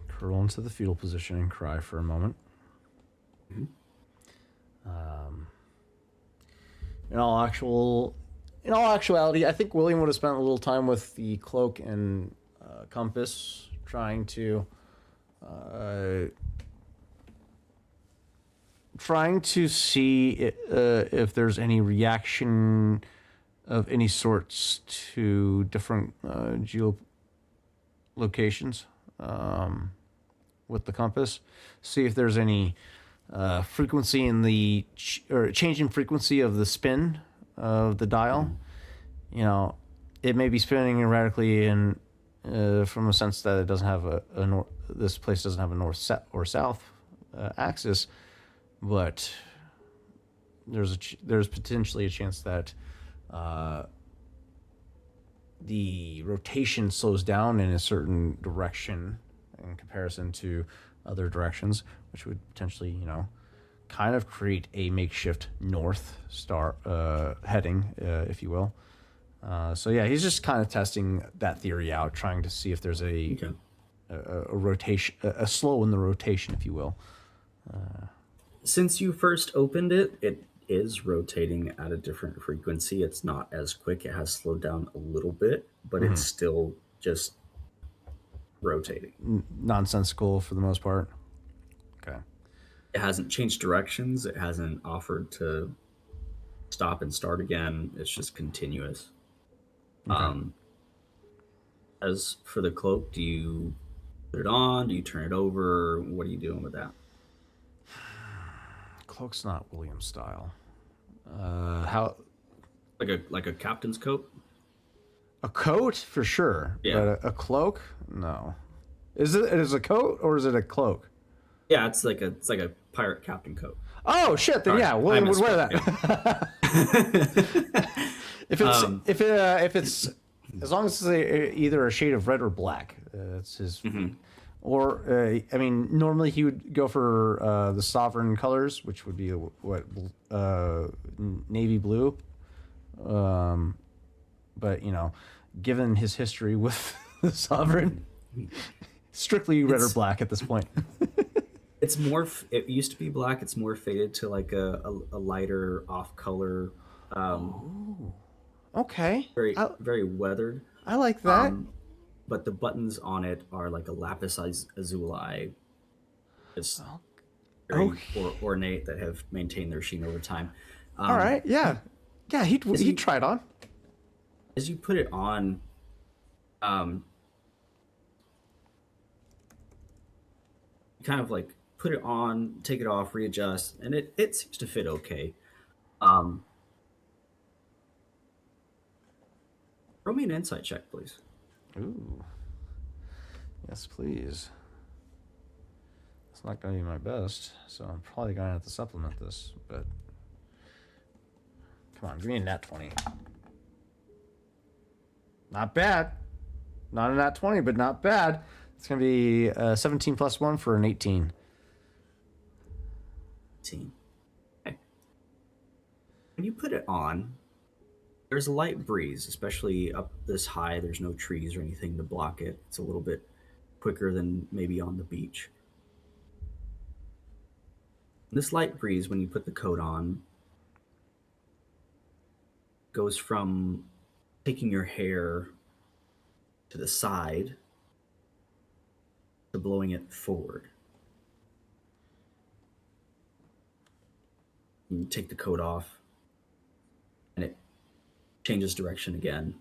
Curl into the fetal position and cry for a moment. Mhm. In all actuality, I think William would have spent a little time with the cloak and compass, trying to see if there's any reaction of any sorts to different geolocations with the compass. See if there's any frequency in the or change in frequency of the spin of the dial. You know, it may be spinning erratically in from a sense that it doesn't have this place doesn't have a north or south axis, but there's potentially a chance that the rotation slows down in a certain direction in comparison to other directions, which would potentially, you know, kind of create a makeshift north star heading, if you will. So yeah, he's just kind of testing that theory out, trying to see if there's a rotation, a slow in the rotation, if you will. Since you first opened it, it is rotating at a different frequency. It's not as quick. It has slowed down a little bit, but it's still just rotating. Nonsensical for the most part. Okay. It hasn't changed directions. It hasn't offered to stop and start again. It's just continuous. Okay. As for the cloak, do you put it on? Do you turn it over? What are you doing with that? Cloak's not William's style. How? Like a captain's coat? A coat for sure, Yeah. but a cloak, no. Is it a coat or is it a cloak? Yeah, it's like a pirate captain coat. Oh shit! Then Sorry, yeah, William I would wear misspoke, that. If it's as long as it's either a shade of red or black, it's his. Or I mean, normally he would go for the sovereign colors, which would be what navy blue. But you know, given his history with the sovereign, strictly red or black at this point. It's more. It used to be black. It's more faded to like a lighter off color. Okay. Very weathered. I like that. But the buttons on it are like a lapis lazuli. It's very ornate, that have maintained their sheen over time. All right. Yeah. Yeah. He'd try it on. As you put it on, you kind of like put it on, take it off, readjust, and it seems to fit okay. Roll me an insight check, please. Ooh. Yes, please. It's not going to be my best, so I'm probably going to have to supplement this, but come on, give me a nat 20. Not bad. Not a nat 20, but not bad. It's going to be 17 plus 1 for an 18. 18. Okay. When you put it on, there's a light breeze, especially up this high. There's no trees or anything to block it. It's a little bit quicker than maybe on the beach. This light breeze, when you put the coat on, goes from taking your hair to the side to blowing it forward. You take the coat off, and it changes direction again.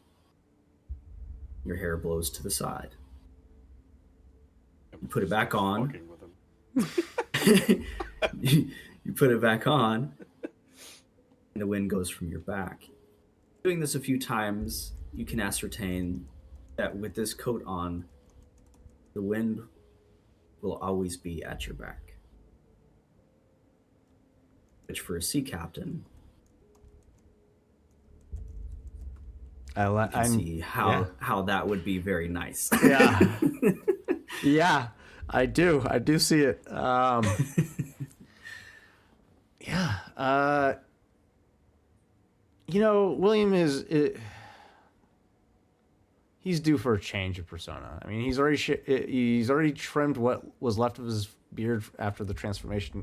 Your hair blows to the side. You put it back on. Fucking with him. You put it back on, and the wind goes from your back. Doing this a few times, you can ascertain that with this coat on, the wind will always be at your back. Which for a sea captain, I see how that would be very nice. Yeah. Yeah, I do see it. Yeah. William he's due for a change of persona. I mean, he's already trimmed what was left of his beard after the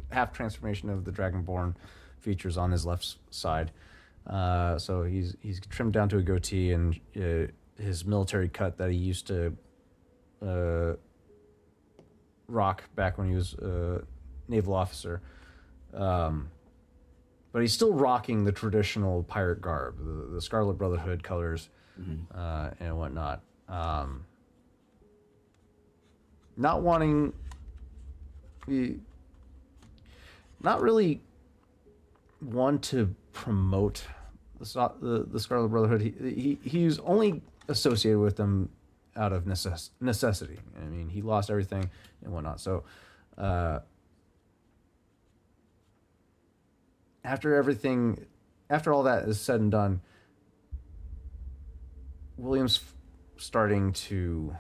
half transformation of the Dragonborn features on his left side. So he's trimmed down to a goatee, and his military cut that he used to rock back when he was a naval officer. But he's still rocking the traditional pirate garb, the Scarlet Brotherhood colors, and whatnot. Not really one to promote the Scarlet Brotherhood. He's only associated with them out of necessity. I mean, he lost everything and whatnot. So after all that is said and done, William's coming to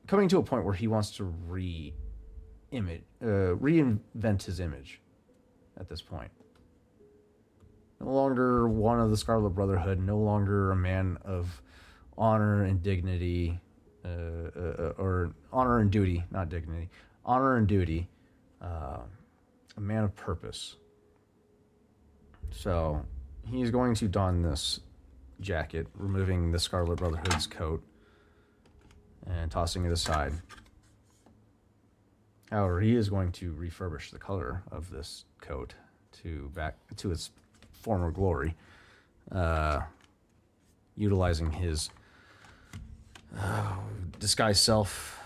a point where he wants to reinvent his image at this point. No longer one of the Scarlet Brotherhood, no longer a man of honor and dignity, or honor and duty, not dignity, honor and duty, a man of purpose. So he's going to don this jacket, removing the Scarlet Brotherhood's coat and tossing it aside. However, he is going to refurbish the color of this coat back to its former glory, utilizing his disguise self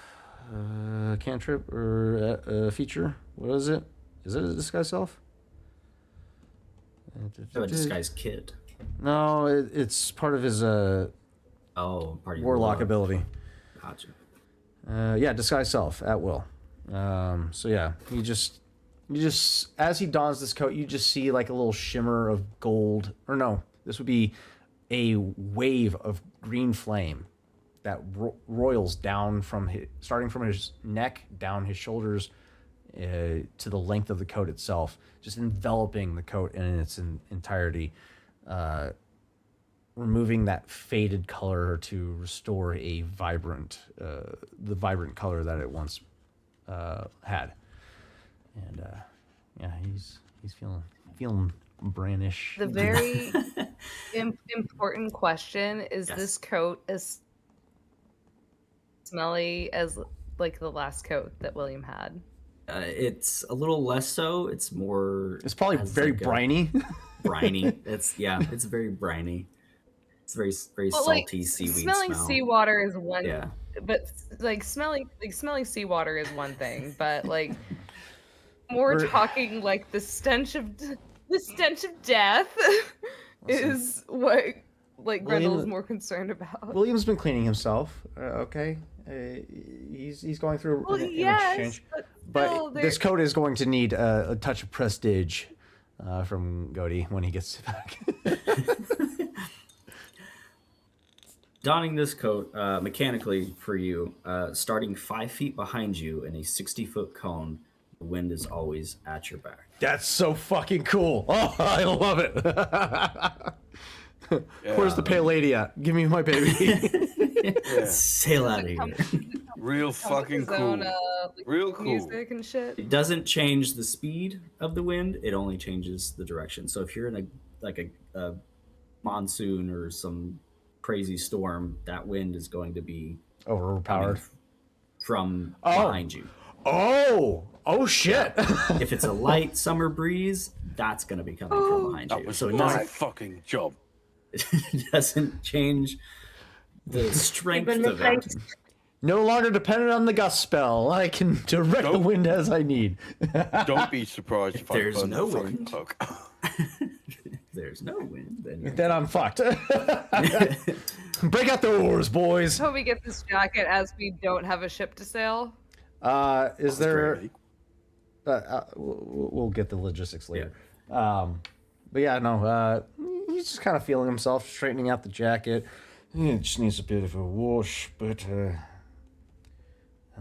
cantrip or feature. What is it? Is it a disguise self? A disguise kit. No, it's part of his part of your warlock ability. Gotcha. Yeah, disguise self at will. So yeah, you just as he dons this coat, you just see like a little shimmer of gold, or no, this would be a wave of green flame that roils down starting from his neck down his shoulders to the length of the coat itself, just enveloping the coat in its entirety, removing that faded color to restore a vibrant color that it once had. And yeah, he's feeling brandish. The very important question is: Yes. This coat as smelly as like the last coat that William had? It's a little less so. It's more. It's probably has very like a- briny. briny. It's very briny. It's very salty seaweed smelling smell. seawater is one. Yeah. But like smelling seawater is one thing, but like more talking like the stench of death is what like Grendel's more concerned about. William's been cleaning himself. Okay, he's going through an exchange, but this coat is going to need a touch of prestige from Godi when he gets back. Donning this coat mechanically for you, starting 5 feet behind you in a 60-foot cone, the wind is always at your back. That's so fucking cool. Oh, I love it. Yeah. Where's the pale lady at? Give me my baby. Sail out of here. Real fucking cool. Real cool. Music and shit. It doesn't change the speed of the wind, it only changes the direction. So if you're in a monsoon or some crazy storm, that wind is going to be Overpowered from behind you. Oh, Oh shit! If it's a light summer breeze, that's going to be coming from behind That you. was So it my doesn't, fucking job. it doesn't change the strength been of it. replaced. No longer dependent on the gust spell. I can direct the Nope. wind as I need. Don't be surprised if I There's burn no the fucking wind. hook. There's no wind. Then you're Then I'm fucked. Break out the oars, boys. So we get this jacket as we don't have a ship to sail. Is there? Great. We'll get the logistics later. But yeah, no. He's just kind of feeling himself, straightening out the jacket. It just needs a bit of a wash, but I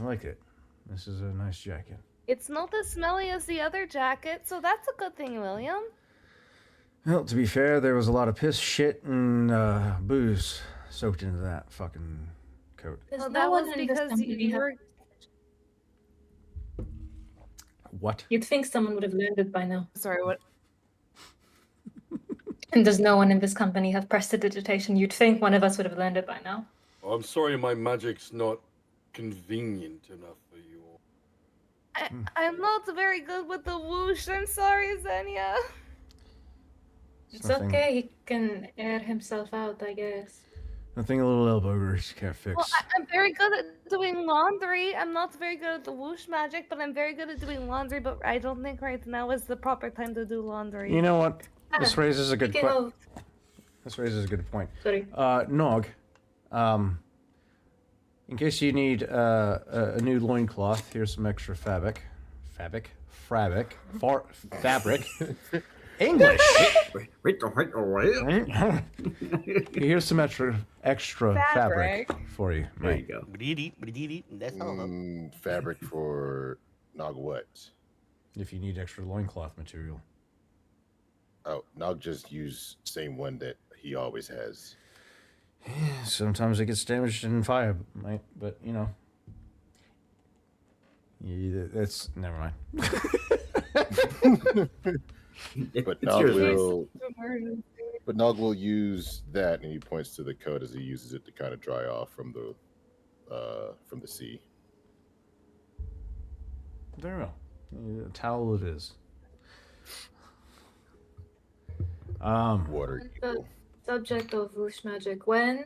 like it. This is a nice jacket. It's not as smelly as the other jacket, so that's a good thing, William. Well, to be fair, there was a lot of piss, shit, and booze soaked into that fucking coat. There's Well, no that one was in this because company you have- were. What? You'd think someone would have learned it by now. Sorry, what? And does no one in this company have prestidigitation? You'd think one of us would have learned it by now. I'm sorry, my magic's not convenient enough for you all. I'm not very good with the whoosh. I'm sorry, Xenia. It's Nothing- okay. He can air himself out, I guess. Nothing a little elbow grease can't fix. Well, I'm very good at doing laundry. I'm not very good at the whoosh magic, but I'm very good at doing laundry. But I don't think right now is the proper time to do laundry. You know what? This raises a good Speaking point. of, This raises a good point. sorry. Nog, in case you need a new loincloth, here's some extra fabric. English! Here's some extra fabric for you. There you Mate. go. That's all. Fabric for Nog what? If you need extra loincloth material. Oh, Nog just used same one that he always has. Sometimes it gets damaged in fire, mate, but you know. That's never mind. But It's Nog yours, mate. will. But Nog will use that, and he points to the coat as he uses it to kind of dry off from the sea. Very well. A towel it is. Water. The equal. subject of whoosh magic. When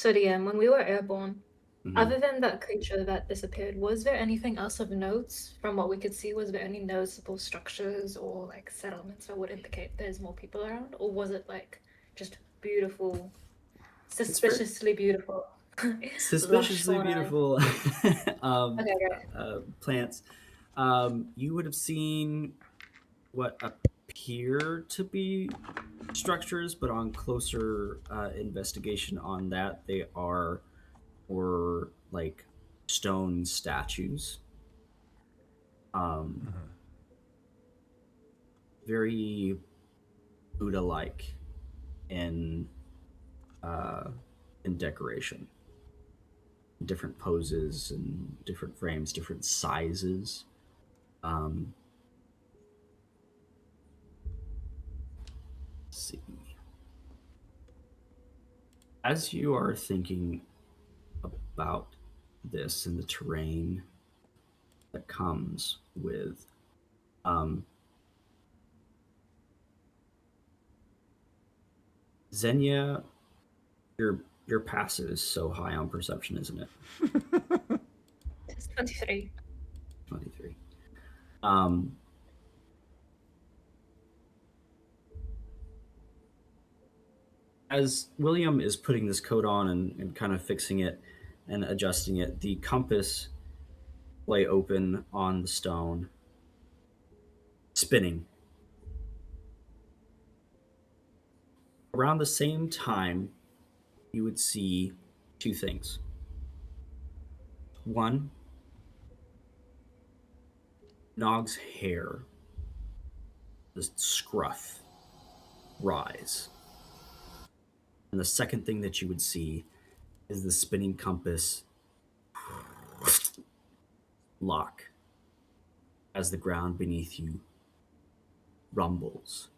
we were airborne, Mhm. other than that creature that disappeared, was there anything else of note from what we could see? Was there any noticeable structures or like settlements that would indicate there's more people around, or was it like just beautiful, suspiciously beautiful? Suspiciously lush fauna? beautiful Okay, great. plants. You would have seen what appear to be structures, but on closer investigation on that, they are or like stone statues. Very Buddha-like in decoration, different poses and different frames, different sizes. Let's see. As you are thinking about this and the terrain that comes with Xenia, your passive is so high on perception, isn't it? It's 23. 23. As William is putting this coat on and kind of fixing it and adjusting it, the compass lay open on the stone, spinning. Around the same time, you would see two things. One, Nog's hair, the scruff, rise. And the second thing that you would see is the spinning compass lock as the ground beneath you rumbles.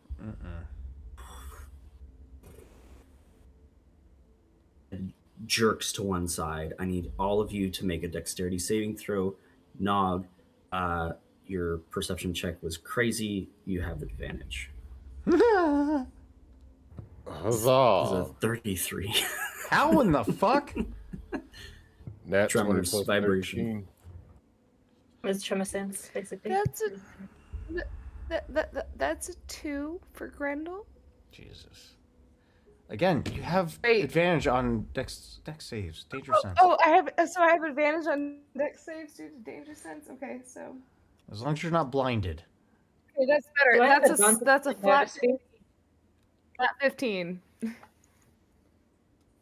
And jerks to one side. I need all of you to make a dexterity saving throw. Nog, Your perception check was crazy. You have advantage. Huzzah! It's a 33. How in the fuck? Nat 20 Tremors, plus vibration. 13. It's tremor sense, basically. That's a 2 for Grendel. Jesus. Again, you have Wait. advantage on dex saves, danger sense. I have advantage on dex saves due to danger sense. Okay, so As long as you're not blinded. okay, that's better. Do I have That's a advantage flat notice fee? 15.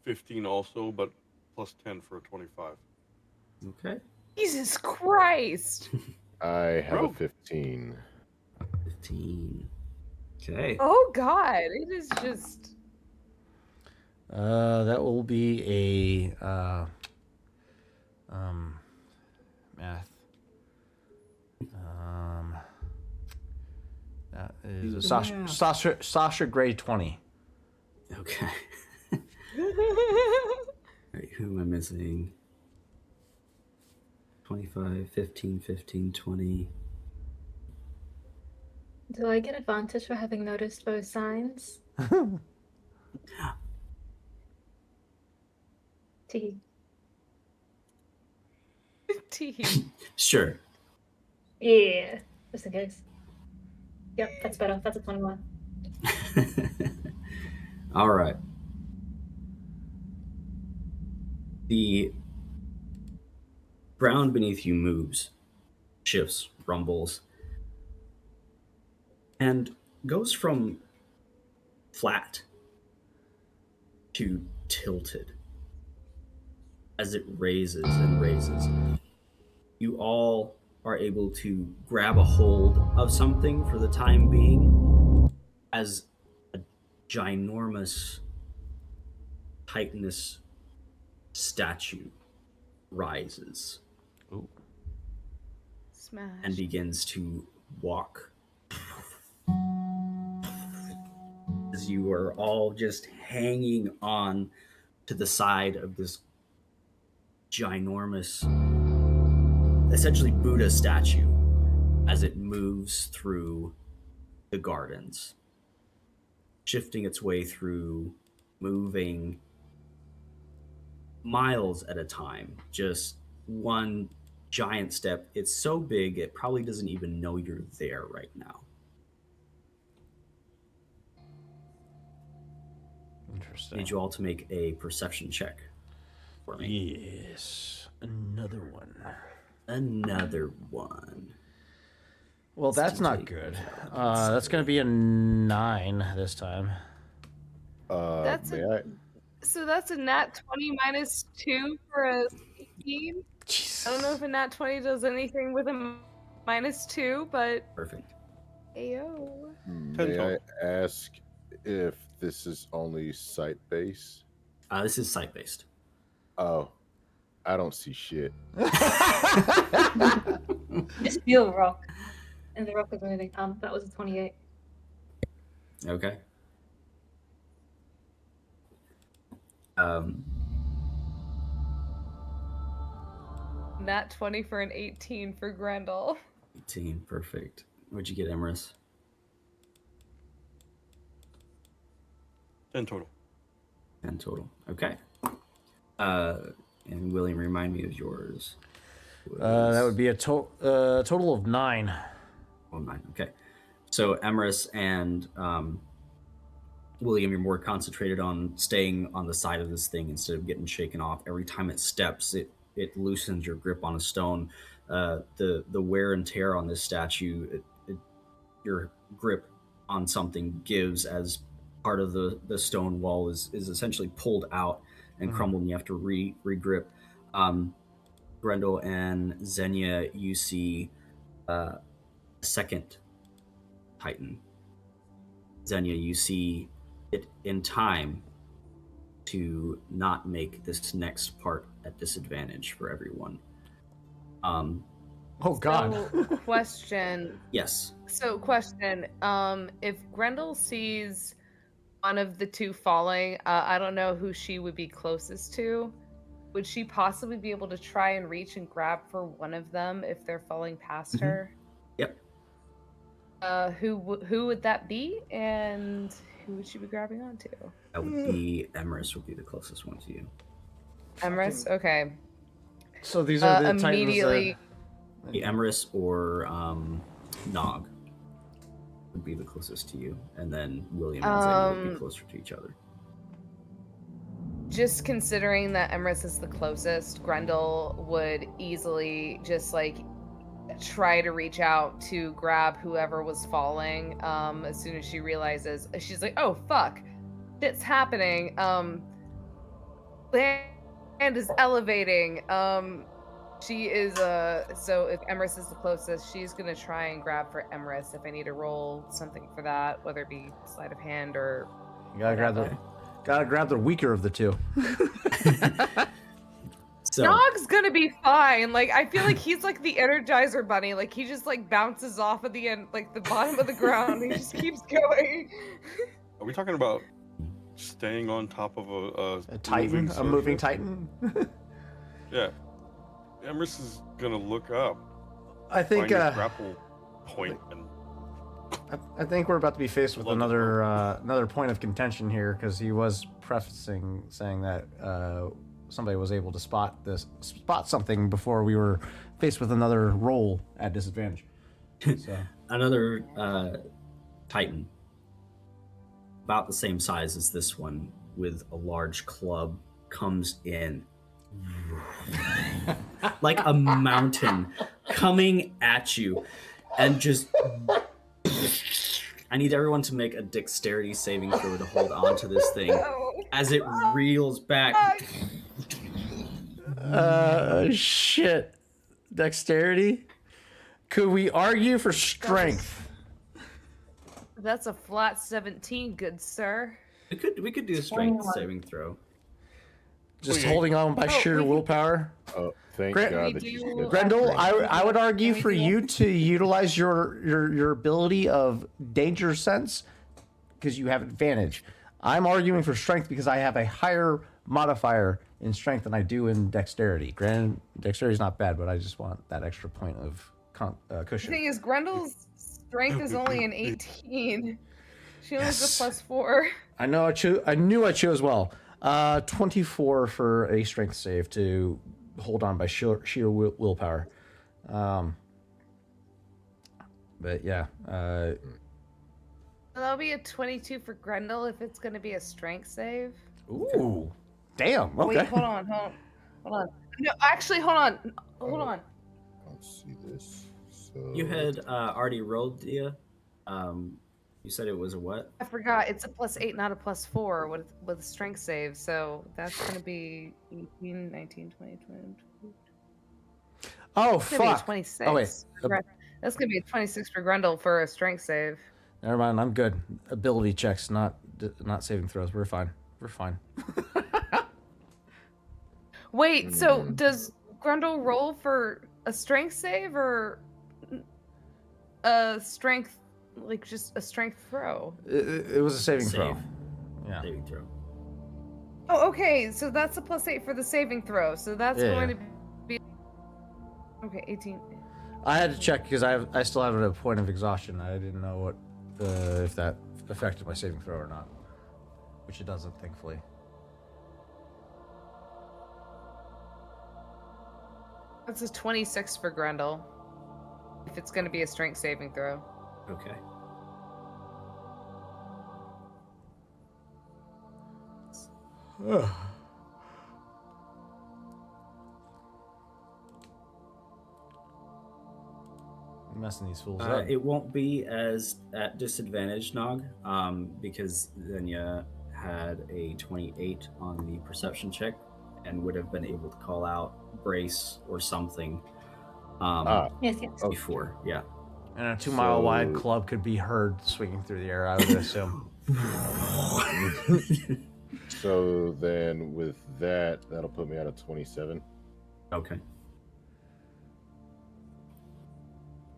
15 also, but plus 10 for a 25. Okay. Jesus Christ! I have a Rogue. 15. 15. Okay. Oh God, it is just. That will be a math. That is a Sasha grade 20. Okay. Alright, who am I missing? 25, 15, 15, 20. Do I get advantage for having noticed both signs? Tee. Tee. Sure. Yeah, just in case. Yep, that's better. That's a 21. All right. The ground beneath you moves, shifts, rumbles, and goes from flat to tilted as it raises and raises. You all are able to grab a hold of something for the time being as a ginormous Titanus statue rises Ooh. Smash. and begins to walk. As you are all just hanging on to the side of this ginormous, essentially Buddha statue as it moves through the gardens, shifting its way through, moving miles at a time, just one giant step. It's so big it probably doesn't even know you're there right now. Interesting. Need you all to make a perception check for me. Yes. Another one. Another one. Well, that's not take good. intelligence. That's going to be a 9 this time. That's May a- I? So that's a nat 20 minus 2 for a 18. Jesus. I don't know if a nat 20 does anything with a minus 2, but Perfect. ayo. May I ask if this is only site-based? This is site-based. Oh, I don't see shit. Just feel a rock. And the rock is moving. That was a 28. Okay. Nat 20 for an 18 for Grendel. 18, perfect. What'd you get, Emerus? 10 total. 10 total. Okay. And William, remind me of yours. That would be a total of 9. Oh, 9. Okay. So Emerus and William, you're more concentrated on staying on the side of this thing instead of getting shaken off. Every time it steps, it loosens your grip on a stone. The wear and tear on this statue, your grip on something gives as part of the stone wall is essentially pulled out and crumbled, and you have to re-grip. Grendel and Xenia, you see a second Titan. Xenia, you see it in time to not make this next part at disadvantage for everyone. Oh, God. So, question. Yes. So, question. If Grendel sees one of the two falling, I don't know who she would be closest to. would she possibly be able to try and reach and grab for one of them if they're falling past Mhm. her? Yep. Who would that be, and who would she be grabbing onto? That would be Emerus would be the closest one to you. Emrys? Okay. So these are the Immediately. Titans The Emerus or Nog would be the closest to you, and then William and Zane would be closer to each other. Just considering that Emrys is the closest, Grendel would easily just like try to reach out to grab whoever was falling. As soon as she realizes, she's like, "Oh fuck, shit's happening. Land is elevating. She is so if Emrys is the closest, she's gonna try and grab for Emrys. If I need to roll something for that, whether it be sleight of hand or You gotta grab the weaker of the two. So Nog's gonna be fine. Like I feel like he's like the Energizer Bunny. Like he just like bounces off at the end, like the bottom of the ground. He just keeps going. Are we talking about staying on top of A Titan, moving a moving surface? Titan. Yeah. Emrys is gonna look up, I think. find his grapple point, and I think we're about to be faced with Love it. another point of contention here, because he was prefacing saying that somebody was able to spot something before we were faced with another roll at disadvantage. So another Titan, about the same size as this one, with a large club, comes in like a mountain coming at you, and just. I need everyone to make a dexterity saving throw to hold on to this thing as it reels back. shit. Dexterity. Could we argue for strength? That's a flat 17, good sir. We could do a strength saving throw. Just holding on by sheer willpower. Oh, thank Grant- God We that you do- said that. Grendel, I would argue for Anything you to utilize your ability of danger sense, because you have advantage. I'm arguing for strength because I have a higher modifier in strength than I do in dexterity. Granted, dexterity is not bad, but I just want that extra point of The cushion. thing is, Grendel's strength is only an 18. She only has a +4. I know. I knew I chose well. 24 for a strength save to hold on by sheer willpower. But yeah. That'll be a 22 for Grendel if it's going to be a strength save. Ooh. Damn. Okay. Wait, hold on. No, actually, hold on. Let's see this. So You had already rolled, Dia. You said it was a what? I forgot. It's a +8, not a +4 with a strength save. So that's going to be 18, 19, 20, 22. Oh It's going to be a fuck. 26. Oh, wait. That's going to be a 26 for Grendel for a strength save. Never mind. I'm good. Ability checks, not saving throws. We're fine. Wait, so does Grendel roll for a strength save or a strength, like just a strength throw? It was a saving throw. Save. Yeah. Saving throw. Oh, okay. So that's a +8 for the saving throw. So that's Yeah. going to be okay. 18. I had to check because I still have a point of exhaustion. I didn't know what if that affected my saving throw or not, which it doesn't, thankfully. That's a 26 for Grendel. If it's going to be a strength saving throw. Okay. I'm messing these fools up. It won't be as at disadvantage, Nog, because Zenya had a 28 on the perception check and would have been able to call out brace or something Yes. before. Yeah. And a 2 mile wide So- club could be heard swinging through the air, I would assume. So then with that, that'll put me at a 27. Okay.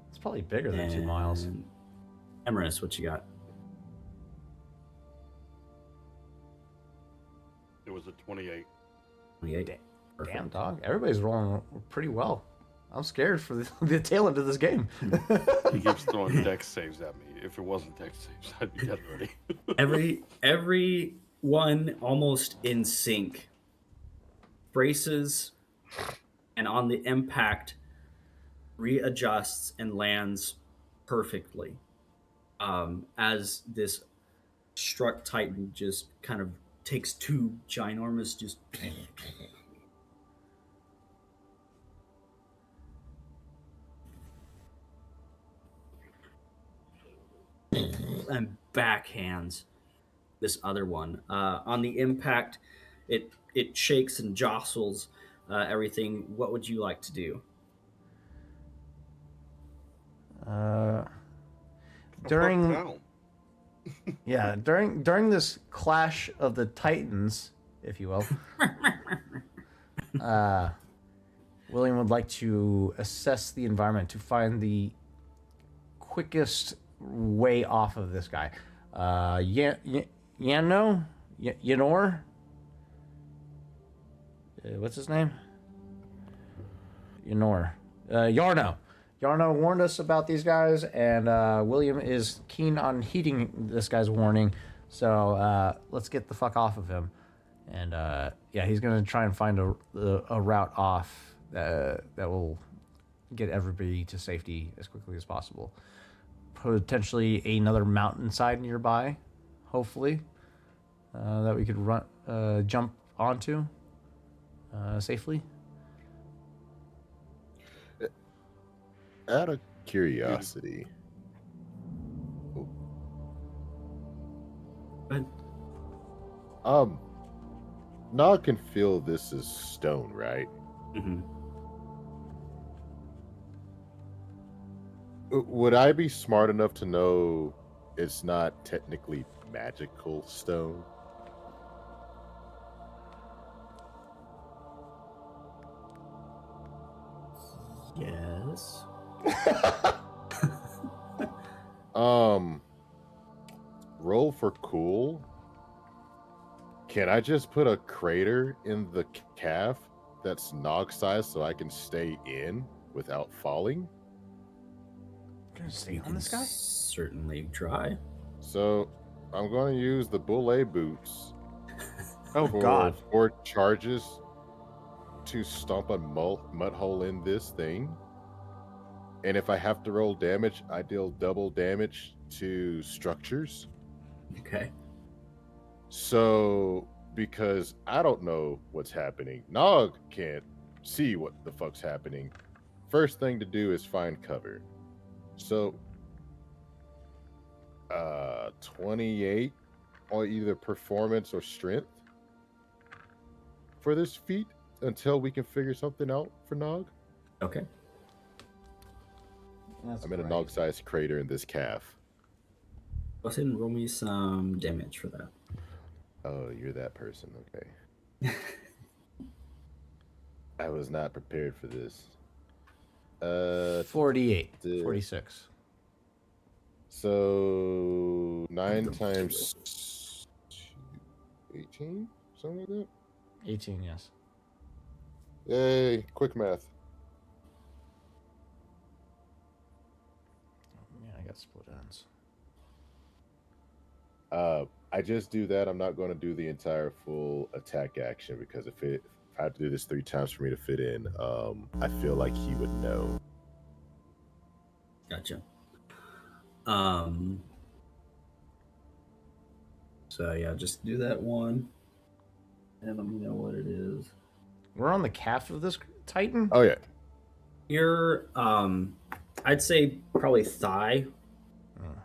It's probably bigger than 2 miles. And Emerus, what you got? it was a 28. 28. Damn, dog. Everybody's rolling pretty well. I'm scared for the tail end of this game. He keeps throwing dex saves at me. If it wasn't dex saves, I'd be dead already. Every one almost in sync. Braces, and on the impact, readjusts and lands perfectly. As this struck Titan just kind of takes two ginormous just and backhands this other one. On the impact, it shakes and jostles everything. What would you like to do? During during this clash of the Titans, if you will, William would like to assess the environment to find the quickest way off of this guy. Yanor? What's his name? Yarno. Yarno warned us about these guys, and William is keen on heeding this guy's warning. So let's get the fuck off of him. And he's gonna try and find a route off that will get everybody to safety as quickly as possible. Potentially another mountainside nearby, hopefully, that we could jump onto safely. Out of curiosity. Nog can feel this is stone, right? Mm-hmm. Would I be smart enough to know it's not technically magical stone? Yes. Roll for cool. Can I just put a crater in the calf that's Nog size so I can stay in without falling? Gonna stay on this guy? Certainly try. So I'm going to use the Bulle boots. Oh for God! 4 charges to stomp a mud hole in this thing. And if I have to roll damage, I deal double damage to structures. Okay. So, because I don't know what's happening, Nog can't see what the fuck's happening. First thing to do is find cover. So, 28 on either performance or strength for this feat until we can figure something out for Nog. Okay. That's I'm in a great. Nog-sized crater in this calf. Go ahead and roll me some damage for that. Oh, you're that person. Okay. I was not prepared for this. 48, 46. So 9 times 18, something like that. 18, yes. Yay! Quick math. Oh, man, I got split ends. I just do that. I'm not going to do the entire full attack action because if I have to do this 3 times for me to fit in, I feel like he would know. Gotcha. So yeah, just do that one, and let me know what it is. We're on the calf of this Titan? Oh yeah. You're, I'd say probably thigh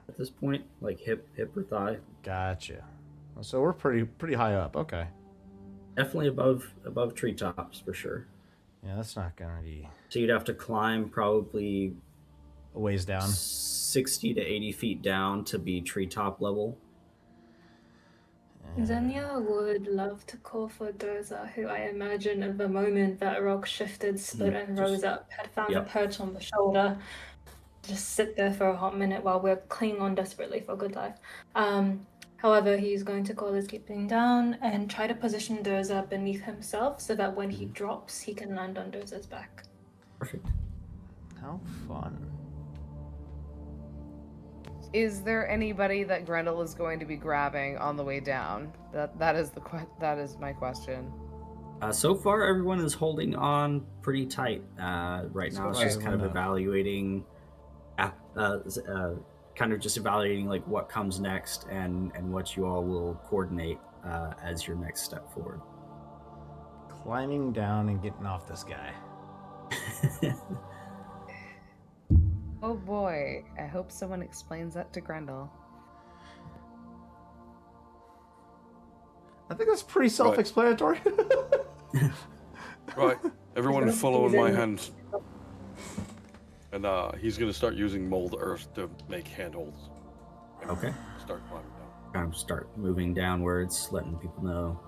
at this point, like hip or thigh. Gotcha. So we're pretty high up. Okay. Definitely above treetops for sure. Yeah, that's not gonna be So you'd have to climb probably a ways down. 60 to 80 feet down to be treetop level. Xenia would love to call for Doza, who I imagine at the moment that rock shifted, split, and rose up, had found a perch on the shoulder. Just sit there for a hot minute while we're clinging on desperately for a good life. However, he's going to call his keeping down and try to position Doza beneath himself so that when he drops, he can land on Doza's back. Perfect. How fun. Is there anybody that Grendel is going to be grabbing on the way down? That is my question. So far, everyone is holding on pretty tight. Right now, it's just kind of evaluating, like what comes next and what you all will coordinate as your next step forward. Climbing down and getting off this guy. Oh boy, I hope someone explains that to Grendel. I think that's pretty self-explanatory. Right, everyone following my hand. And he's gonna start using mold earth to make handholds. Okay. Start climbing down. Kind of start moving downwards, letting people know.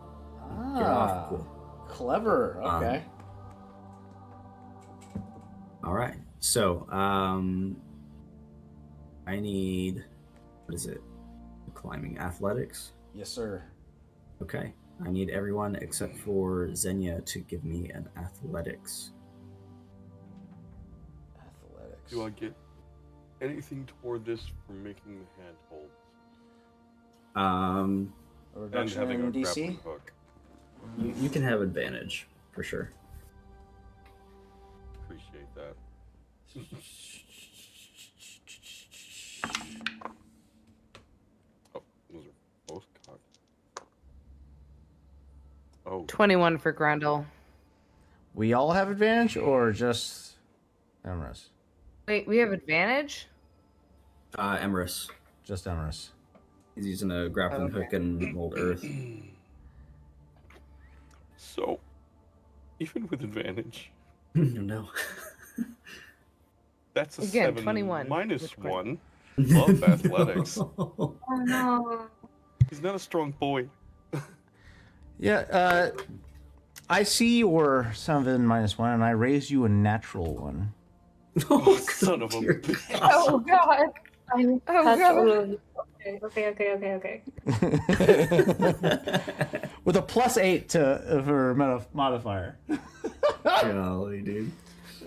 Get off. Cool. Clever. Okay. All right. So, I need, what is it? Climbing athletics? Yes, sir. Okay. I need everyone except for Xenia to give me an athletics. Athletics. Do I get anything toward this for making the handholds? A And reduction having in a DC? grappling hook. You can have advantage, for sure. Appreciate that. Oh, those are both cocked. Oh, 21 for Grendel. We all have advantage, or just Emrys? Wait, we have advantage? Emrys. Just Emrys. He's using a grappling hook and mold earth. so even with advantage, No. that's a Again, 7 21 minus with crit. 1. Love athletics. Oh no. He's not a strong boy. Yeah, I see your 7 minus 1, and I raise you a natural 1. Oh, son of a dear bitch. Oh god. I'm Oh, touch God. all of you. Okay. With a +8 for modifier. Golly, dude.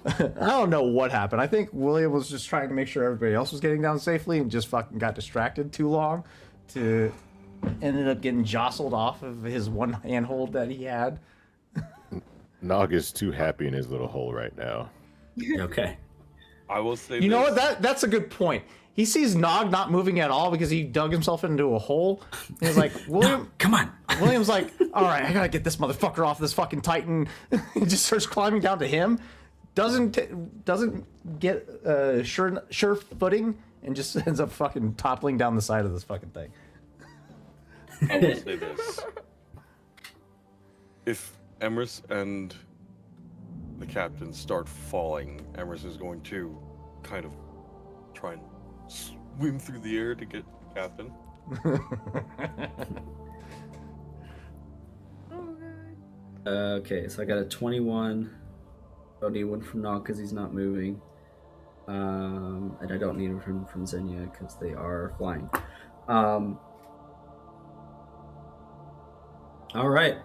I don't know what happened. I think William was just trying to make sure everybody else was getting down safely and just fucking got distracted too long to ended up getting jostled off of his one handhold that he had. Nog is too happy in his little hole right now. Okay. I will say You know this. what? That's a good point. He sees Nog not moving at all because he dug himself into a hole. And he's like, William, No, come on. William's like, all right, I gotta get this motherfucker off this fucking Titan. He just starts climbing down to him. Doesn't get sure footing and just ends up fucking toppling down the side of this fucking thing. I will say this. If Emrys and the captain start falling, Emrys is going to kind of try and swim through the air to get the captain. Okay, so I got a 21. Don't need one from Nog because he's not moving. And I don't need one from Xenia because they are flying. All right.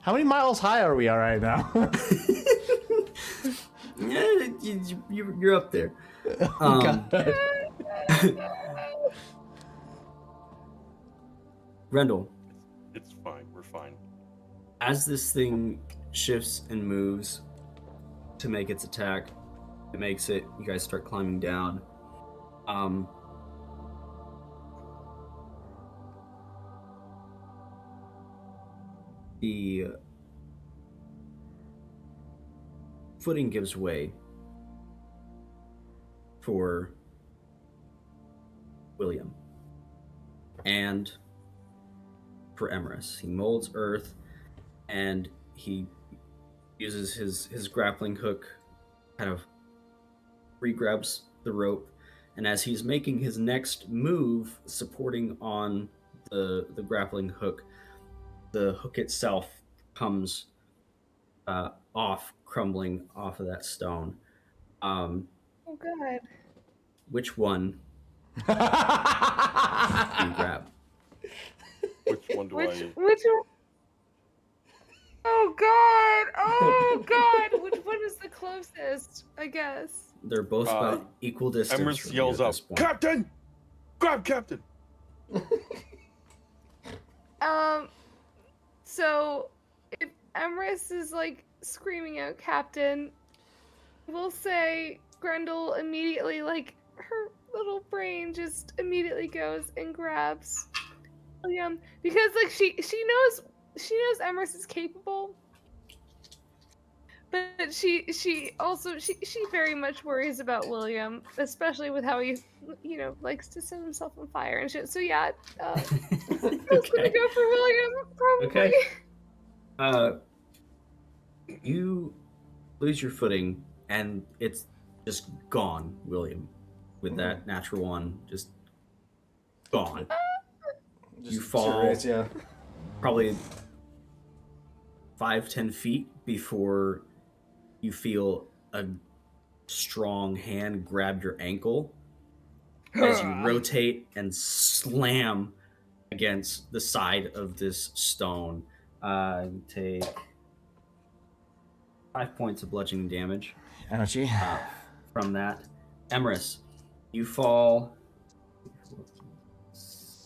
How many miles high are we all right now? Yeah, you're up there. Rendell, It's fine. We're fine. as this thing shifts and moves to make its attack, it makes it. You guys start climbing down. The footing gives way for William and for Emrys. He molds earth and he uses his grappling hook, kind of re-grabs the rope, and as he's making his next move, supporting on the grappling hook, the hook itself comes off, crumbling off of that stone. Oh god. Which one You grab. Which one do I? Which one? Oh god! Oh god! Which one is the closest? I guess. They're both about equal distance. Emrys from you yells at out, this point. "Captain! Grab Captain!" So if Emrys is like screaming out Captain, we'll say Grendel immediately, like, her little brain just immediately goes and grabs William, because like she knows Emrys is capable, but she also very much worries about William, especially with how he likes to set himself on fire and shit. So yeah, I was gonna go for William probably. Okay. You lose your footing, and it's just gone, William. With that natural one, just gone. You fall probably 5-10 feet before you feel a strong hand grab your ankle as you rotate and slam against the side of this stone. You take 5 points of bludgeoning damage. Ouchie. From that. Emrys, you fall.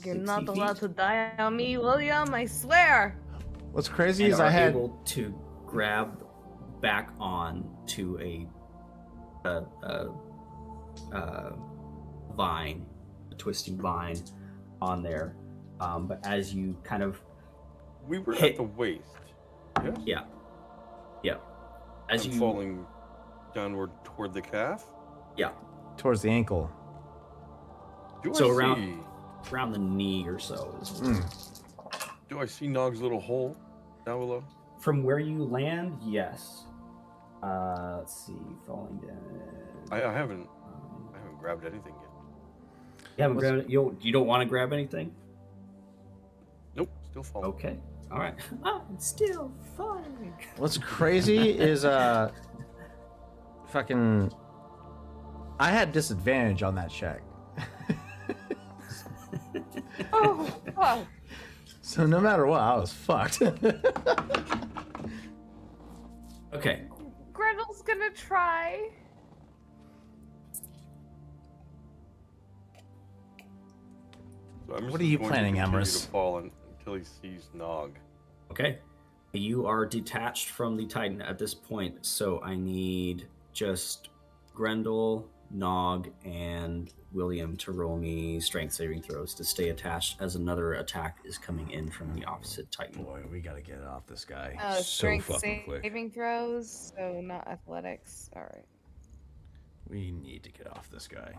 You're 60 not allowed feet, to die on me, William, I swear. What's crazy and is are I had able to grab back on to a vine, a twisting vine on there. But as you kind of We were hit, at the waist. Yes? yeah. As I'm you falling downward toward the calf. yeah, towards the ankle. Do So I around the knee or so is Do I see Nog's little hole down below? from where you land. Yes. Let's see, falling down. I haven't grabbed anything yet. You haven't grabbed it? You don't want to grab anything? Nope, still falling. Okay. All right. I'm still falling. What's crazy is fucking I had disadvantage on that check. Oh, fuck. So no matter what, I was fucked. Okay. Grendel's gonna try. So Emrys What are is you going planning, to continue Emrys? to fall until he sees Nog. Okay. You are detached from the Titan at this point, so I need just Grendel, Nog, and William to roll me strength saving throws to stay attached as another attack is coming in from the opposite Titan. Boy, we gotta get off this guy. Strength fucking quick. saving throws, so not athletics. All right. We need to get off this guy.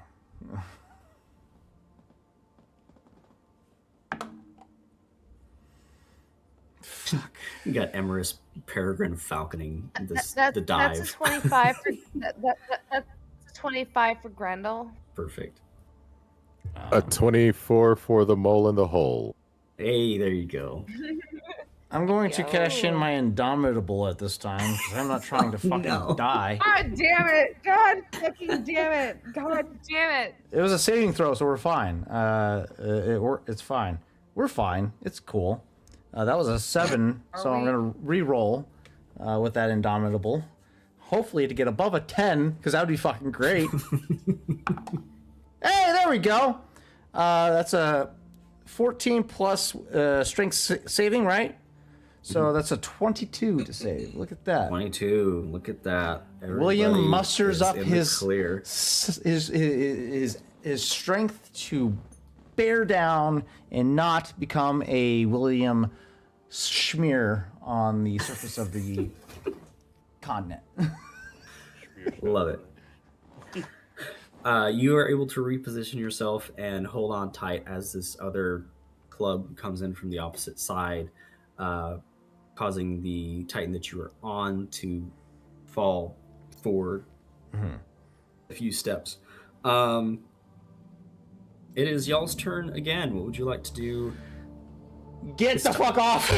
Fuck. You got Emrys Peregrine falconing this, That's the dive. a 25 for that's a 25 for Grendel. Perfect. A 24 for the mole in the hole. Hey, there you go. I'm going to cash in Yo. my Indomitable at this time because I'm not trying to fucking No. die. God damn it! God fucking damn it! God damn it! It was a saving throw, so we're fine. It's fine. We're fine. It's cool. That was a 7, so I'm gonna re-roll with that Indomitable. Hopefully to get above a 10, because that would be fucking great. Hey, there we go. That's a 14 plus strength saving, right? So that's a 22 to save. Look at that. 22. Look at that. William Everybody musters is up in the his clear. his strength to bear down and not become a William smear on the surface of the continent. Love it. You are able to reposition yourself and hold on tight as this other club comes in from the opposite side, causing the Titan that you are on to fall forward a few steps. It is y'all's turn again. What would you like to do? Get the fuck off!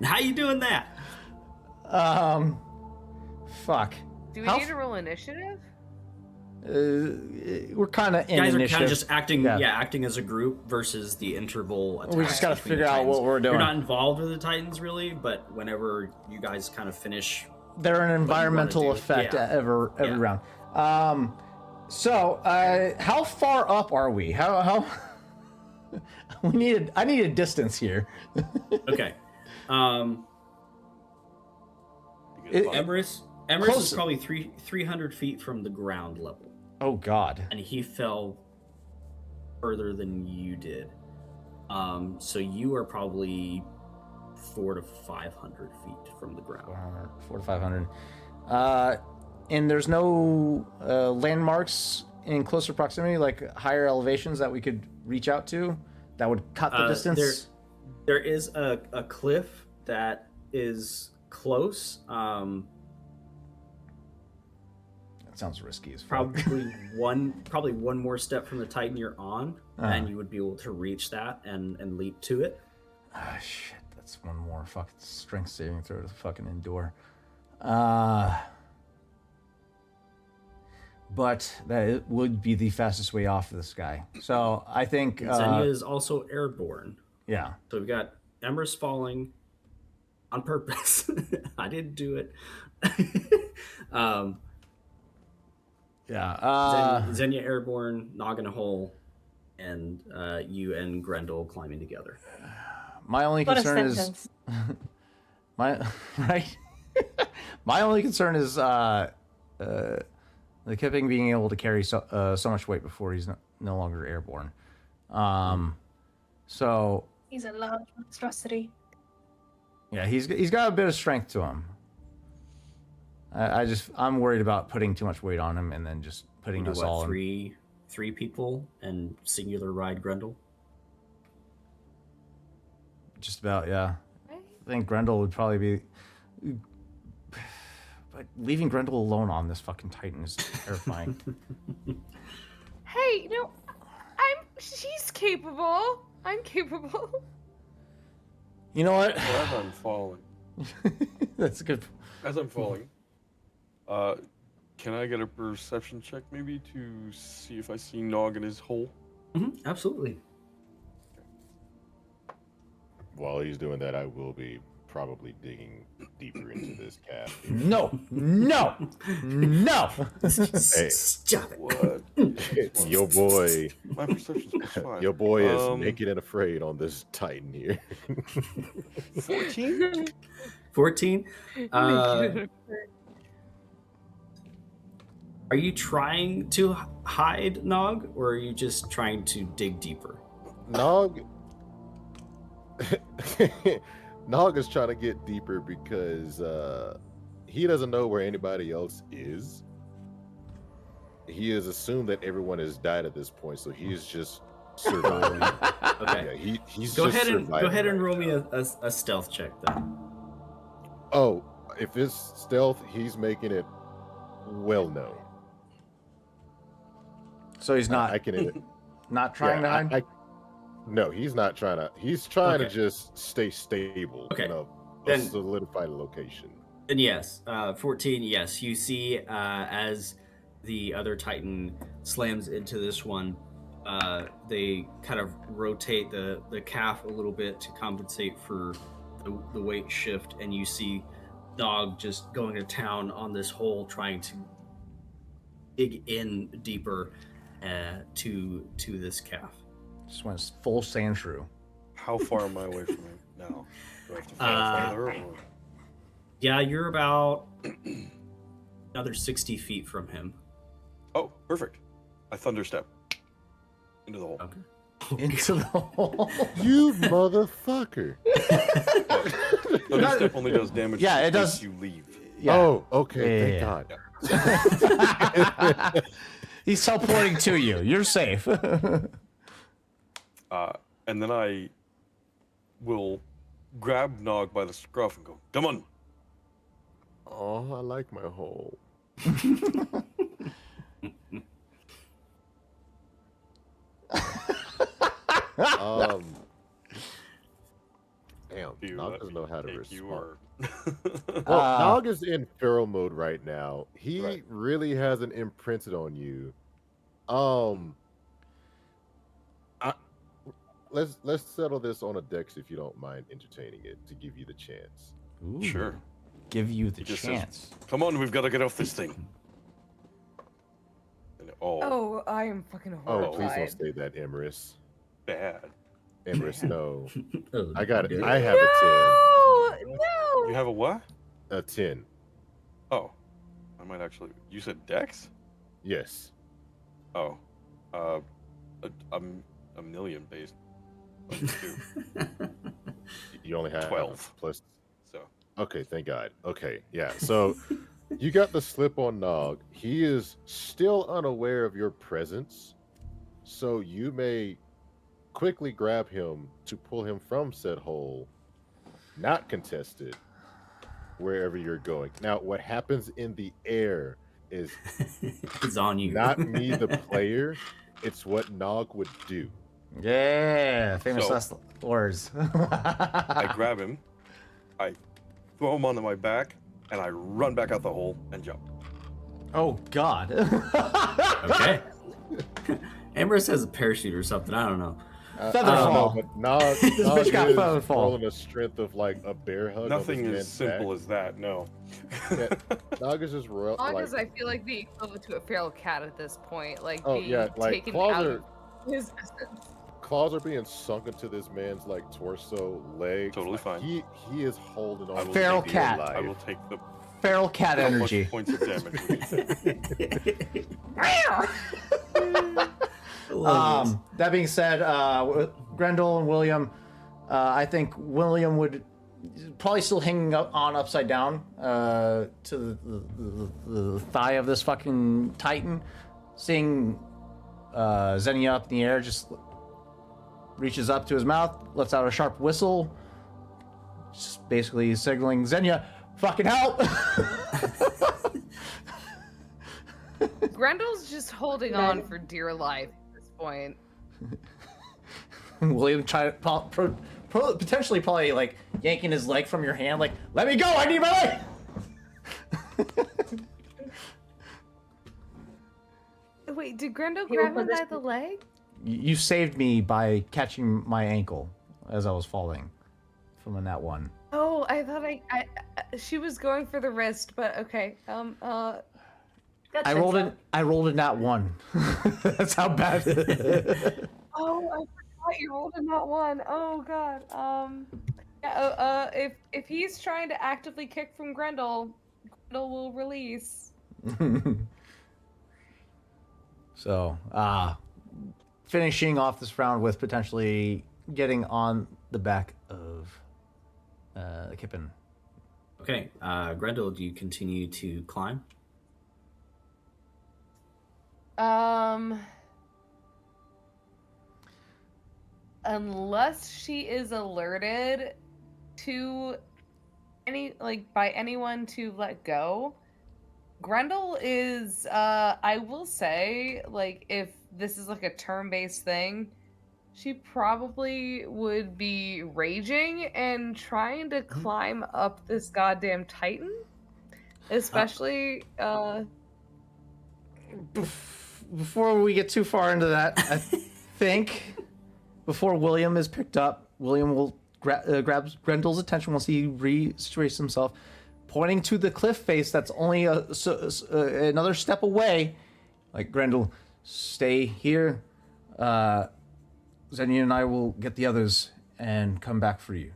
How you doing that? Fuck. Do we How need to roll initiative? we're kind of in You guys are initiative. kind of just acting, Yeah. acting as a group versus the interval attacks. We just gotta between the figure out what Titans. we're doing. You're not involved with the Titans really, but whenever you guys kind of finish, They're an environmental do. effect Yeah. every Yeah. round. So how far up are we? How I need a distance here. okay. Emrys Close- is probably 300 feet from the ground level, Oh God. and he fell further than you did. So you are probably 400 to 500 feet from the ground. 400 to 500. And there's no landmarks in closer proximity, like higher elevations that we could reach out to that would cut the distance. There is a cliff that is close. That sounds risky as fuck. Probably one more step from the Titan you're on, and you would be able to reach that and leap to it. Ah, shit. That's one more fucking strength saving throw to fucking endure. But that would be the fastest way off of this guy. So I think Xenia is also airborne. yeah. So we've got Emrys falling on purpose. I didn't do it. Yeah. Xenia airborne, Nog in a hole, and you and Grendel climbing together. My only What a concern is sentence. my right. My only concern is the Kipping being able to carry so much weight before he's no longer airborne. So He's a large monstrosity. yeah, he's got a bit of strength to him. I'm worried about putting too much weight on him and then just putting Do us what, all in. three people and singular ride Grendel? Just about, yeah. Right? I think Grendel would probably be. But leaving Grendel alone on this fucking Titan is terrifying. Hey, she's capable. I'm capable. You know what? Well, as I'm falling, That's good. as I'm falling, can I get a perception check maybe to see if I see Nog in his hole? Absolutely. While he's doing that, I will be probably digging deeper into this calf. No. Hey. Stop it. What? Your boy, My perception's +5. your boy is naked and afraid on this Titan here. 14? 14. Are you trying to hide Nog, or are you just trying to dig deeper? Nog, Nog is trying to get deeper because he doesn't know where anybody else is. He has assumed that everyone has died at this point, so he's just surviving. Okay. Yeah, he's Go just ahead and surviving roll right me now. a stealth check then. Oh, if it's stealth, he's making it well known. So he's not I can. not trying to hide? No, he's not trying to. He's trying to Okay. just stay stable. Okay. In a Then- solidified location. And yes, 14, yes. You see as the other Titan slams into this one, they kind of rotate the calf a little bit to compensate for the weight shift, and you see Nog just going to town on this hole, trying to dig in deeper to this calf. Just went full sand shrew. How far am I away from him now? Do I have to fall farther? Or... Yeah, you're about another 60 feet from him. Oh, perfect. I thunderstep into the hole. Okay. Into the hole. You motherfucker! Thunderstep only does damage. Yeah, in it case does. You leave. Yeah. Oh, okay. Yeah, Thank God. He's teleporting to you. You're safe. And then I will grab Nog by the scruff and go, "Come on!" Oh, I like my hole. Damn. You Nog let doesn't me know how to take you, respond. or Well, Uh, Nog is in feral mode right now. He Right. really hasn't imprinted on you. Um, I, let's settle this on a dex if you don't mind entertaining it to give you the chance. ooh, Sure. Give you the He just says, chance. come on, we've got to get off this thing. And, Oh, I am fucking Oh, horrified. please don't say that, Emrys. bad. Emrys, no. Oh, I got it. dude. I have No, You no. have a what? a 10. Oh, I might actually. You said Dex? Yes. Oh, a million based on 2. You only have 12. plus. So Okay, thank God. Okay, yeah. So you got the slip on Nog. He is still unaware of your presence. So you may quickly grab him to pull him from said hole, not contested, wherever you're going. Now, what happens in the air is It's on you. not me, the player. It's what Nog would do. Yeah, famous So- last words. I grab him, I throw him onto my back, and I run back out the hole and jump. Oh God. Okay. Ambrose has a parachute or something. I don't know. Feather I don't know, fall. but Nog, This Nog bitch got is feather fall. rolling a strength of like a bear hug. Nothing on as simple as that, no. Yeah. Nog is just Nog like, is, I feel like, the equivalent to a feral cat at this point. Like, oh being yeah, like taken claws out are of his essence. claws are being sunk into this man's like torso, legs. Totally Like, fine. He is holding on. I will to Feral dear cat. life. I will take the Feral cat how much energy. points of damage would you That being said, Grendel and William, I think William would probably still hanging up on upside down to the thigh of this fucking Titan, seeing Xenia up in the air, just reaches up to his mouth, lets out a sharp whistle, just basically signaling Xenia, fucking help! Grendel's just holding on for dear life at this point. William potentially probably like yanking his leg from your hand, like, let me go, I need my leg! Wait, did Grendel He will grab him put by this- the leg? You saved me by catching my ankle as I was falling from a nat 1. Oh, I thought she was going for the wrist, but okay. That I checks rolled out. a nat 1. That's how bad. Oh, I forgot you rolled a not one. Oh god. Yeah. If he's trying to actively kick from Grendel, Grendel will release. So, finishing off this round with potentially getting on the back of Kippen. Okay, Grendel, do you continue to climb? Unless she is alerted to by anyone to let go. Grendel is I will say, like, if this is like a turn-based thing, she probably would be raging and trying to climb up this goddamn Titan. Especially Before we get too far into that, I think before William is picked up, William will grab Grendel's attention once he re-situates himself, pointing to the cliff face that's only another step away. Like, Grendel, stay here. Xenia and I will get the others and come back for you.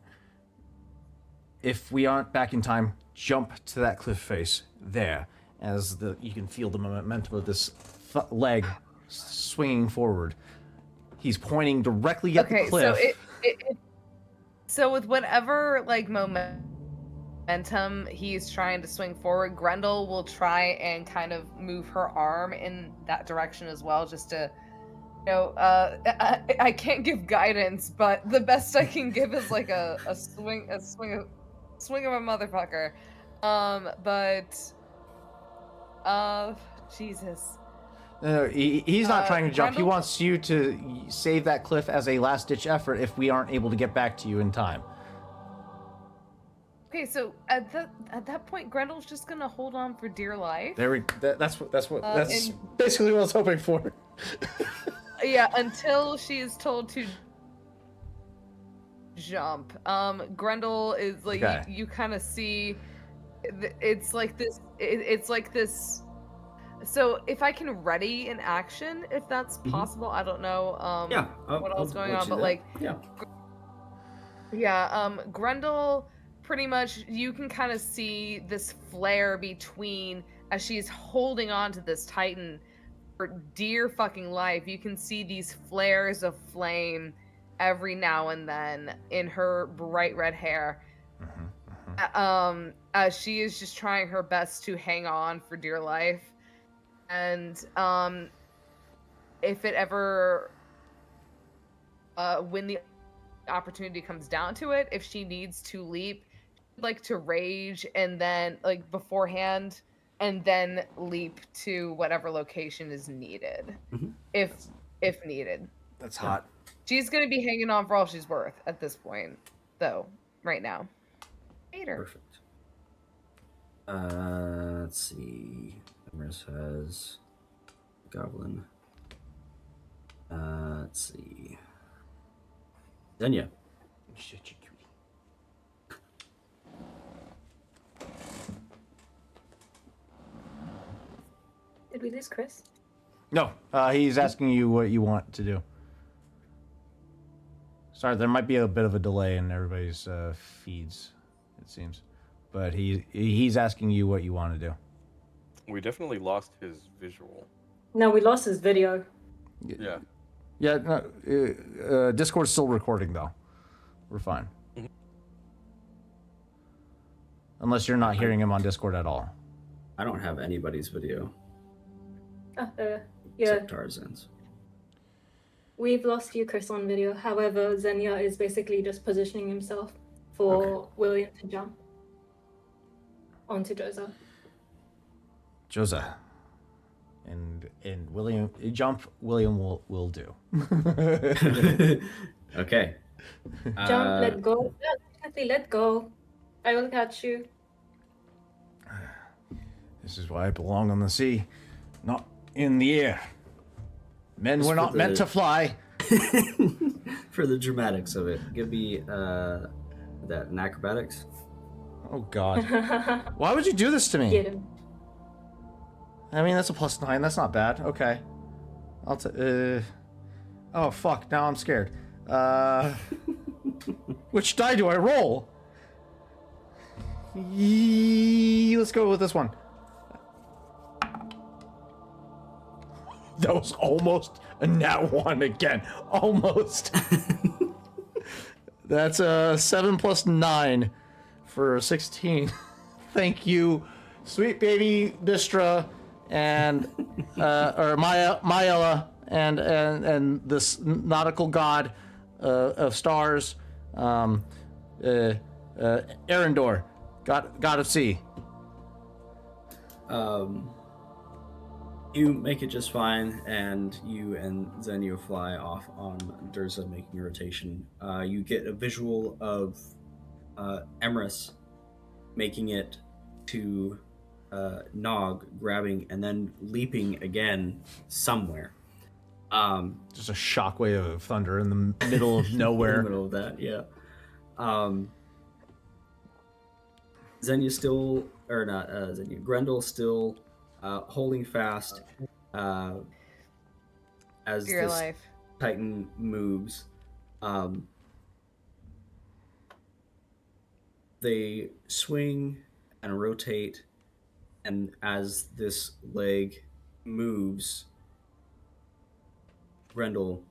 If we aren't back in time, jump to that cliff face there, as you can feel the momentum of this leg swinging forward. He's pointing directly at the cliff. So with whatever like momentum he's trying to swing forward, Grendel will try and kind of move her arm in that direction as well, just to, I can't give guidance, but the best I can give is like a swing of a motherfucker. Jesus. No, he's not trying to jump. He Grendel? wants you to save that cliff as a last-ditch effort if we aren't able to get back to you in time. Okay, so at that point, Grendel's just gonna hold on for dear life. That's and- basically what I was hoping for. Yeah, until she is told to jump. Grendel is like Okay. you kind of see. It's like this. It's like this. So if I can ready an action, if that's possible, I don't know. Yeah. What else going let on? you But know. like, yeah. yeah. Grendel, pretty much, you can kind of see this flare between as she's holding on to this Titan for dear fucking life. You can see these flares of flame every now and then in her bright red hair. She is just trying her best to hang on for dear life. And if it ever when the opportunity comes down to it, if she needs to leap, she'd like to rage and then like beforehand and then leap to whatever location is needed. Mhm. If needed. That's hot. She's gonna be hanging on for all she's worth at this point, though, right now. Later. Perfect. Let's see. Emrys has Goblin. Let's see. Zenya. Shit, you cutie. Did we lose Chris? No, he's asking you what you want to do. Sorry, there might be a bit of a delay in everybody's feeds, it seems, but he's asking you what you want to do. We definitely lost his visual. No, we lost his video. Yeah. Yeah, no, Discord's still recording though. We're fine. Mhm. Unless you're not hearing him on Discord at all. I don't have anybody's video Yeah, except Tarzan's. we've lost you, Chris, on video. However, Zenya is basically just positioning himself for William to jump onto Joza. Joza. And William William will do. Okay. Jump, let go. Yeah, definitely let go. I will catch you. This is why I belong on the sea, not in the air. Men Just were for not meant the- to fly. For the dramatics of it, give me that in acrobatics. Oh God! Why would you do this to me? Get him. I mean, that's a +9. That's not bad. Okay. Oh fuck! Now I'm scared. Which die do I roll? Let's go with this one. That was almost a nat 1 again. Almost. That's a 7 + 9 for 16. Thank you, sweet baby Distra, and or Myella, and this nautical god of stars, Arendor, god of sea. You make it just fine, and you and Zenio fly off on Durza, making a rotation. You get a visual of Emrys making it to Nog, grabbing and then leaping again somewhere. Just a shockwave of thunder in the middle of In nowhere. the middle of that, yeah. Zenya still, or not Zenya, Grendel still holding fast as Dear this life. Titan moves. They swing and rotate, and as this leg moves, Grendel,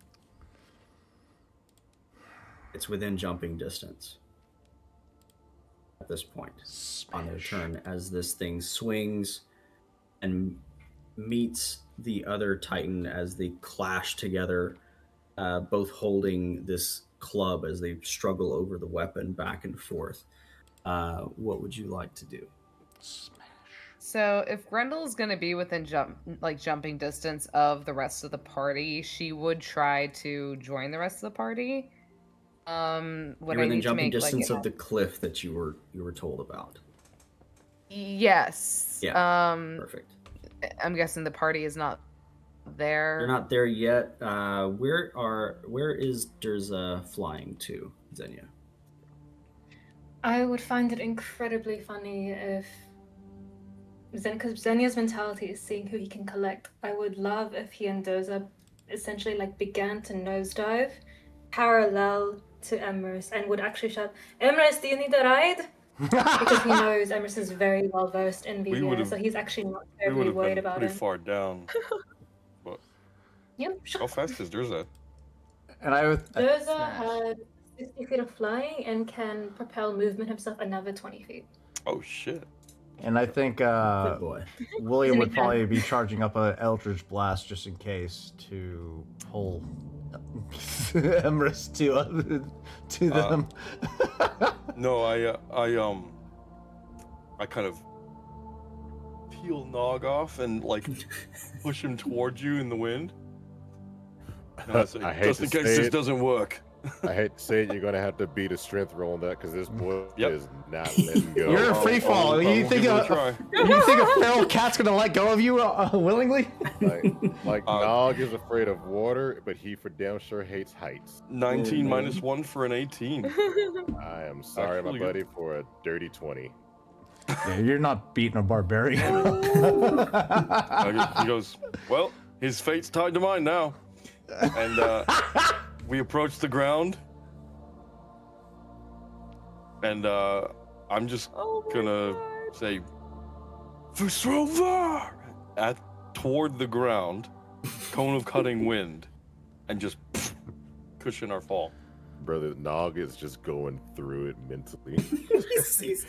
it's within jumping distance at this point on their turn, as this thing swings and meets the other Titan as they clash together, both holding this club as they struggle over the weapon back and forth. What would you like to do? So if Grendel's gonna be within jumping distance of the rest of the party, she would try to join the rest of the party. What You I were in need to jumping make distance like of the cliff that you were told about. yes. Yeah. Perfect. I'm guessing the party is not They're there. not there yet. Where is Durza flying to, Xenia? I would find it incredibly funny if because Xenia's mentality is seeing who he can collect. I would love if he and Doza essentially like began to nosedive parallel to Emrys and would actually shout, "Emrys, do you need a ride?" Because he knows Emrys is very well versed in We VVA, would've- so he's actually not We would terribly have worried been about pretty him. far down. But Yep, sure. how fast is Durza? And I would. Doza had 60 feet of flying and can propel movement himself another 20 feet. Oh shit! And I think Good boy. William Isn't would he probably kind? be charging up a Eldritch Blast just in case to pull Emrys to them. No, I kind of peel Nog off and like push him towards you in the wind. And I say, I hate just to in case say this it. doesn't work. I hate to say it, you're gonna have to beat a strength roll on that because this boy Yep. is not letting go. You're a free fall. I You will think give it a a try. you think a feral cat's gonna let go of you willingly? Like Nog is afraid of water, but he for damn sure hates heights. 19 man. minus 1 for an 18. I am sorry, my Actually, buddy, for a dirty 20. Yeah, you're not beating a barbarian. He goes, well, his fate's tied to mine now. And we approach the ground. And I'm just gonna say, Vesrova! Toward the ground, cone of cutting wind, and just cushion our fall. Brother, Nog is just going through it mentally. he's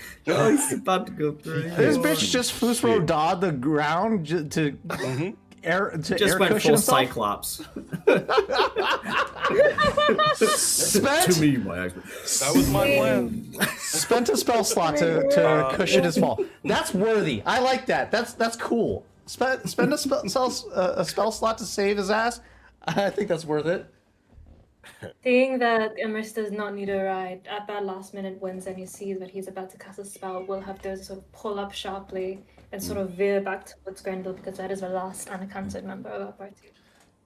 about to go through it. This bitch just Fusro dawed the ground to air just air went cushion full himself. Cyclops. Spent, To me, my expert. That was my plan. spent a spell slot to cushion his fall. That's worthy. I like that. That's cool. Spend a spell slot to save his ass. I think that's worth it. Seeing that Emrys does not need a ride, at that last minute when Xenia sees that he's about to cast a spell, will have Doza sort of pull up sharply and sort of veer back towards Grendel because that is the last unaccounted member of our party.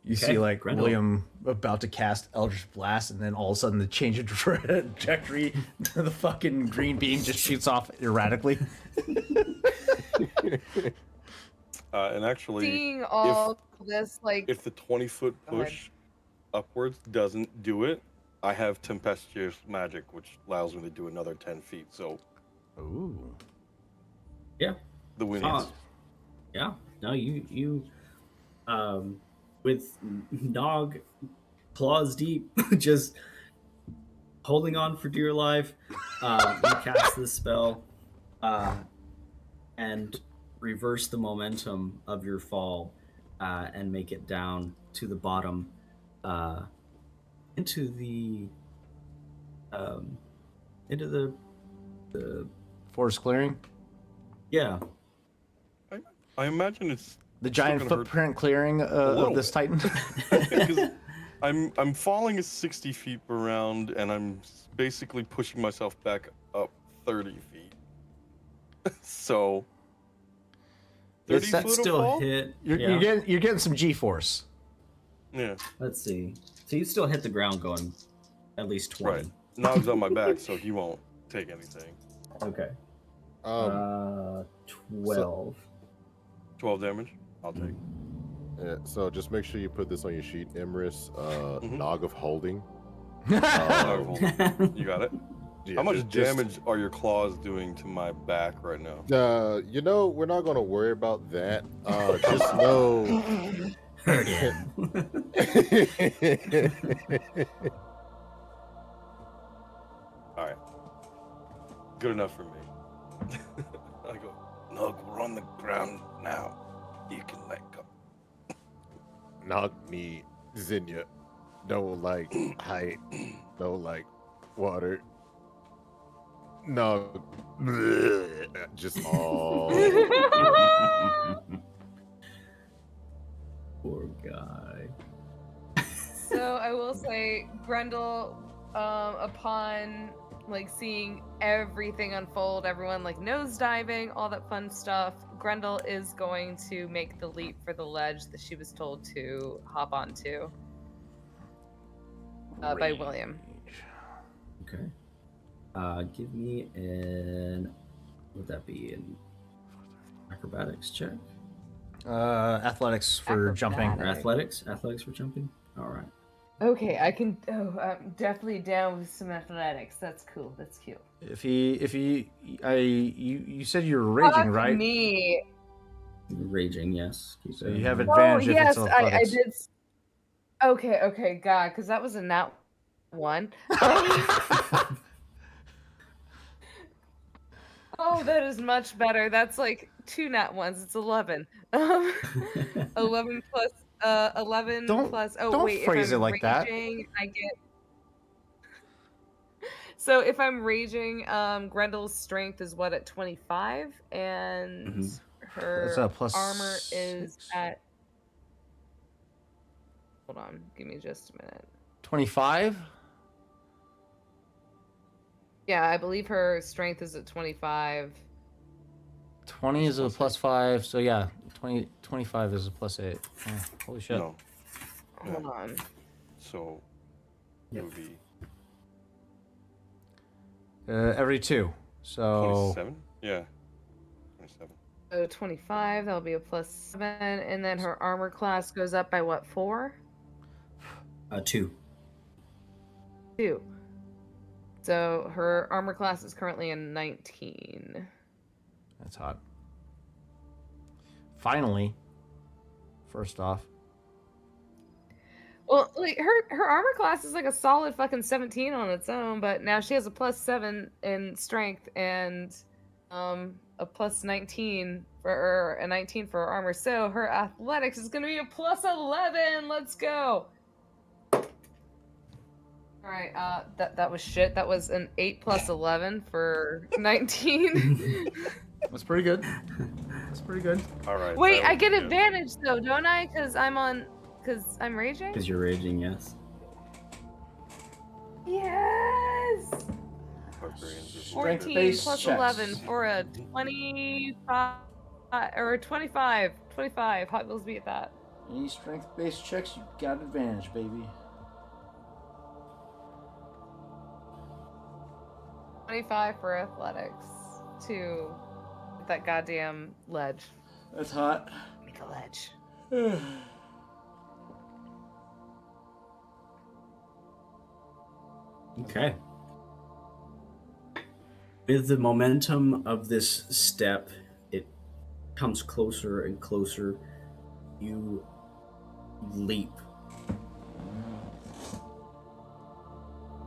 You Okay, see, like, Grendel. William about to cast Eldritch Blast, and then all of a sudden the change of trajectory, the fucking green beam just shoots off erratically. And actually, Seeing all this, like, if the 20-foot Go ahead. push upwards doesn't do it, I have Tempestuous Magic, which allows me to do another 10 feet. So Ooh. Yeah. the wind. Yeah. No, you with Nog claws deep, just holding on for dear life, you cast this spell and reverse the momentum of your fall and make it down to the bottom into the Forest clearing. yeah. I imagine it's The still giant gonna hurt footprint clearing little of this Titan. because I'm falling at 60 feet per round, and I'm basically pushing myself back up 30 feet. So 30 It's that foot of Still fall? hit. You're yeah. you're getting some G-force. Yeah, Let's see. So you still hit the ground going at least 20. right. Nog's on my back, so he won't take anything. Okay. 12. 12 damage. I'll take. Yeah, so just make sure you put this on your sheet, Emrys. Mhm. Nog of Holding. Nog Um, of Holding. You got it. Yeah, How much just- damage are your claws doing to my back right now? You know, we're not gonna worry about that. Just know. Hurt him. All right. Good enough for me. I go, Nog, we're on the ground now. You can let go. Nog me, Xenia. No like height. No like water. No. Just all. Poor guy. so I will say, Grendel upon like seeing everything unfold, everyone like nosediving, all that fun stuff, Grendel is going to make the leap for the ledge that she was told to hop onto by William. Okay. Give me would that be an acrobatics check? Athletics for jumping. Or athletics? Athletics for jumping? All right. Okay, I can. Oh, I'm definitely down with some athletics. That's cool. That's cute. You said you were raging, Fuck right? me. Raging, yes. Keep So that you in have mind. advantage if yes, it's I athletics. did. Okay, God, because that was a nat one. Oh, that is much better. That's like 2 nat ones. It's 11. 11 plus 11 Don't- plus. Oh don't wait, phrase if I'm it like that. raging, I get. So if I'm raging, Grendel's strength is what at 25, and Mhm. her That's a plus armor is 6. at. Hold on, give me just a minute. 25. Yeah, I believe her strength is at 25. 20 is a plus 5, so yeah, 25 is a plus 8. Oh, holy shit. No. Hold on. So it would be Every 2. So 27? Yeah. 27. So 25, that'll be a plus 7, and then her armor class goes up by what, 4? 2. 2. So her armor class is currently a 19. that's hot. Finally, first off, Well, like her armor class is like a solid fucking 17 on its own, but now she has a plus 7 in strength and a plus 19 or a 19 for her armor. So her athletics is going to be a plus 11. Let's go. All right, that was shit. That was an 8 plus 11 for 19. that's pretty good. That's pretty good. All right. Wait, that I was get good. advantage though, don't I? Because I'm raging. Because you're raging, yes. Yes. Barbarians is 14 Strength-based plus checks. 11 for a 25 or 25. 25. Hot Wheels beat that. Any strength-based checks, you got advantage, baby. 25 for athletics to that goddamn ledge. That's hot. Give me the ledge. Okay. With the momentum of this step, it comes closer and closer. You leap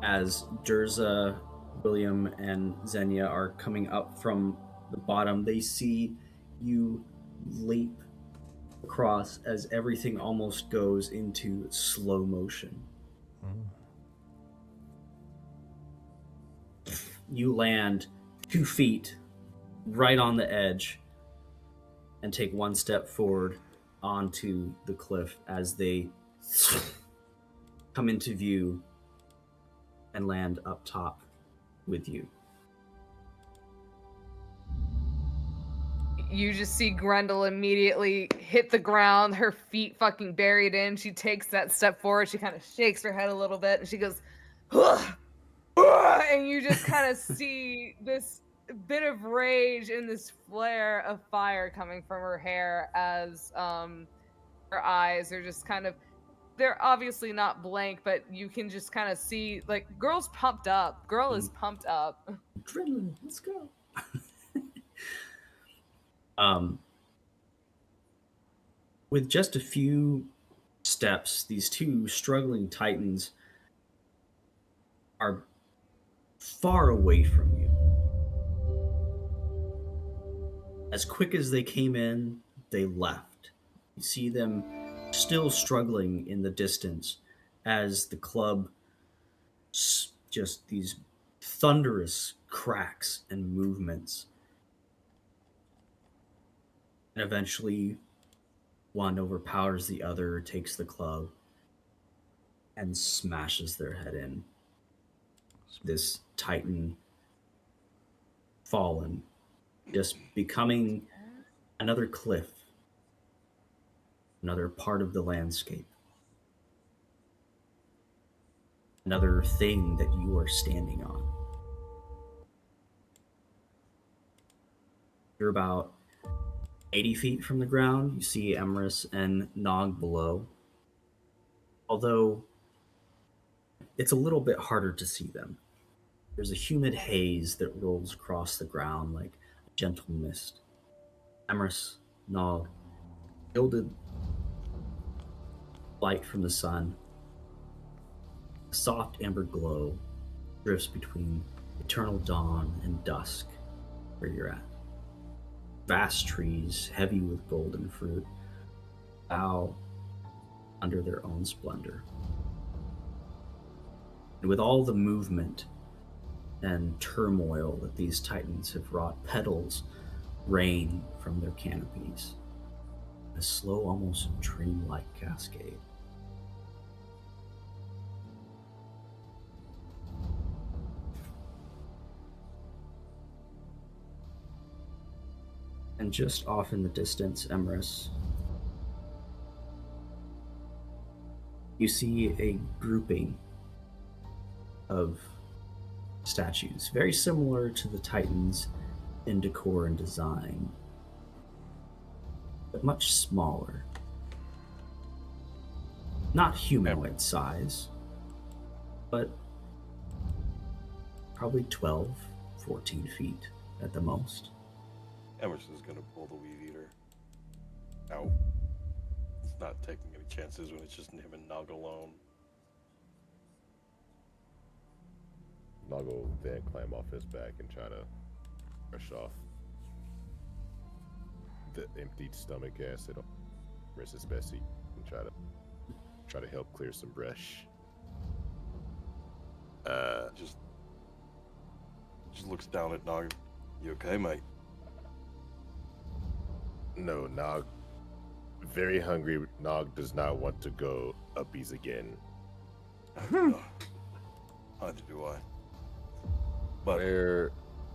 as Durza, William, and Xenia are coming up from the bottom. They see you leap across as everything almost goes into slow motion. You land 2 feet right on the edge and take 1 step forward onto the cliff as they come into view and land up top with you. You just see Grendel immediately hit the ground, her feet fucking buried in. She takes that step forward. She kind of shakes her head a little bit and she goes, "Ugh, ugh," and you just kind of see this bit of rage and this flare of fire coming from her hair as her eyes are just kind of, they're obviously not blank, but you can just kind of see like girl's pumped up. Girl is pumped up. Adrenaline, let's go. With just a few steps, these 2 struggling titans are far away from you. As quick as they came in, they left. You see them still struggling in the distance as the club just these thunderous cracks and movements. And eventually, one overpowers the other, takes the club, and smashes their head in. this titan fallen, just becoming another cliff, another part of the landscape, another thing that you are standing on. You're about 80 feet from the ground. You see Emrys and Nog below, although it's a little bit harder to see them. There's a humid haze that rolls across the ground like a gentle mist. Emrys, Nog, gilded light from the sun, a soft amber glow drifts between eternal dawn and dusk where you're at. Vast trees, heavy with golden fruit, bow under their own splendor. And with all the movement and turmoil that these titans have wrought, petals rain from their canopies, a slow, almost dreamlike cascade. And just off in the distance, Emrys, you see a grouping of statues, very similar to the Titans in decor and design, but much smaller. Not humanoid size, but probably 12, 14 feet at the most. Emerson's gonna pull the weed eater out. It's not taking any chances when it's just him and Nog alone. Nog will then climb off his back and try to brush off the emptied stomach acid on Mrs. Bessie and try to help clear some brush. Just looks down at Nog. You okay, mate? No, Nog. Very hungry. Nog does not want to go uppies again. Neither do I. But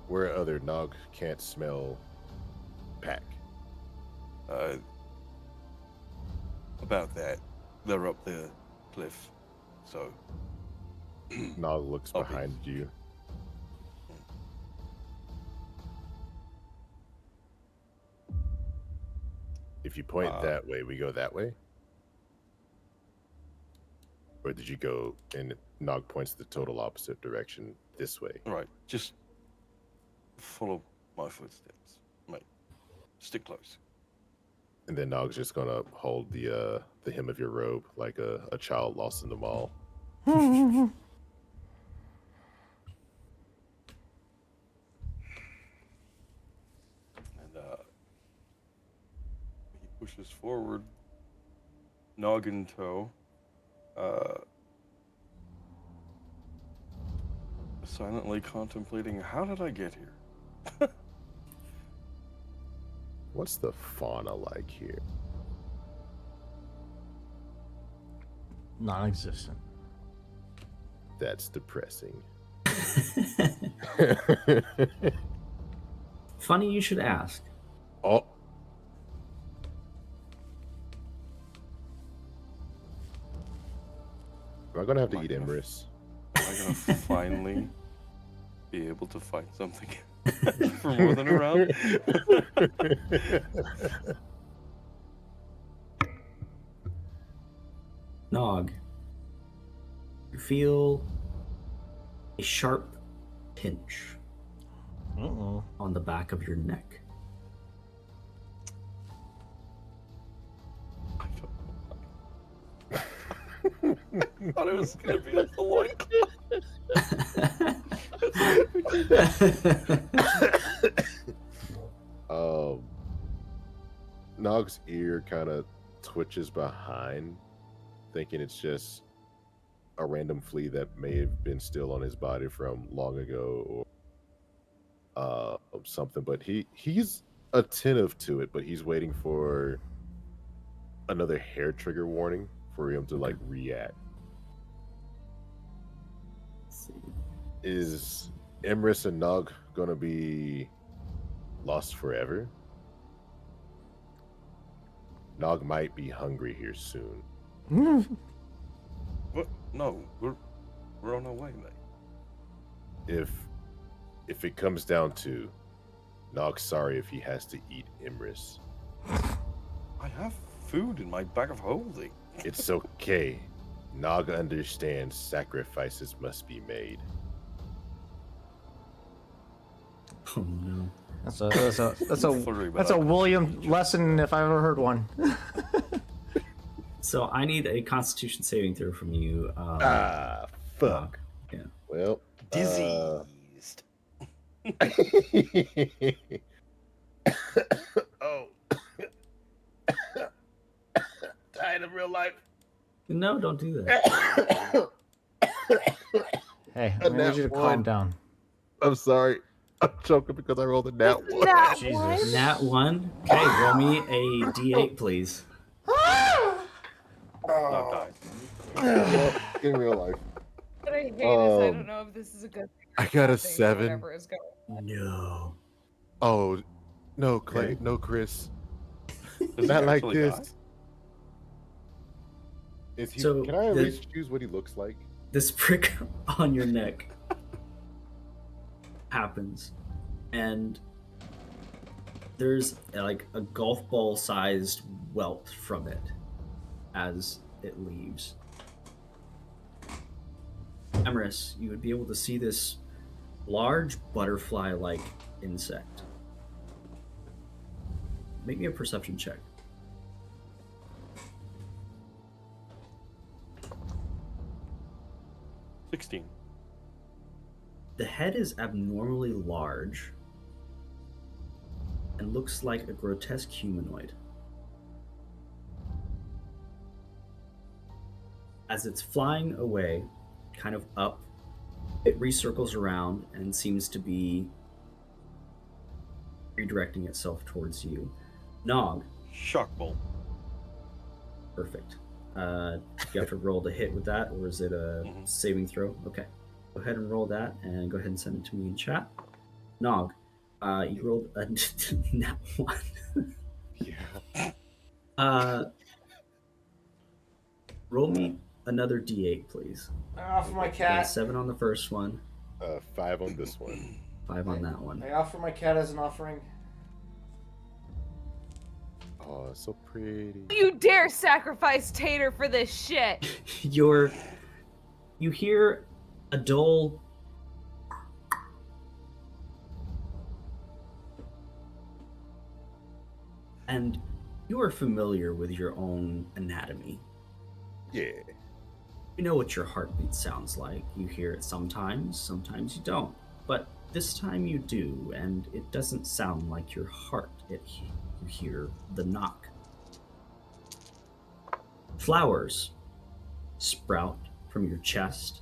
Where other Nog can't smell pack. About that, they're up the cliff. So Nog looks Uppies. behind you. If you point that way, we go that way? Or did you go and Nog points the total opposite direction this way? right, just follow my footsteps, mate. Stick close. And then Nog's just gonna hold the hem of your robe like a child lost in the mall. And he pushes forward, Nog in tow. Silently contemplating, how did I get here? What's the fauna like here? Non-existent. That's depressing. Funny you should ask. Oh. Am I gonna have to eat Emrys? Am I gonna finally be able to find something for more than a round? Nog, you feel a sharp pinch Uh-oh. on the back of your neck. I thought it was gonna be like the loincloth. Nog's ear kind of twitches behind, thinking it's just a random flea that may have been still on his body from long ago or something. But he's attentive to it, but he's waiting for another hair trigger warning for him to like react. Let's see. Is Emrys and Nog gonna be lost forever? Nog might be hungry here soon. What? No, we're on our way, mate. If it comes down to Nog's sorry if he has to eat Emrys. I have food in my bag of holding. It's okay. Nog understands sacrifices must be made. Oh no. That's a Sorry that's a about William lesson if I ever heard one. So I need a Constitution saving throw from you. Fuck. Yeah. Well, Diseased. oh. Tired of real life. No, don't do that. Hey, A I need nat you to one. calm down. I'm sorry. I'm choking because I rolled a nat one. Nat Jesus. one? Nat 1. Okay, roll me a d8, please. Not die. Well, in real life. What I hate is I Um, don't know if this is a good thing. I or got a bad thing, 7. Whatever is going. No. Oh, no, Clay. Okay. No, Chris. Does he Not like actually this. die? Is he? So, Can I at the- least choose what he looks like? This prick on your neck happens, and there's like a golf ball sized welt from it as it leaves. Emrys, you would be able to see this large butterfly like insect. Make me a perception check. $16. The head is abnormally large and looks like a grotesque humanoid. As it's flying away, kind of up, it recircles around and seems to be redirecting itself towards you. Nog, Shock bolt. perfect. You have to roll to hit with that, or is it a Mhm. saving throw? Okay. Go ahead and roll that, and go ahead and send it to me in chat. Nog, you rolled a nat 1. Yeah. Roll me another d8, please. Offer my Okay, 7 on the first one, 5 on this one. 5 on that one. I offer my cat as an offering. Oh, it's so pretty. You dare sacrifice Tater for this shit? You hear a dull and you are familiar with your own anatomy. Yeah. You know what your heartbeat sounds like. You hear it sometimes you don't. But this time you do, and it doesn't sound like your heart. You hear the knock. Flowers sprout from your chest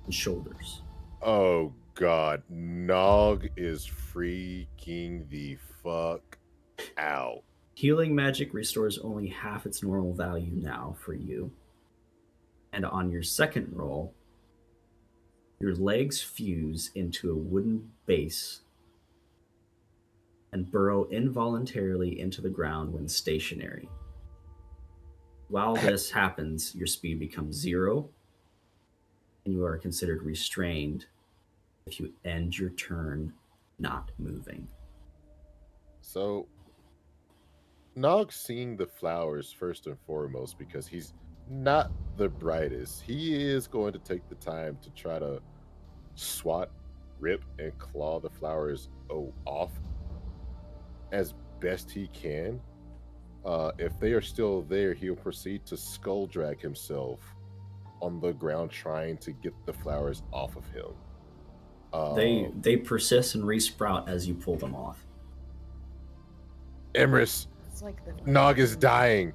and shoulders. Oh God, Nog is freaking the fuck out. Healing magic restores only half its normal value now for you. And on your second roll, your legs fuse into a wooden base and burrow involuntarily into the ground when stationary. While this happens, your speed becomes 0, and you are considered restrained if you end your turn not moving. So, Nog's seeing the flowers first and foremost because he's not the brightest. He is going to take the time to try to swat, rip, and claw the flowers off as best he can. If they are still there, he'll proceed to skull drag himself on the ground, trying to get the flowers off of him. They persist and resprout as you pull them off. Emrys, It's like the Nog is dying.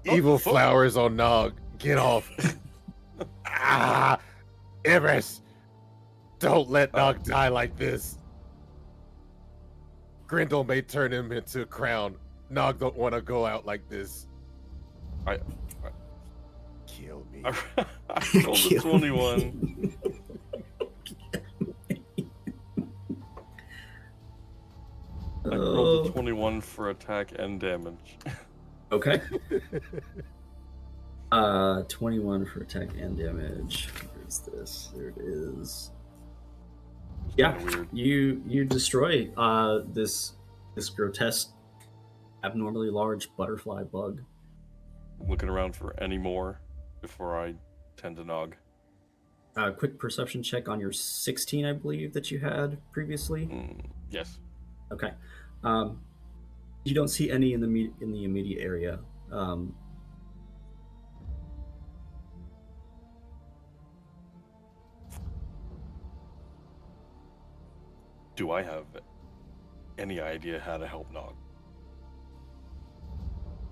Oh, Evil fuck. flowers on Nog. Get off. Emrys, don't let Nog die like this. Grendel may turn him into a crown. Nog don't want to go out like this. I Kill me. I rolled a 21. I rolled a 21 for attack and damage. Okay. 21 for attack and damage. Where is this? There it is. It's Yeah, kinda weird. you destroy this grotesque, abnormally large butterfly bug. Looking around for any more before I tend to Nog. Quick perception check on your 16, I believe, that you had previously. Yes. Okay. You don't see any in the immediate area. Do I have any idea how to help Nog?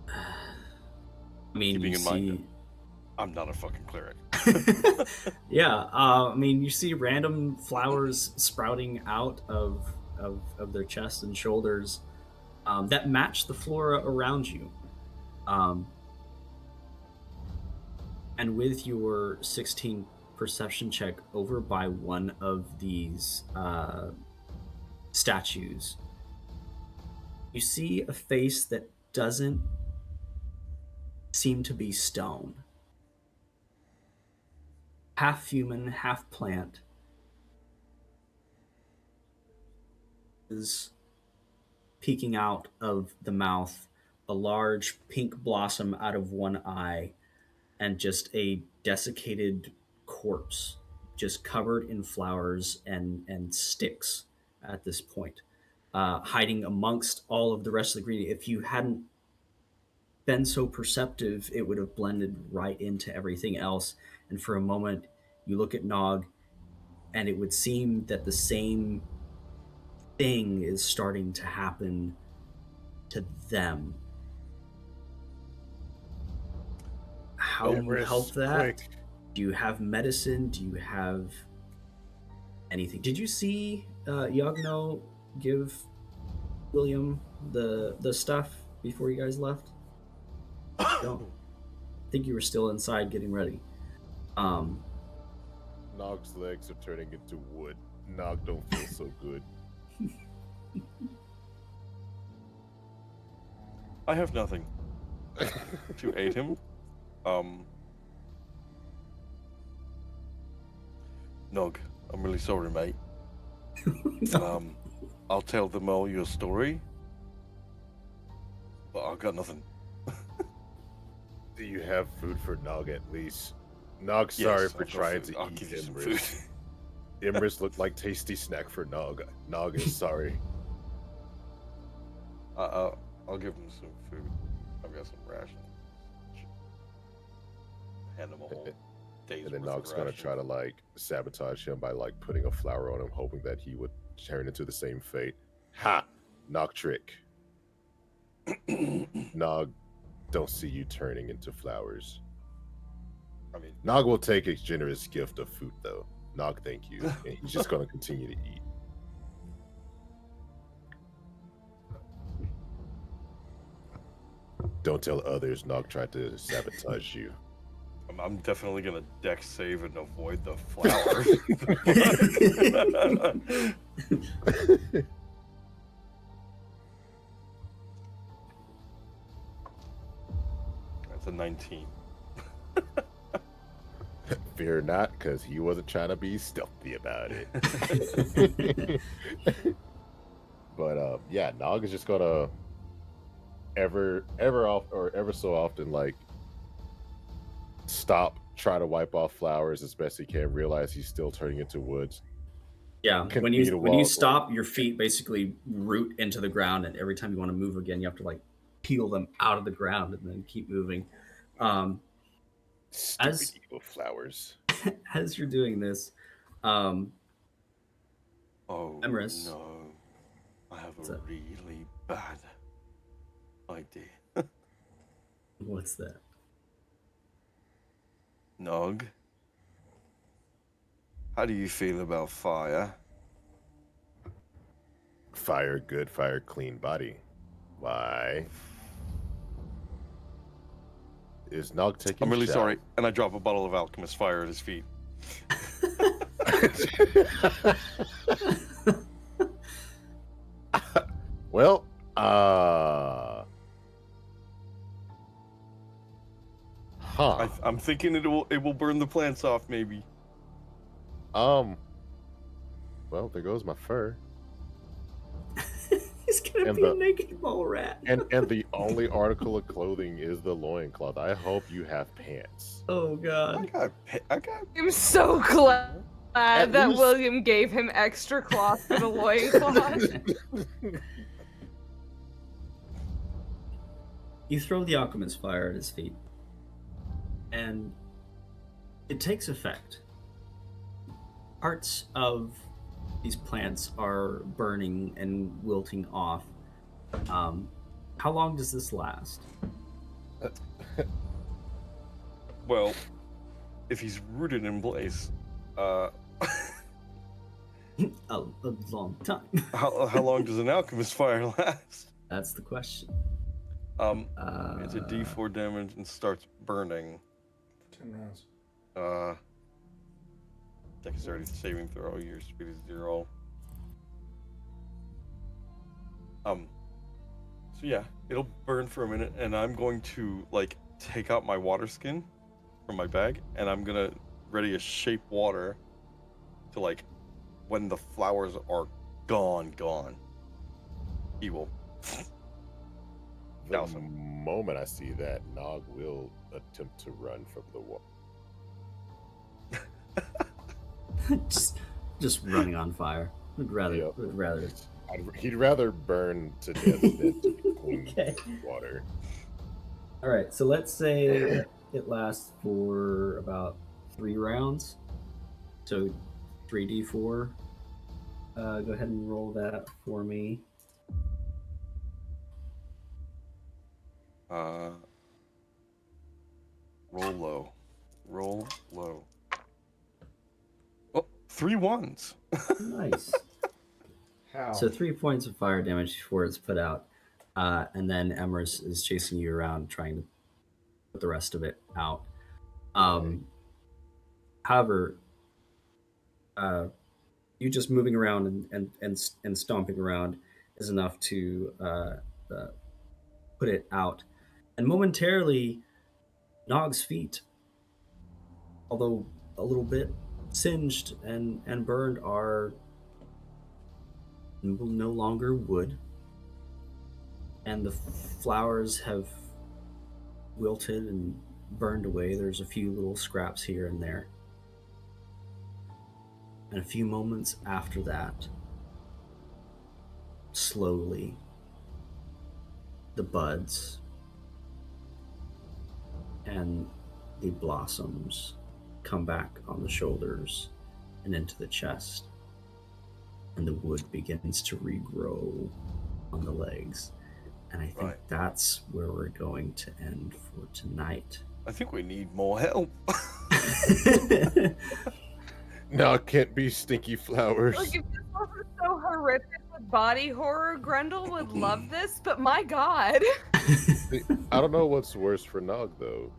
I mean, Keeping you in see. mind I'm not a fucking cleric. Yeah, I mean, you see random flowers sprouting out of their chest and shoulders that match the flora around you. And with your 16 perception check over by one of these statues, you see a face that doesn't seem to be stone. Half human, half plant. Is peeking out of the mouth, a large pink blossom out of one eye, and just a desiccated corpse, just covered in flowers and sticks at this point, hiding amongst all of the rest of the green. If you hadn't been so perceptive, it would have blended right into everything else. And for a moment, you look at Nog, and it would seem that the same thing is starting to happen to them. How do you help that? Quick. Do you have medicine? Do you have anything? Did you see Yagno give William the stuff before you guys left? Don't think you were still inside getting ready. Nog's legs are turning into wood. Nog don't feel so good. I have nothing to aid him. Nog, I'm really sorry, mate. I'll tell them all your story, but I've got nothing. Do you have food for Nog at least? Nog, Yes, sorry for I've got trying food. to I'll eat give you some Imris. food. Imris looked like tasty snack for Nog. Nog is sorry. I'll give him some food. I've got some rations. Hand him a whole day's And then worth of Nog's gonna rations. try to like sabotage him by like putting a flower on him, hoping that he would turn into the same fate. Ha! Nog trick. Nog, don't see you turning into flowers. I mean, Nog will take a generous gift of food though. Nog, thank you. And he's just gonna continue to eat. Don't tell others Nog tried to sabotage you. I'm definitely gonna dex save and avoid the flower. That's a 19. Fear not, because he wasn't trying to be stealthy about it. But yeah, Nog is just gonna ever so often like stop, try to wipe off flowers as best he can, realize he's still turning into woods. Yeah, when Continue to you walk. stop, your feet basically root into the ground, and every time you want to move again, you have to like peel them out of the ground and then keep moving. Stupid as- evil flowers. As you're doing this, Oh Emrys. no, I have What's a that? really bad idea. What's that? Nog, how do you feel about fire? Fire good, fire clean body. Why? Is Nog taking I'm really shots? sorry. And I drop a bottle of alchemist fire at his feet. Well, I'm thinking it will burn the plants off, maybe. Well, there goes my fur. He's gonna And be the- a naked mole rat. And the only article of clothing is the loincloth. I hope you have pants. Oh god. I got. I'm so glad At that least- William gave him extra cloth for the loincloth. You throw the alchemist fire at his feet, and it takes effect. Parts of these plants are burning and wilting off. How long does this last? Well, if he's rooted in place, A long time. how long does an alchemist fire last? That's the question. It's a D4 damage and starts burning. 10 rounds. Dexterity saving throw. Your speed is 0. So yeah, it'll burn for a minute, and I'm going to like take out my water skin from my bag, and I'm gonna ready to shape water to like when the flowers are gone, he will. The Awesome. moment I see that, Nog will attempt to run from the wall. just running on fire. Would rather. Yep. Would rather. He'd rather burn to death than to be clean Okay. water. All right. So let's say it lasts for about 3 rounds. So 3d4. Go ahead and roll that for me. Roll low. Oh, 3 1s. Nice. How? So 3 points of fire damage before it's put out, and then Emrys is chasing you around trying to put the rest of it out. However, you just moving around and stomping around is enough to put it out, and momentarily, Nog's feet, although a little bit singed and burned, are no longer wood, and the flowers have wilted and burned away. There's a few little scraps here and there, and a few moments after that, slowly the buds and the blossoms come back on the shoulders and into the chest, and the wood begins to regrow on the legs. And I think Right. that's where we're going to end for tonight. I think we need more help. No, it can't be stinky flowers. Like, if this wasn't so horrific with body horror, Grendel would love this, but my god. I don't know what's worse for Nog, though.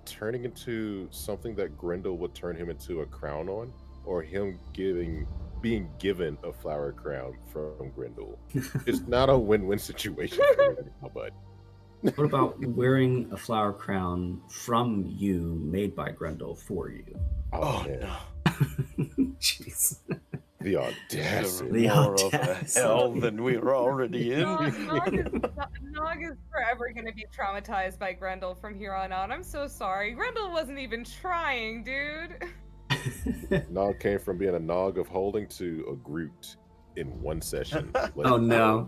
Turning into something that Grendel would turn him into a crown on, or him being given a flower crown from Grendel. It's not a win-win situation for me, but What about wearing a flower crown from you, made by Grendel for you? Oh man, no. Jeez. the audacity. The More of a audacity. hell than we were already in. Nog is forever going to be traumatized by Grendel from here on out. I'm so sorry. Grendel wasn't even trying, dude. Nog came from being a Nog of holding to a Groot in one session. Oh no,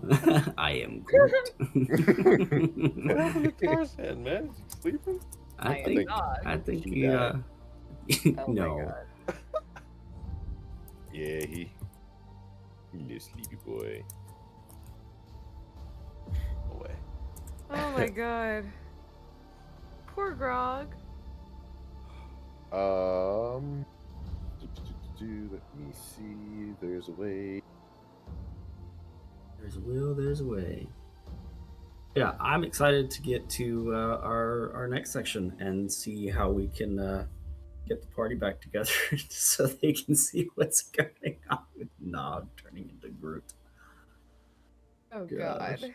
I am Groot. What happened to Tarzan, man? Is he sleeping? I am think. Nog. I think He he. died. Oh No. my god. Yeah, he little sleepy boy. No way. Oh my god. Poor Grog. Let me see. There's a way. There's a will, there's a way. Yeah, I'm excited to get to our next section and see how we can get the party back together so they can see what's going on with Nog turning into Groot. Oh Gosh. God.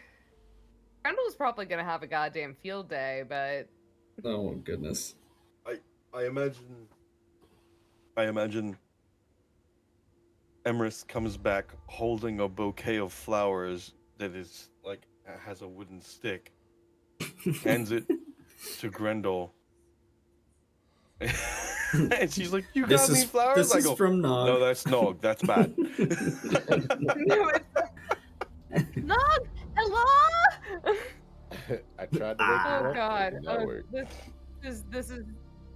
Randall's probably gonna have a goddamn field day, but Oh goodness. I imagine Emrys comes back holding a bouquet of flowers that is like has a wooden stick, hands it to Grendel, and she's like, "You got any flowers?" This I is go, from Nog. "No, that's Nog. That's bad." Nog, hello. I tried to wake him Oh up. God. It did not work.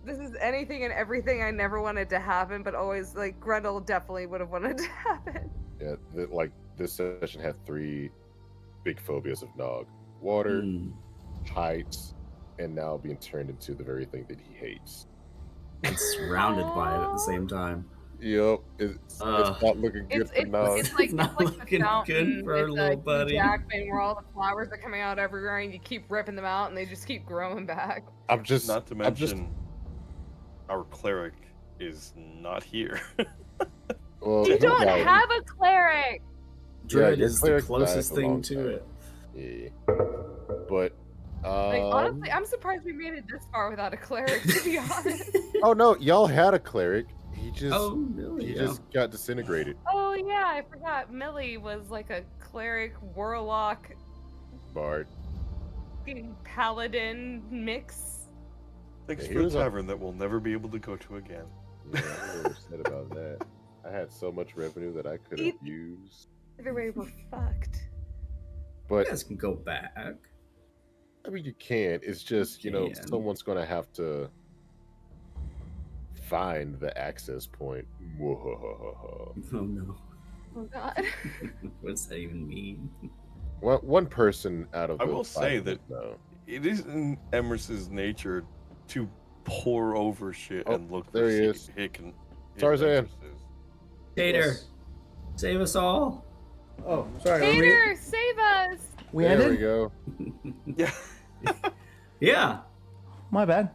This is anything and everything I never wanted to happen, but always like Grendel definitely would have wanted to happen. Yeah, like this session had 3 big phobias of Nog: water, Mm. heights, and now being turned into the very thing that he hates. And surrounded by it at the same time. Yep, it's not looking good for Nog. It's not like looking the fountain good for our with little Hugh buddy. Jackman, where all the flowers are coming out everywhere, and you keep ripping them out, and they just keep growing back. I'm just Not to mention, our cleric is not here. well, You he don't died. have a cleric. Druid your is the cleric closest died a thing long to time it. Yeah, but Like honestly, I'm surprised we made it this far without a cleric. To be honest. oh no, y'all had a cleric. He just Oh, really? he Yeah. just got disintegrated. Oh yeah, I forgot. Millie was like a cleric, warlock, Bard. fucking paladin mix. Thanks Yeah, for he the was a- tavern that we'll never be able to go to again. Yeah, I'm really upset about that. I had so much revenue that I could have used, Either way, we're fucked. You but guys can go back. I mean, you can't. It's just, can. someone's going to have to find the access point. Oh no. Oh god. What does that even mean? Well, one person out of I the will say 5 that no. it is in Emrys's nature to pour over shit Oh, and look there for he shit is. he can Tarzan. entrances. Tater, Yes. save us all. Oh, sorry. Peter, save us! We There we ended? go. Yeah. Yeah. My bad.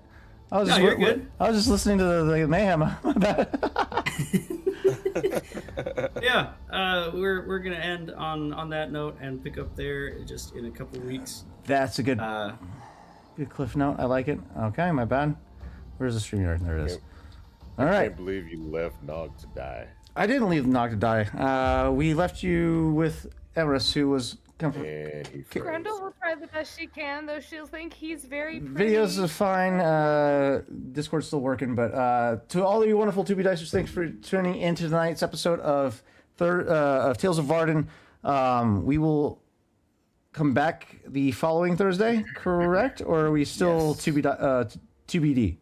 I was No, just you're good. I was just listening to the mayhem. My bad. Yeah. We're gonna end on that note and pick up there just in a couple weeks. That's a good Uh, cliff note. I like it. Okay, my bad. Where's the StreamYard? There it is. Yep. All I right. can't believe you left Nog to die. I didn't leave Nog to die. We left you with Emrys, who was comfort. And he froze. Grendel will try the best she can, though she'll think he's very pretty. Videos are fine. Discord's still working, but to all of you wonderful 2B Dicers, thanks for tuning into tonight's episode of Tales of Vardin. We will come back the following Thursday, correct? Or are we still Yes. 2BD?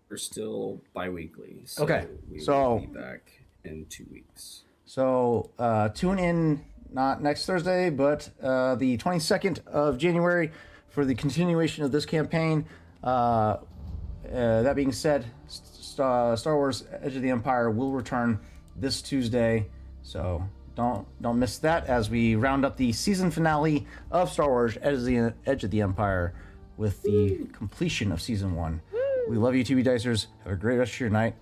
we're still bi-weekly. So Okay, we so- will be back in 2 weeks. So tune in not next Thursday, but the 22nd of January for the continuation of this campaign. That being said, Star Wars: Edge of the Empire will return this Tuesday, so don't miss that as we round up the season finale of Star Wars: Edge of the Empire with the completion of season 1. We love you, 2B Dicers. Have a great rest of your night,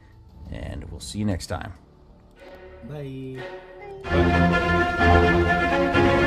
and we'll see you next time. Bye. Bye.